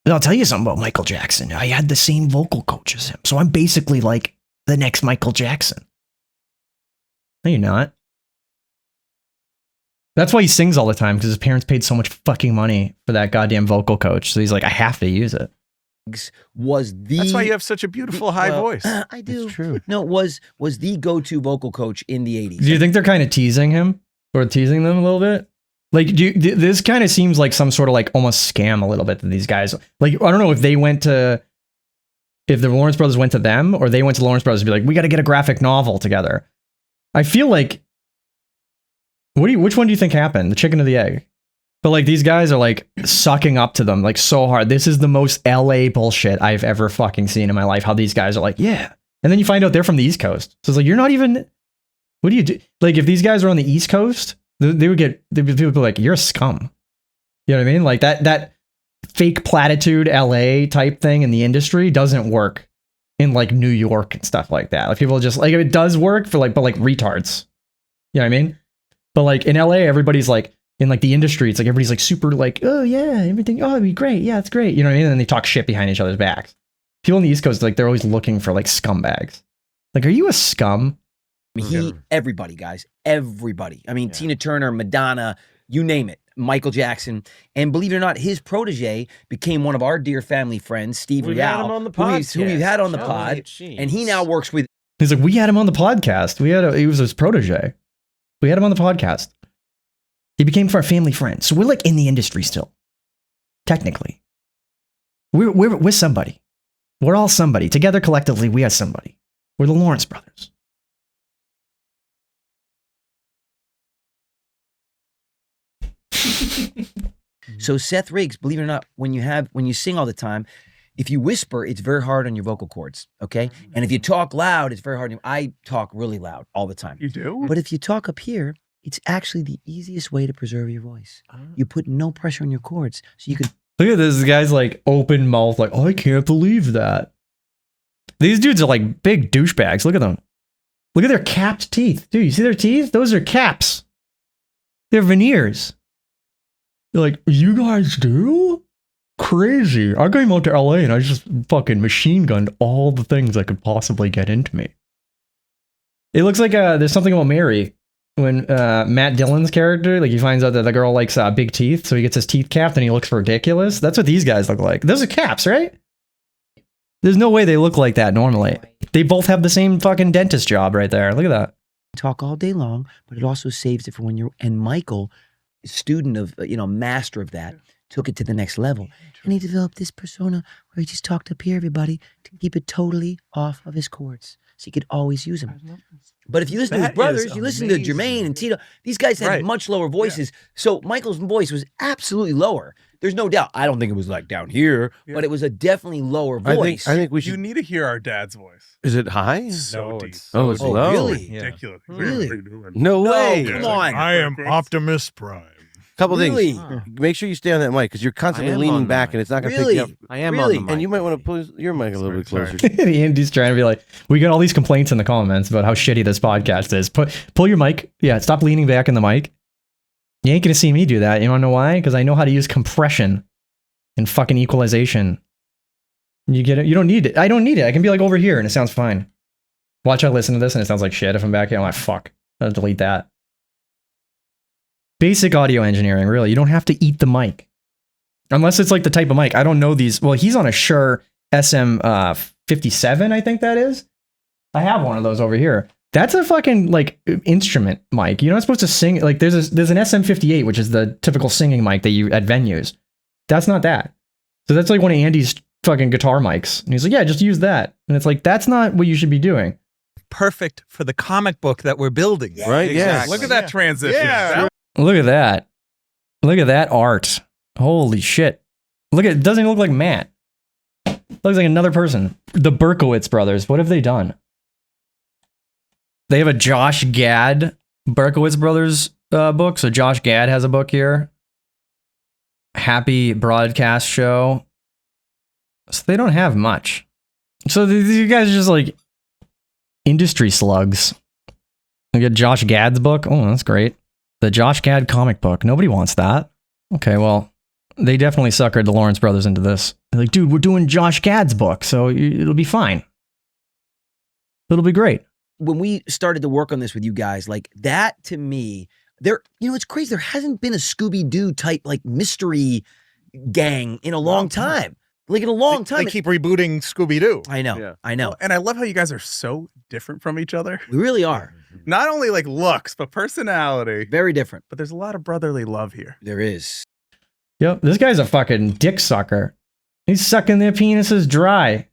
And I'll tell you something about Michael Jackson. I had the same vocal coach as him. So I'm basically like the next Michael Jackson. No, you're not. That's why he sings all the time, because his parents paid so much fucking money for that goddamn vocal coach. So he's like, I have to use it. That's why you have such a beautiful high voice. I do. It's true. No, was the go-to vocal coach in the 80s. Do you think they're kind of teasing him or teasing them a little bit? Like, this kind of seems like some sort of like almost scam a little bit to these guys. Like, I don't know if if the Lawrence Brothers went to them or they went to Lawrence Brothers and be like, we got to get a graphic novel together. I feel like, which one do you think happened? The chicken or the egg? But like these guys are like sucking up to them like so hard. This is the most LA bullshit I've ever fucking seen in my life. How these guys are like, yeah. And then you find out they're from the East Coast. So it's like, you're not even, what do you do? Like if these guys are on the East Coast, they'd be like, you're a scum. You know what I mean? Like that fake platitude LA type thing in the industry doesn't work in like New York and stuff like that. Like people just like, it does work for like, but like retards. You know what I mean? But like in LA, everybody's like, in like the industry, it's like everybody's like super like, oh yeah, everything, oh it'd be great, yeah, it's great. You know what I mean? And then they talk shit behind each other's backs. People on the East Coast, like they're always looking for like scumbags. Like, are you a scum? Everybody, guys, everybody. I mean, Tina Turner, Madonna, you name it, Michael Jackson. And believe it or not, his protege became one of our dear family friends, Steve We've Rial, had him on the podcast. who we've had on the pod. Jeez. And he now works with. He's like, we had him on the podcast. He was his protege. We had him on the podcast. He became our family friend. So we're like in the industry still. Technically. We're somebody. We're all somebody. Together collectively, we are somebody. We're the Lawrence brothers. So Seth Riggs, believe it or not, when you sing all the time, if you whisper, it's very hard on your vocal cords, okay? And if you talk loud, it's very hard. I talk really loud all the time. You do? But if you talk up here, it's actually the easiest way to preserve your voice. You put no pressure on your cords, so you can. Look at this guy's like open mouth, like, oh, I can't believe that. These dudes are like big douchebags. Look at them. Look at their capped teeth. Dude, you see their teeth? Those are caps. They're veneers. They're like, you guys do? Crazy. I came out to LA and I just fucking machine gunned all the things I could possibly get into me. It looks like there's something about Mary. When Matt Dillon's character, like he finds out that the girl likes big teeth, so he gets his teeth capped and he looks ridiculous. That's what these guys look like. Those are caps, right? There's no way they look like that normally. They both have the same fucking dentist job right there. Look at that. Talk all day long, but it also saves it for when you're. And Michael, student of, master of that, took it to the next level. And he developed this persona where he just talked up here, everybody, to keep it totally off of his cords. So he could always use them. But if you listen to his brothers, you listen to Jermaine and Tito, these guys had much lower voices. So Michael's voice was absolutely lower. There's no doubt. I don't think it was like down here, but it was a definitely lower voice. I think we should. You need to hear our dad's voice. Is it high? So deep. It's low. Really? Ridiculous. Really? No way. Come on. I am Optimus Prime. Couple Really? things. Make sure you stay on that mic because you're constantly I am leaning on the back mic. and it's not going to Really? pick you up. I am Really? on the mic. And you might want to pull your mic a little bit closer. Andy's trying to be like, we got all these complaints in the comments about how shitty this podcast is. Pull your mic. Yeah, stop leaning back in the mic. You ain't going to see me do that. You want to know why? Because I know how to use compression and fucking equalization. You get it? You don't need it. I don't need it. I can be like over here and it sounds fine. Watch I listen to this and it sounds like shit if I'm back here. I'm like, fuck. I'll delete that. Basic audio engineering, really. You don't have to eat the mic. Unless it's like the type of mic. I don't know these. Well, he's on a Shure SM57, I think that is. I have one of those over here. That's a fucking like instrument mic. You're not supposed to sing. Like there's an SM58, which is the typical singing mic that you at venues. That's not that. So that's like one of Andy's fucking guitar mics. And he's like, yeah, just use that. And it's like, that's not what you should be doing. Perfect for the comic book that we're building. Right? Yeah. Look at that transition. Yeah. Look at that. Look at that art. Holy shit. Look at it. Doesn't even look like Matt. Looks like another person. The Berkowitz brothers. What have they done? They have a Josh Gad Berkowitz brothers book. So Josh Gad has a book here. Happy Broadcast Show. So they don't have much. So these guys are just like industry slugs. Look at Josh Gad's book. Oh, that's great. The Josh Gad comic book. Nobody wants that. Okay, well, they definitely suckered the Lawrence brothers into this. They're like, dude, we're doing Josh Gad's book, so it'll be fine. It'll be great. When we started to work on this with you guys, like that to me, it's crazy. There hasn't been a Scooby-Doo type like mystery gang in a long time. Like in a long time. They keep rebooting Scooby-Doo. I know. Yeah. I know. And I love how you guys are so different from each other. We really are. Not only like looks, but personality. Very different. But there's a lot of brotherly love here. There is. Yep, this guy's a fucking dick sucker. He's sucking their penises dry.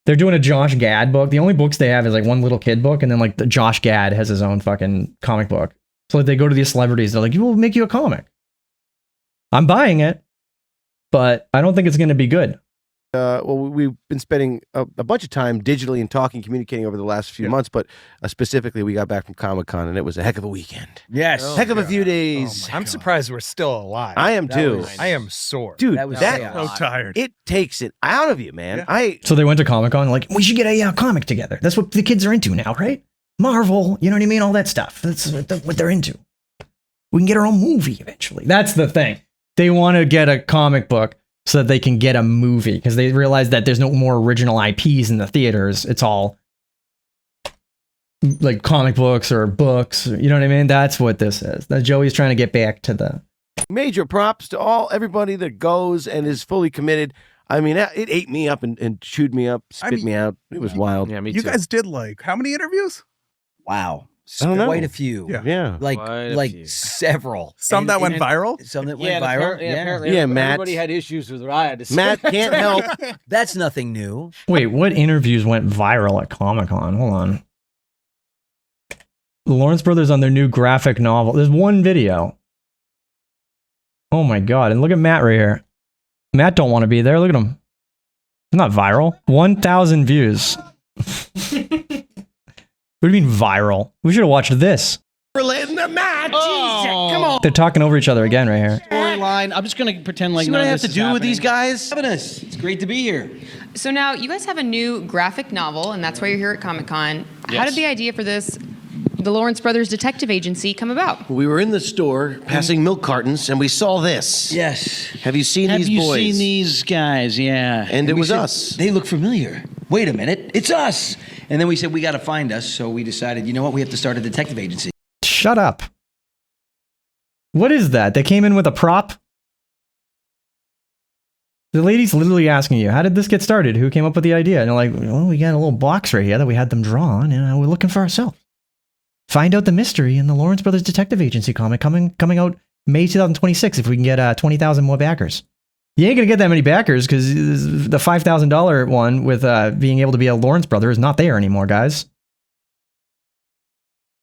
They're doing a Josh Gad book. The only books they have is like one little kid book, and then like the Josh Gad has his own fucking comic book. So like they go to these celebrities, they're like, we'll make you a comic. I'm buying it, but I don't think it's going to be good. Well, we've been spending a bunch of time digitally and communicating over the last few months, but specifically we got back from Comic-Con and it was a heck of a weekend. Yes. Heck of a few days. I'm surprised we're still alive. I am too. I am sore. Dude, That was so tired. It takes it out of you, man. So they went to Comic-Con like, we should get a comic together. That's what the kids are into now, right? Marvel, you know what I mean? All that stuff. That's what they're into. We can get our own movie eventually. That's the thing. They want to get a comic book so that they can get a movie because they realize that there's no more original IPs in the theaters. It's all like comic books or books. You know what I mean? That's what this is. That Joey's trying to get back to the major props to everybody that goes and is fully committed. I mean, it ate me up and chewed me up, spit me out. It was wild. Yeah, you guys did like how many interviews? Wow. I don't know. Quite a few. Yeah. Like several. Some that went viral? Some that went viral. Apparently Matt. Everybody had issues with what I had to say. Matt can't help. That's nothing new. Wait, what interviews went viral at Comic-Con? Hold on. The Lawrence brothers on their new graphic novel. There's one video. Oh my god. And look at Matt right here. Matt don't want to be there. Look at him. It's not viral. 1,000 views. What do you mean viral? We should have watched this. Relating the match. Come on. They're talking over each other again right here. Storyline. I'm just going to pretend like See what none I of have this to is do with these happening. guys? It's great to be here. So now you guys have a new graphic novel, and that's why you're here at Comic-Con. How Yes. did the idea for this, the Lawrence Brothers Detective Agency, come about? We were in the store passing milk cartons and we saw this. Yes. Have you seen these Have you boys? seen these guys? Yeah. And it we was said, us. They look familiar. Wait a minute. It's us. And then we said, we got to find us. So we decided, you know what? We have to start a detective agency. Shut up. What is that? They came in with a prop? The lady's literally asking you, how did this get started? Who came up with the idea? And they're like, well, we got a little box right here that we had them draw on, and we're looking for ourselves. Find out the mystery in the Lawrence Brothers Detective Agency comic coming out May 2026 if we can get 20,000 more backers. You ain't gonna get that many backers because the $5,000 one with being able to be a Lawrence brother is not there anymore, guys.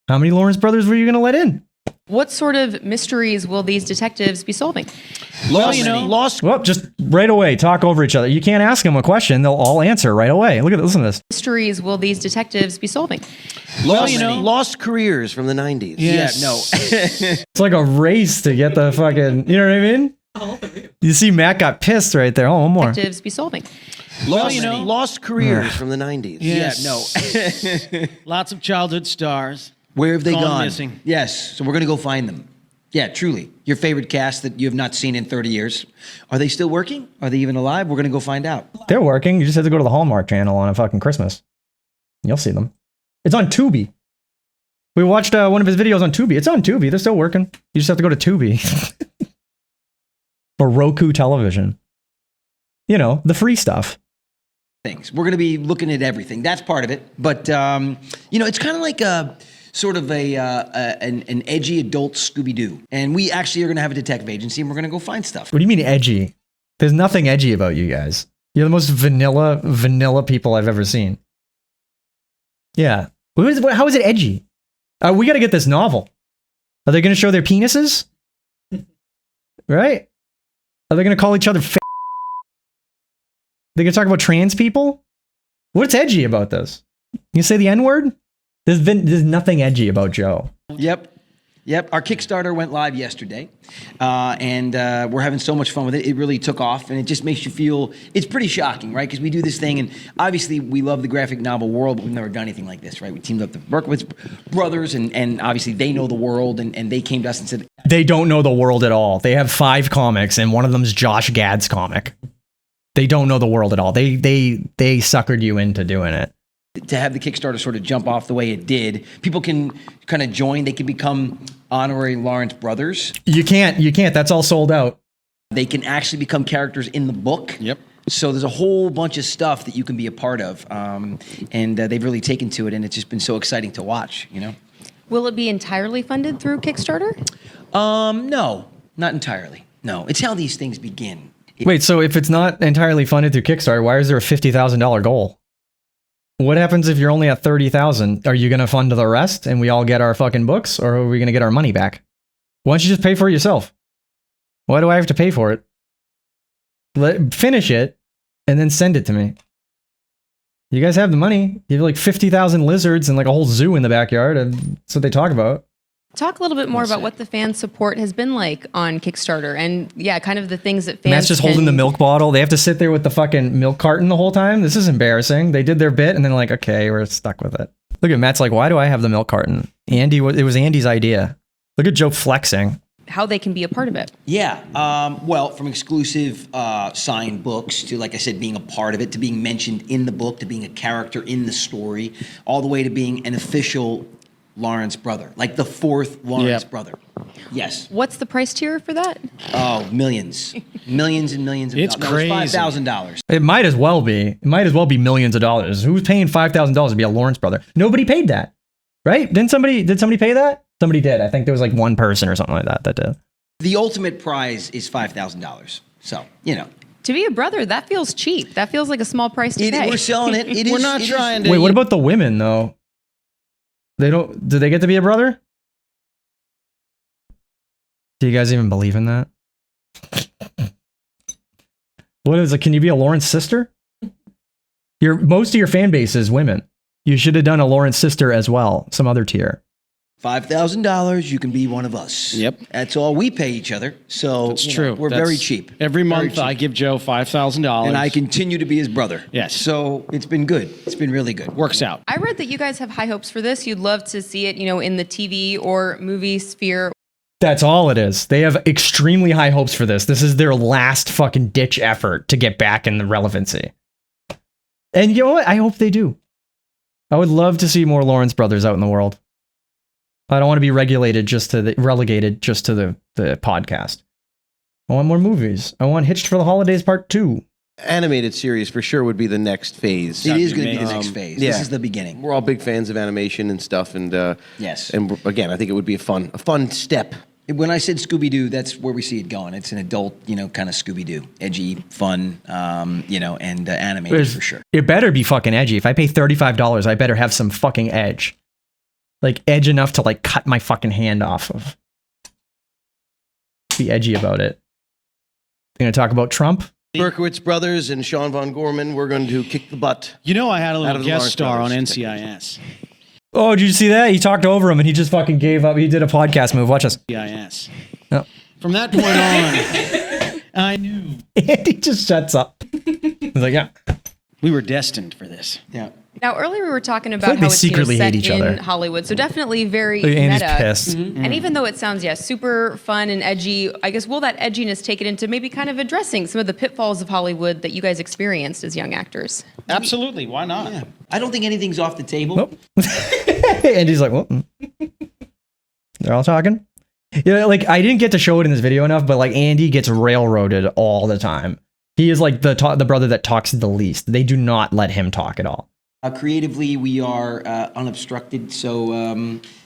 How many Lawrence brothers were you gonna let in? What sort of mysteries will these detectives be solving? Lost. Well, just right away, talk over each other. You can't ask them a question; they'll all answer right away. Listen to this. Mysteries will these detectives be solving? Lost careers from the 90s. Yes. Yeah, no. It's like a race to get the fucking. You know what I mean? You see, Matt got pissed right there. Oh, one more. Detectives be solving? Lost careers from the 90s. Yes. Yeah, no. Lots of childhood stars. Where have they gone? Missing. Yes. So we're going to go find them. Yeah, truly. Your favorite cast that you have not seen in 30 years. Are they still working? Are they even alive? We're going to go find out. They're working. You just have to go to the Hallmark channel on a fucking Christmas. You'll see them. It's on Tubi. We watched one of his videos on Tubi. It's on Tubi. They're still working. You just have to go to Tubi. Or Roku television. You know, the free stuff. Things. We're going to be looking at everything. That's part of it. But, you know, it's kind of like a sort of an edgy adult Scooby-Doo. And we actually are going to have a detective agency and we're going to go find stuff. What do you mean edgy? There's nothing edgy about you guys. You're the most vanilla people I've ever seen. Yeah. How is it edgy? We got to get this novel. Are they going to show their penises? Right? Are they going to call each other They going to talk about trans people? What's edgy about this? You say the N-word? There's nothing edgy about Joe. Yep. Our Kickstarter went live yesterday, and we're having so much fun with it. It really took off, and it just makes you feel, it's pretty shocking, right? Because we do this thing, and obviously we love the graphic novel world, but we've never done anything like this, right? We teamed up with Berkowitz brothers, and obviously they know the world, and they came to us and said... They don't know the world at all. They have 5 comics, and one of them's Josh Gad's comic. They don't know the world at all. They suckered you into doing it. To have the Kickstarter sort of jump off the way it did, people can kind of join. They can become honorary Lawrence brothers. You can't. That's all sold out. They can actually become characters in the book. Yep. So there's a whole bunch of stuff that you can be a part of, and they've really taken to it, and it's just been so exciting to watch. You know. Will it be entirely funded through Kickstarter? No, not entirely. No, it's how these things begin. Wait, so if it's not entirely funded through Kickstarter, why is there a $50,000 goal? What happens if you're only at 30,000? Are you going to fund the rest and we all get our fucking books, or are we going to get our money back? Why don't you just pay for it yourself? Why do I have to pay for it? Finish it, and then send it to me. You guys have the money. You have like 50,000 lizards and like a whole zoo in the backyard. And that's what they talk about. Talk a little bit more about what the fan support has been like on Kickstarter, and yeah, kind of the things that fans. Matt's just holding the milk bottle. They have to sit there with the fucking milk carton the whole time. This is embarrassing. They did their bit and then like, okay, we're stuck with it. Look at Matt's like, why do I have the milk carton? It was Andy's idea. Look at Joe flexing. How they can be a part of it. Yeah. Well, from exclusive signed books to, like I said, being a part of it, to being mentioned in the book, to being a character in the story, all the way to being an official Lawrence brother, like the fourth Lawrence brother. Yes. What's the price tier for that? Oh, millions, millions and millions of It's dollars. crazy. $5,000. It might as well be. It might as well be millions of dollars. Who's paying $5,000 to be a Lawrence brother? Nobody paid that, right? Did somebody pay that? Somebody did. I think there was like one person or something like that did. The ultimate prize is $5,000. So, you know. To be a brother, that feels cheap. That feels like a small price to pay. We're selling it. We're not trying to. Wait, what about the women though? They don't. Do they get to be a brother? Do you guys even believe in that? What is it? Can you be a Lawrence sister? Most of your fan base is women. You should have done a Lawrence sister as well. Some other tier. $5,000, you can be one of us. Yep. That's all we pay each other. So That's you know, true. We're That's- very cheap. Every Very month, cheap. I give Joe $5,000. And I continue to be his brother. Yes. So it's been good. It's been really good. Works out. I read that you guys have high hopes for this. You'd love to see it, in the TV or movie sphere. That's all it is. They have extremely high hopes for this. This is their last fucking ditch effort to get back in the relevancy. And you know what? I hope they do. I would love to see more Lawrence brothers out in the world. I don't want to be relegated just to the podcast. I want more movies. I want Hitched for the Holidays Part 2. Animated series for sure would be the next phase. It is going to be the next phase. Yeah. This is the beginning. We're all big fans of animation and stuff, and yes. And again, I think it would be a fun step. When I said Scooby-Doo, that's where we see it going. It's an adult, kind of Scooby-Doo. Edgy, fun, and animated for sure. It better be fucking edgy. If I pay $35, I better have some fucking edge. Like edge enough to like cut my fucking hand off of. Be edgy about it. You gonna talk about Trump? Berkowitz brothers and Sean Von Gorman, we're going to kick the butt. I had a out little of the guest Lawrence star on brothers. NCIS. Oh, did you see that? He talked over him and he just fucking gave up. He did a podcast move. Watch us. NCIS. Oh. From that point on, I knew. And he just shuts up. He's like, yeah. We were destined for this. Yeah. Now, earlier we were talking feel about like how they it's secretly set hate each in other. Hollywood, so definitely very Look, Andy's meta. pissed. And even though it sounds super fun and edgy, I guess will that edginess take it into maybe kind of addressing some of the pitfalls of Hollywood that you guys experienced as young actors? Absolutely. Why not? Yeah. I don't think anything's off the table. Andy's like, well, they're all talking. Yeah, like I didn't get to show it in this video enough, but like Andy gets railroaded all the time. He is like the brother that talks the least. They do not let him talk at all. Creatively, we are unobstructed, so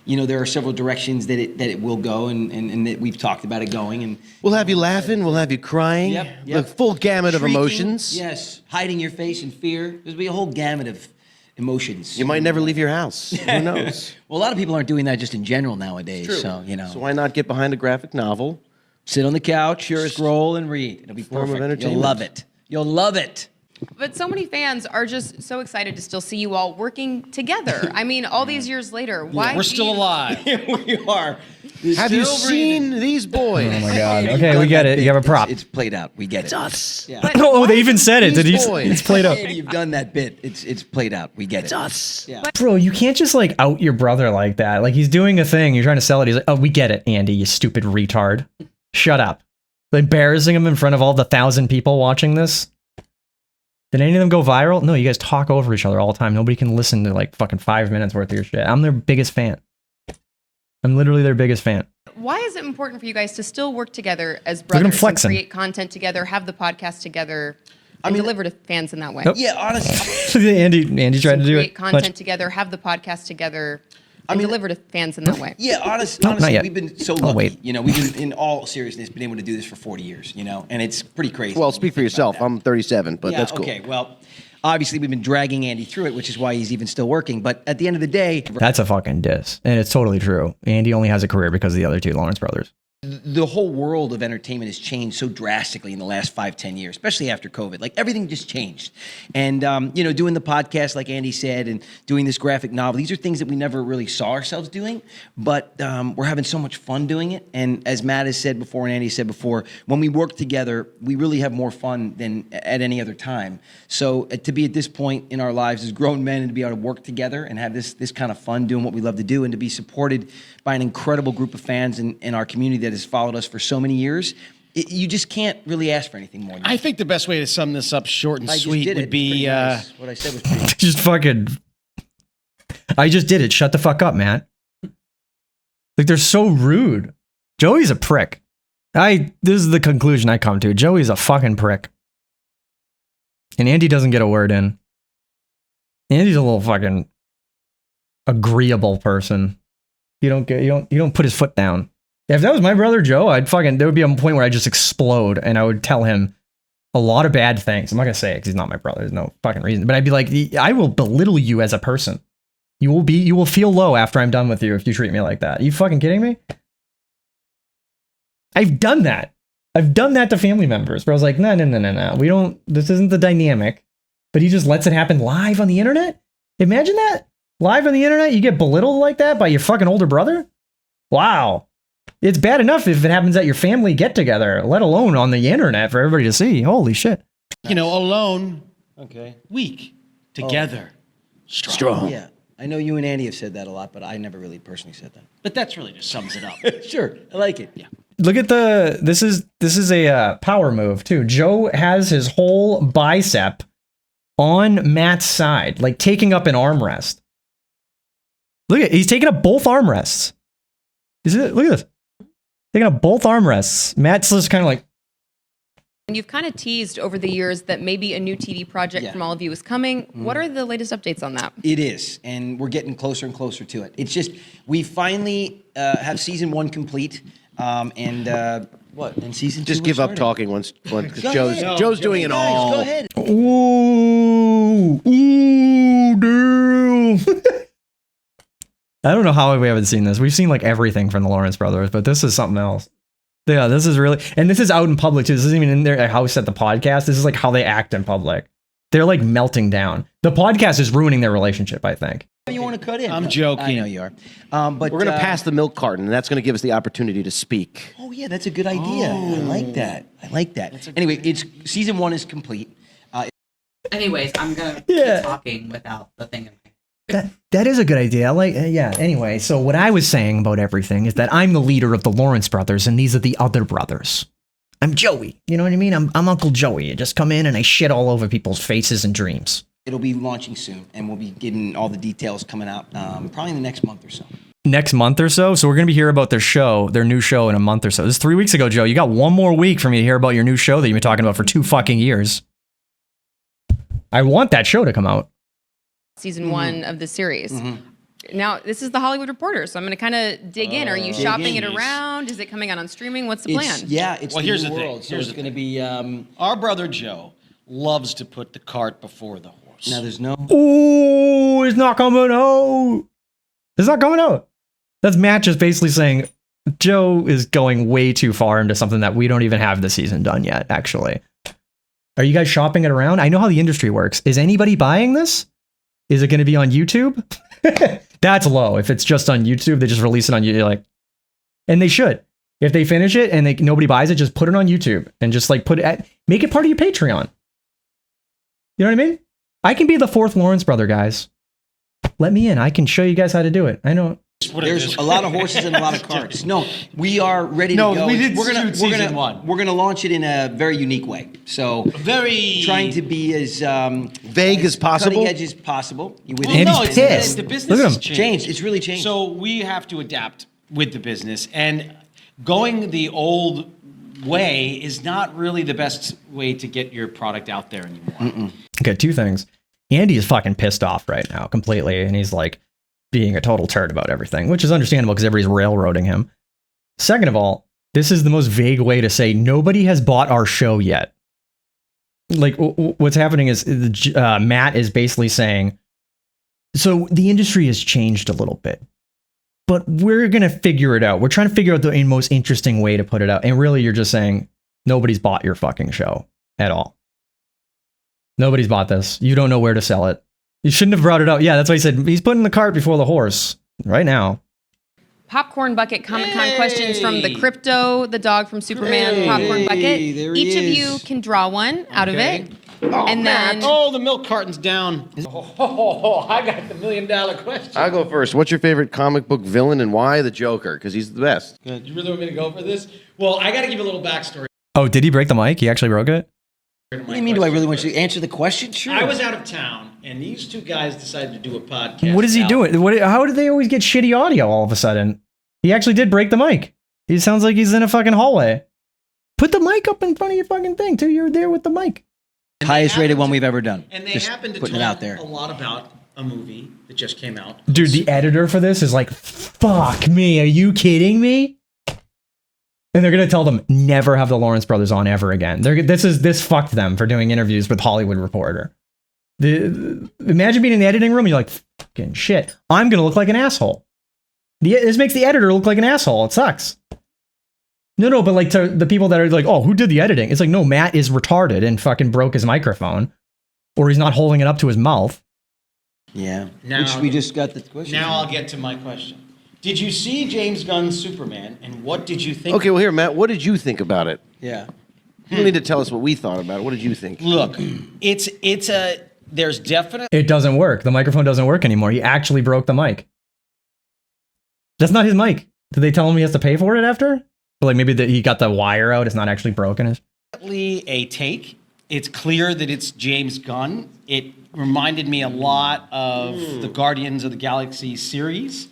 there are several directions that it will go, and that we've talked about it going. And We'll have you laughing. We'll have you crying. Yep. The full gamut of Shrieking, emotions. Yes, hiding your face in fear. There'll be a whole gamut of emotions. You might never leave your house. Who knows? Well, a lot of people aren't doing that just in general nowadays. True. So So why not get behind a graphic novel? Sit on the couch, scroll, and read. It'll be Form of perfect. You'll entertainment. love it. You'll love it. But so many fans are just so excited to still see you all working together. I mean, all these years later, why? We're still alive. We are. Have you seen these boys? Oh my god. Okay, we get it. You have a prop. It's played out. We get it. It's us. Yeah. Oh, they even said it. Did he? These boys. It's played out. You've done that bit. It's played out. We get it. It's us. Yeah. Bro, you can't just like out your brother like that. Like he's doing a thing. You're trying to sell it. He's like, oh, we get it, Andy, you stupid retard. Shut up. Embarrassing him in front of all the 1,000 people watching this. Did any of them go viral? No, you guys talk over each other all the time. Nobody can listen to like fucking 5 minutes worth of your shit. I'm their biggest fan. I'm literally their biggest fan. Why is it important for you guys to still work together as at 'em brothers and flexing. create content together, have the podcast together, and deliver to fans in that way? Nope. Yeah, honestly. Andy tried to do Create it. content together, have the podcast together, and deliver to fans in that way. Yeah, No, not honestly, yet. we've been so Oh, lucky. wait. We've been, in all seriousness, been able to do this for 40 years, and it's pretty crazy. Well, speak for yourself. I'm 37, but yeah, that's cool. okay, well, obviously we've been dragging Andy through it, which is why he's even still working. But at the end of the day, That's a fucking diss. And it's totally true. Andy only has a career because of the other two Lawrence brothers. the whole world of entertainment has changed so drastically in the last 5-10 years, especially after COVID. Like everything just changed. And, doing the podcast, like Andy said, and doing this graphic novel, these are things that we never really saw ourselves doing, but we're having so much fun doing it. And as Matt has said before and Andy said before, when we work together, we really have more fun than at any other time. So to be at this point in our lives as grown men and to be able to work together and have this kind of fun doing what we love to do and to be supported by an incredible group of fans in our community that has followed us for so many years, you just can't really ask for anything more. I think the best way to sum this up short and I just sweet did would it. be Nice. What I said was pretty Just fucking. I just did it. Shut the fuck up, Matt. Like they're so rude. Joey's a prick. This is the conclusion I come to. Joey's a fucking prick. And Andy doesn't get a word in. Andy's a little fucking agreeable person. You don't put his foot down. If that was my brother Joe, there would be a point where I'd just explode and I would tell him a lot of bad things. I'm not gonna say it because he's not my brother. There's no fucking reason. But I'd be like, I will belittle you as a person. You will feel low after I'm done with you if you treat me like that. Are you fucking kidding me? I've done that. I've done that to family members where I was like, no. We don't, this isn't the dynamic. But he just lets it happen live on the internet? Imagine that. Live on the internet, you get belittled like that by your fucking older brother? Wow. It's bad enough if it happens at your family get-together, let alone on the internet for everybody to see. Holy shit. Alone, okay, weak, together, strong. Yeah, I know you and Andy have said that a lot, but I never really personally said that. But that's really just sums it up. Sure, I like it. Yeah. Look at this is a power move too. Joe has his whole bicep on Matt's side, like taking up an armrest. He's taking up both armrests. Look at this. Taking up both armrests. Matt's just kind of like. And you've kind of teased over the years that maybe a new TV project from all of you is coming. What are the latest updates on that? It is, and we're getting closer and closer to it. It's just, we finally have season 1 complete, and season 2 Just give up talking once because Joe's doing it all. Go ahead. Ooh, damn. I don't know how we haven't seen this. We've seen like everything from the Lawrence brothers, but this is something else. Yeah, this is really, and this is out in public too. This isn't even in their house at the podcast. This is like how they act in public. They're like melting down. The podcast is ruining their relationship, I think. You want to cut in? I'm joking. I know you are. But we're going to pass the milk carton, and that's going to give us the opportunity to speak. Oh yeah, that's a good idea. I like that. Anyway, season 1 is complete. Anyways, I'm gonna keep talking without the thing. That is a good idea. Anyway, so what I was saying about everything is that I'm the leader of the Lawrence brothers, and these are the other brothers. I'm Joey. You know what I mean? I'm Uncle Joey. I just come in and I shit all over people's faces and dreams. It'll be launching soon, and we'll be getting all the details coming out probably in the next month or so. Next month or so? So we're going to be hearing about their new show in a month or so. This is 3 weeks ago, Joe. You got one more week for me to hear about your new show that you've been talking about for 2 fucking years. I want that show to come out. Season 1 of the series. Now, this is the Hollywood Reporter, so I'm going to kind of dig in. Are you shopping it around? Is it coming out on streaming? What's the plan? It's well, the here's new the world, thing. so it's going to be. Our brother Joe loves to put the cart before the horse. Now, there's no. Ooh, it's not coming out. It's not coming out. That's Matt just basically saying Joe is going way too far into something that we don't even have the season done yet, actually. Are you guys shopping it around? I know how the industry works. Is anybody buying this? Is it going to be on YouTube? That's low. If it's just on YouTube, they just release it on YouTube. And they should. If they finish it and nobody buys it, just put it on YouTube and just make it part of your Patreon. You know what I mean? I can be the 4th Lawrence brother, guys. Let me in. I can show you guys how to do it. I know. There's a lot of horses and a lot of carts. No, we are ready to go. No, we did season 1. We're gonna launch it in a very unique way. So trying to be as vague as possible, cutting edge as possible. Andy's pissed. The business Look at has him. Changed. It's really changed. So we have to adapt with the business, and going the old way is not really the best way to get your product out there anymore. Okay, 2 things. Andy is fucking pissed off right now completely, and he's like being a total turd about everything, which is understandable because everybody's railroading him. Second of all, this is the most vague way to say nobody has bought our show yet. Like, what's happening is Matt is basically saying, so the industry has changed a little bit. but we're going to figure it out. We're trying to figure out the most interesting way to put it out. And really, you're just saying nobody's bought your fucking show at all. Nobody's bought this. You don't know where to sell it. You shouldn't have brought it up. Yeah, that's why he said he's putting the cart before the horse right now. Popcorn Bucket Comic-Con questions from the Crypto, the dog from Superman, Popcorn Bucket. Each of you can draw one out of it. And then the milk carton's down. I got the $1 million question. I'll go first. What's your favorite comic book villain and why the Joker? Because he's the best. Good. You really want me to go for this? Well, I got to give a little backstory. Oh, did he break the mic? He actually broke it? What do you mean, do I really want you to answer the question? Sure. I was out of town, and these two guys decided to do a podcast. What is he doing? How did they always get shitty audio all of a sudden? He actually did break the mic. He sounds like he's in a fucking hallway. Put the mic up in front of your fucking thing, too. You're there with the mic. Highest rated one we've ever done. And they Just happened to putting talk it out there. a lot about a movie that just came out. Dude, the editor for this is like, fuck me. Are you kidding me? And they're going to tell them never have the Lawrence brothers on ever again. This fucked them for doing interviews with Hollywood Reporter. Imagine being in the editing room and you're like, fucking shit. I'm going to look like an asshole. This makes the editor look like an asshole. It sucks. No, but like to the people that are like, oh, who did the editing? It's like, no, Matt is retarded and fucking broke his microphone. Or he's not holding it up to his mouth. Yeah. Now- Which we just got the question. Now I'll get to my question. Did you see James Gunn's Superman, and what did you think? Okay, well, here, Matt, what did you think about it? Yeah. You don't need to tell us what we thought about it. What did you think? Look, there's definite. It doesn't work. The microphone doesn't work anymore. He actually broke the mic. That's not his mic. Did they tell him he has to pay for it after? Or like maybe that he got the wire out. It's not actually broken. Definitely a take. It's clear that it's James Gunn. It reminded me a lot of the Guardians of the Galaxy series.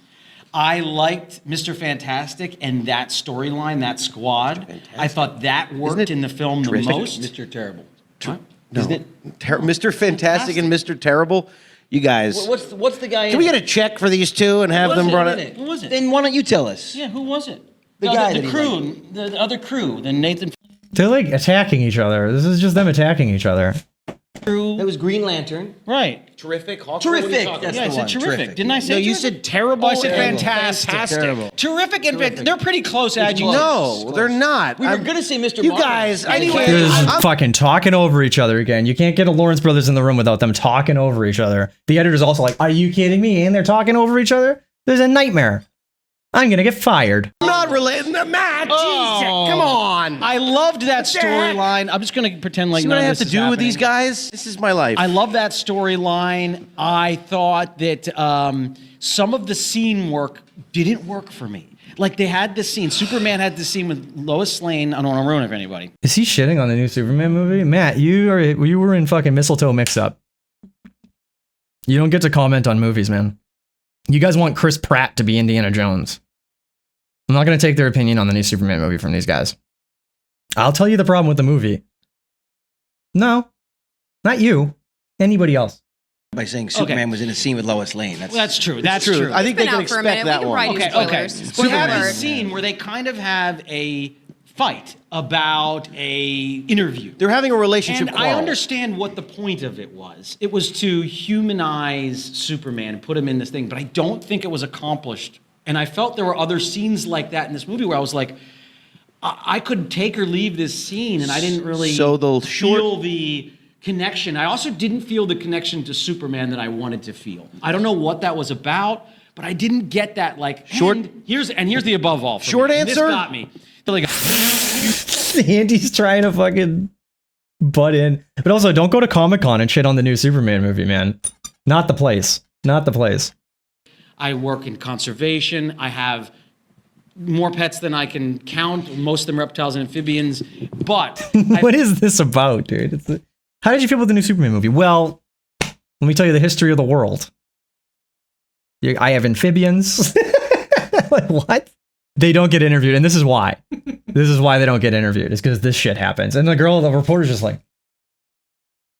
I liked Mr. Fantastic and that storyline, that squad. I thought that worked in the film the most. Mr. Terrible. No. Isn't it Mr. Fantastic and Mr. Terrible? You guys. What's the guy? Can we get a check for these two and have them run it? Who was it? Then why don't you tell us? Yeah, who was it? The guy the that he crew, the other crew, the Nathan. They're like attacking each other. This is just them attacking each other. That was Green Lantern. Right. Terrific. Terrific. That's I the said one. terrific. Didn't I say? No, you terrific? said terrible. I said Terrible. fantastic. Terrible. Terrific and they're pretty close. No, they're not. We were going to say Mr. You Barber. guys, Anyway, They're just fucking talking over each other again. You can't get a Lawrence brothers in the room without them talking over each other. The editor's also like, are you kidding me? And they're talking over each other? There's a nightmare. I'm going to get fired. I'm not relating to Matt. Jesus, come on. I loved that storyline. I'm just going to pretend like See what none I of have this to is do with these happening. guys? This is my life. I love that storyline. I thought that some of the scene work didn't work for me. Like they had this scene. Superman had this scene with Lois Lane. I don't want to ruin it for anybody. Is he shitting on the new Superman movie? Matt, you were in fucking Mistletoe Mix-Up. You don't get to comment on movies, man. You guys want Chris Pratt to be Indiana Jones. I'm not going to take their opinion on the new Superman movie from these guys. I'll tell you the problem with the movie. No, not you. Anybody else. By saying Superman was in a scene with Lois Lane. That's true. That's true. I think they can expect that one. Okay. We have a scene where they kind of have a fight about a interview. They're having a relationship And quarrel. I understand what the point of it was. It was to humanize Superman and put him in this thing, but I don't think it was accomplished. And I felt there were other scenes like that in this movie where I was like, I could take or leave this scene, and I didn't really feel the connection. I also didn't feel the connection to Superman that I wanted to feel. I don't know what that was about, but I didn't get that like here's the above all. Short me. answer? This got me. Like, Andy's trying to fucking butt in. But also, don't go to Comic-Con and shit on the new Superman movie, man. Not the place. Not the place. I work in conservation. I have more pets than I can count. Most of them reptiles and amphibians. But What is this about, dude? How did you feel about the new Superman movie? Well, let me tell you the history of the world. I have amphibians. Like, what? They don't get interviewed, and this is why. This is why they don't get interviewed. It's because this shit happens. And the reporter's just like,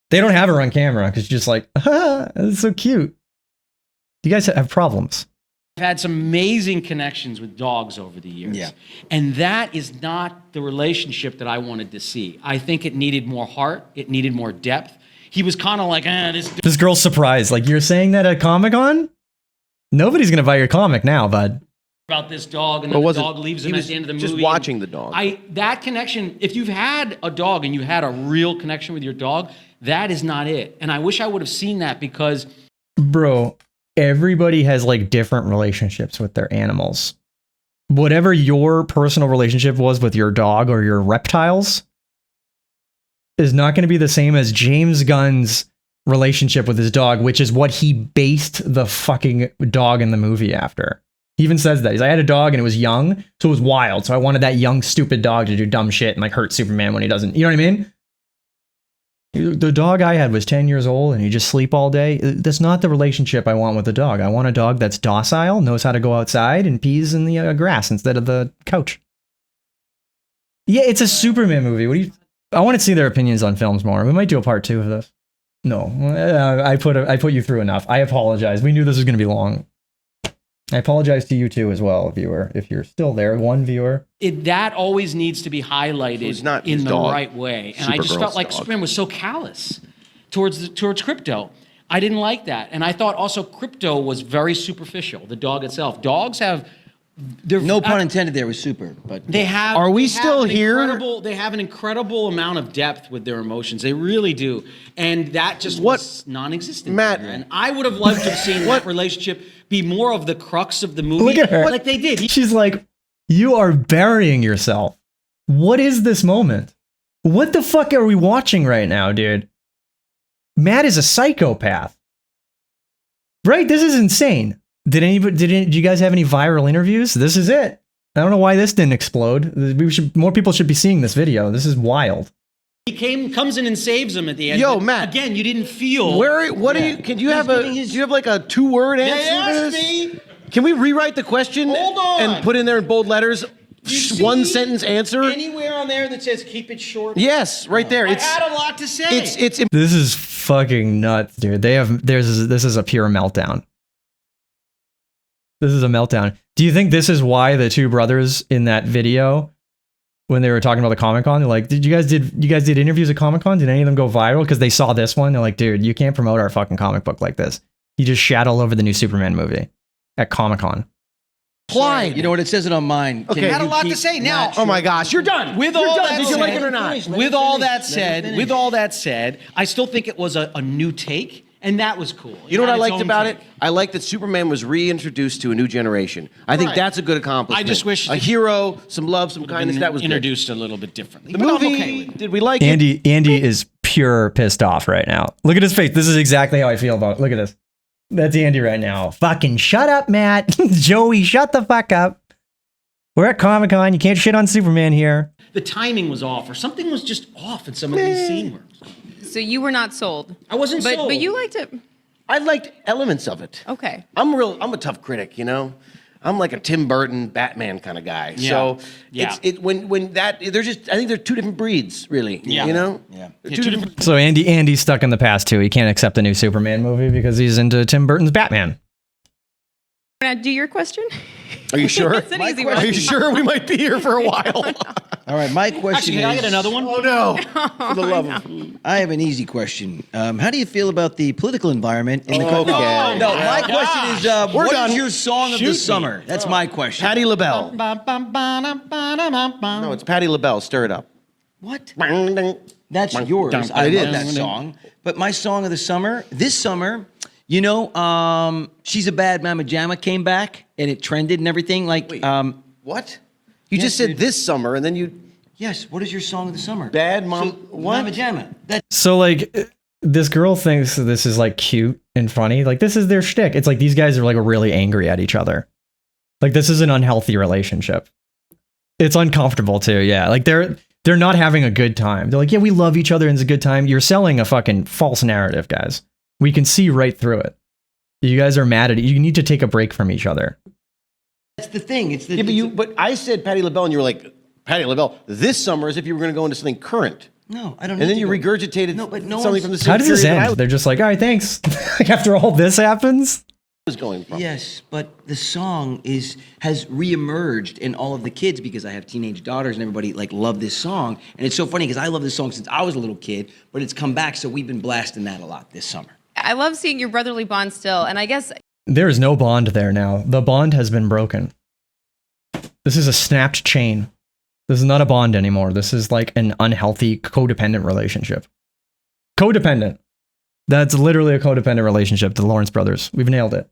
they don't have her on camera because she's just like, that's so cute. You guys have problems. I've had some amazing connections with dogs over the years. Yeah. And that is not the relationship that I wanted to see. I think it needed more heart. It needed more depth. He was kind of like, This girl's surprised. Like, you're saying that at Comic-Con? Nobody's going to buy your comic now, bud. about this dog, and Well, then the wasn't- dog leaves he him at was the end of the movie. just and watching the dog. That connection, if you've had a dog and you had a real connection with your dog, that is not it. And I wish I would have seen that because Bro, everybody has like different relationships with their animals. Whatever your personal relationship was with your dog or your reptiles is not going to be the same as James Gunn's relationship with his dog, which is what he based the fucking dog in the movie after. He even says that. He's like, I had a dog and it was young, so it was wild. So I wanted that young, stupid dog to do dumb shit and like hurt Superman when he doesn't. You know what I mean? The dog I had was 10 years old and he just sleep all day. That's not the relationship I want with a dog. I want a dog that's docile, knows how to go outside and pees in the grass instead of the couch. Yeah, it's a Superman movie. What do you? I want to see their opinions on films more. We might do a part 2 of this. No, I put you through enough. I apologize. We knew this was going to be long. I apologize to you too as well, viewer, if you're still there, one viewer. that always needs to be highlighted in the right way. And I just felt like Superman was so callous towards Crypto. I didn't like that. And I thought also Crypto was very superficial, the dog itself. Dogs have... No pun intended there with super, but They have. Are we they have still an here? They have an incredible amount of depth with their emotions. They really do, and that just was non-existent. Matt, there. And I would have loved to have seen that relationship be more of the crux of the movie. Look at her. like they did. She's like, you are burying yourself. What is this moment? What the fuck are we watching right now, dude? Matt is a psychopath. Right? This is insane. Did you guys have any viral interviews? This is it. I don't know why this didn't explode. More people should be seeing this video. This is wild. He comes in and saves him at the end. Yo, But Matt. Again, you didn't feel. What do you? Can you have do you have like a 2-word They answer to asked this? me. Can we rewrite the question and put in there in bold letters? One sentence answer. Anywhere on there that says keep it short. Yes, right there. I had a lot to say. It's This is fucking nuts, dude. This is a pure meltdown. This is a meltdown. Do you think this is why the two brothers in that video, when they were talking about the Comic-Con, they're like, you guys did interviews at Comic-Con? Did any of them go viral? Because they saw this one. They're like, dude, you can't promote our fucking comic book like this. You just shat all over the new Superman movie at Comic-Con. Applied. You know what? It says it on mine. Okay. I had a lot to say now. Oh my gosh, you're done. With You're all done. that Did you said, like it or not? With all that said, I still think it was a new take, and that was cool. You know what I Had its liked own about take. it? I liked that Superman was reintroduced to a new generation. I think Right. that's a good accomplishment. I just wish a hero, some love, some kindness. That was good. introduced a little bit differently. The But I'm movie. okay with it. Did we like it? Andy is pure pissed off right now. Look at his face. This is exactly how I feel about it. Look at this. That's Andy right now. Fucking shut up, Matt. Joey, shut the fuck up. We're at Comic-Con. You can't shit on Superman here. The timing was off, or something was just off in some of these scene works. So you were not sold. I wasn't but, sold. But you liked it. I liked elements of it. Okay. I'm a tough critic, you know. I'm like a Tim Burton Batman kind of guy. Yeah. So Yeah. when that they're just I think they're two different breeds, really. Yeah. You know? Yeah. They're two different. So Andy's stuck in the past too. He can't accept a new Superman movie because he's into Tim Burton's Batman. Can I do your question? Are you sure? It's an easy one. Are you sure we might be here for a while? All right, my question Actually, is. can I get another one? Oh no! For the love of. I have an easy question. How do you feel about the political environment in the Okay. country? No, my Oh, question is, We're what done. is your song of Shoot the me. summer? That's my question. Patti LaBelle. No, it's Patti LaBelle. Stir it up. What? That's yours. I love that song. But my song of the summer, this summer, you know, She's a Bad Mama Jamma came back and it trended and everything. Like, What? You Yes, just said dude. this summer, and then you yes, what is your song of the summer? bad mom. So, what? Mama Jamma. That, So like this girl thinks this is like cute and funny. Like this is their shtick. It's like these guys are like really angry at each other. Like this is an unhealthy relationship. It's uncomfortable too. Yeah. Like they're not having a good time. They're like, yeah, we love each other and it's a good time. You're selling a fucking false narrative, guys. We can see right through it. You guys are mad at it. You need to take a break from each other. that's the thing. It's the. Yeah, but I said Patti LaBelle, and you were like Patti LaBelle. This summer, as if you were going to go into something current, no, I don't. and need then to you go. regurgitated No, but no something one's- from the same How does this period that I end? They're just like, all right, thanks. Like after all this happens. was going from. Yes, but the song has reemerged in all of the kids because I have teenage daughters and everybody like love this song. And it's so funny because I love this song since I was a little kid, but it's come back, so we've been blasting that a lot this summer. I love seeing your brotherly bond still. And I guess There is no bond there now. The bond has been broken. This is a snapped chain. This is not a bond anymore. This is like an unhealthy codependent relationship. Codependent. That's literally a codependent relationship, the Lawrence brothers. We've nailed it.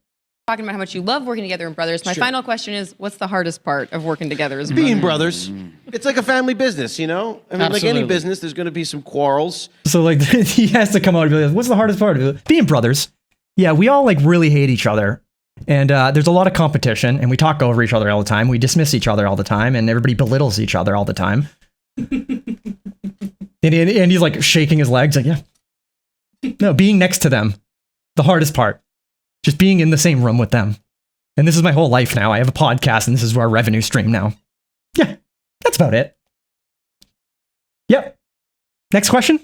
Talking about how much you love working together in brothers. My Sure. final question is, what's the hardest part of working together as Being brothers? brothers. It's like a family business, you know? I mean, like any Absolutely. business, there's going to be some quarrels. So like he has to come out and be like, what's the hardest part of it? Being brothers. Yeah, we all like really hate each other. And there's a lot of competition and we talk over each other all the time. We dismiss each other all the time and everybody belittles each other all the time. and he's like shaking his legs like, yeah. No, being next to them. The hardest part. Just being in the same room with them. And this is my whole life now. I have a podcast and this is our revenue stream now. Yeah, that's about it. Yep. Next question.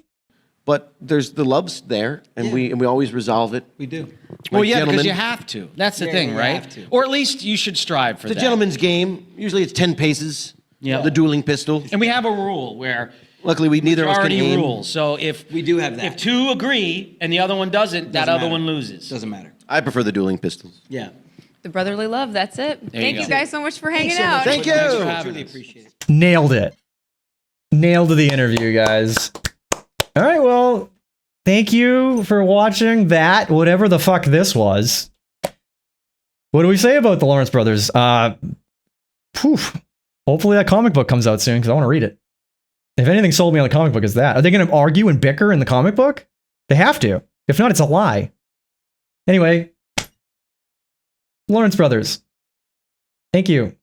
But there's the love's there, and we always resolve it. We do. Like Well, yeah, because gentlemen. you have to. That's the Yeah, thing, you right? have to. Or at least you should strive for It's a that. gentleman's game. Usually it's 10 paces. Yeah. The dueling pistol. And we have a rule where Luckily, neither of us can majority aim. rules. So if we do have that, if two agree and the other one doesn't, that Doesn't other matter. one loses. Doesn't matter. I prefer the dueling pistols. Yeah. The brotherly love, that's it. There Thank you you go. guys so much for hanging Thanks so out. much. Thank you. Thanks for having Truly us. appreciate it. Nailed it. Nailed the interview, guys. All right, well, thank you for watching that, whatever the fuck this was. What do we say about the Lawrence brothers? Poof. Hopefully that comic book comes out soon because I want to read it. If anything sold me on the comic book is that. Are they going to argue and bicker in the comic book? They have to. If not, it's a lie. Anyway, Lawrence brothers. Thank you.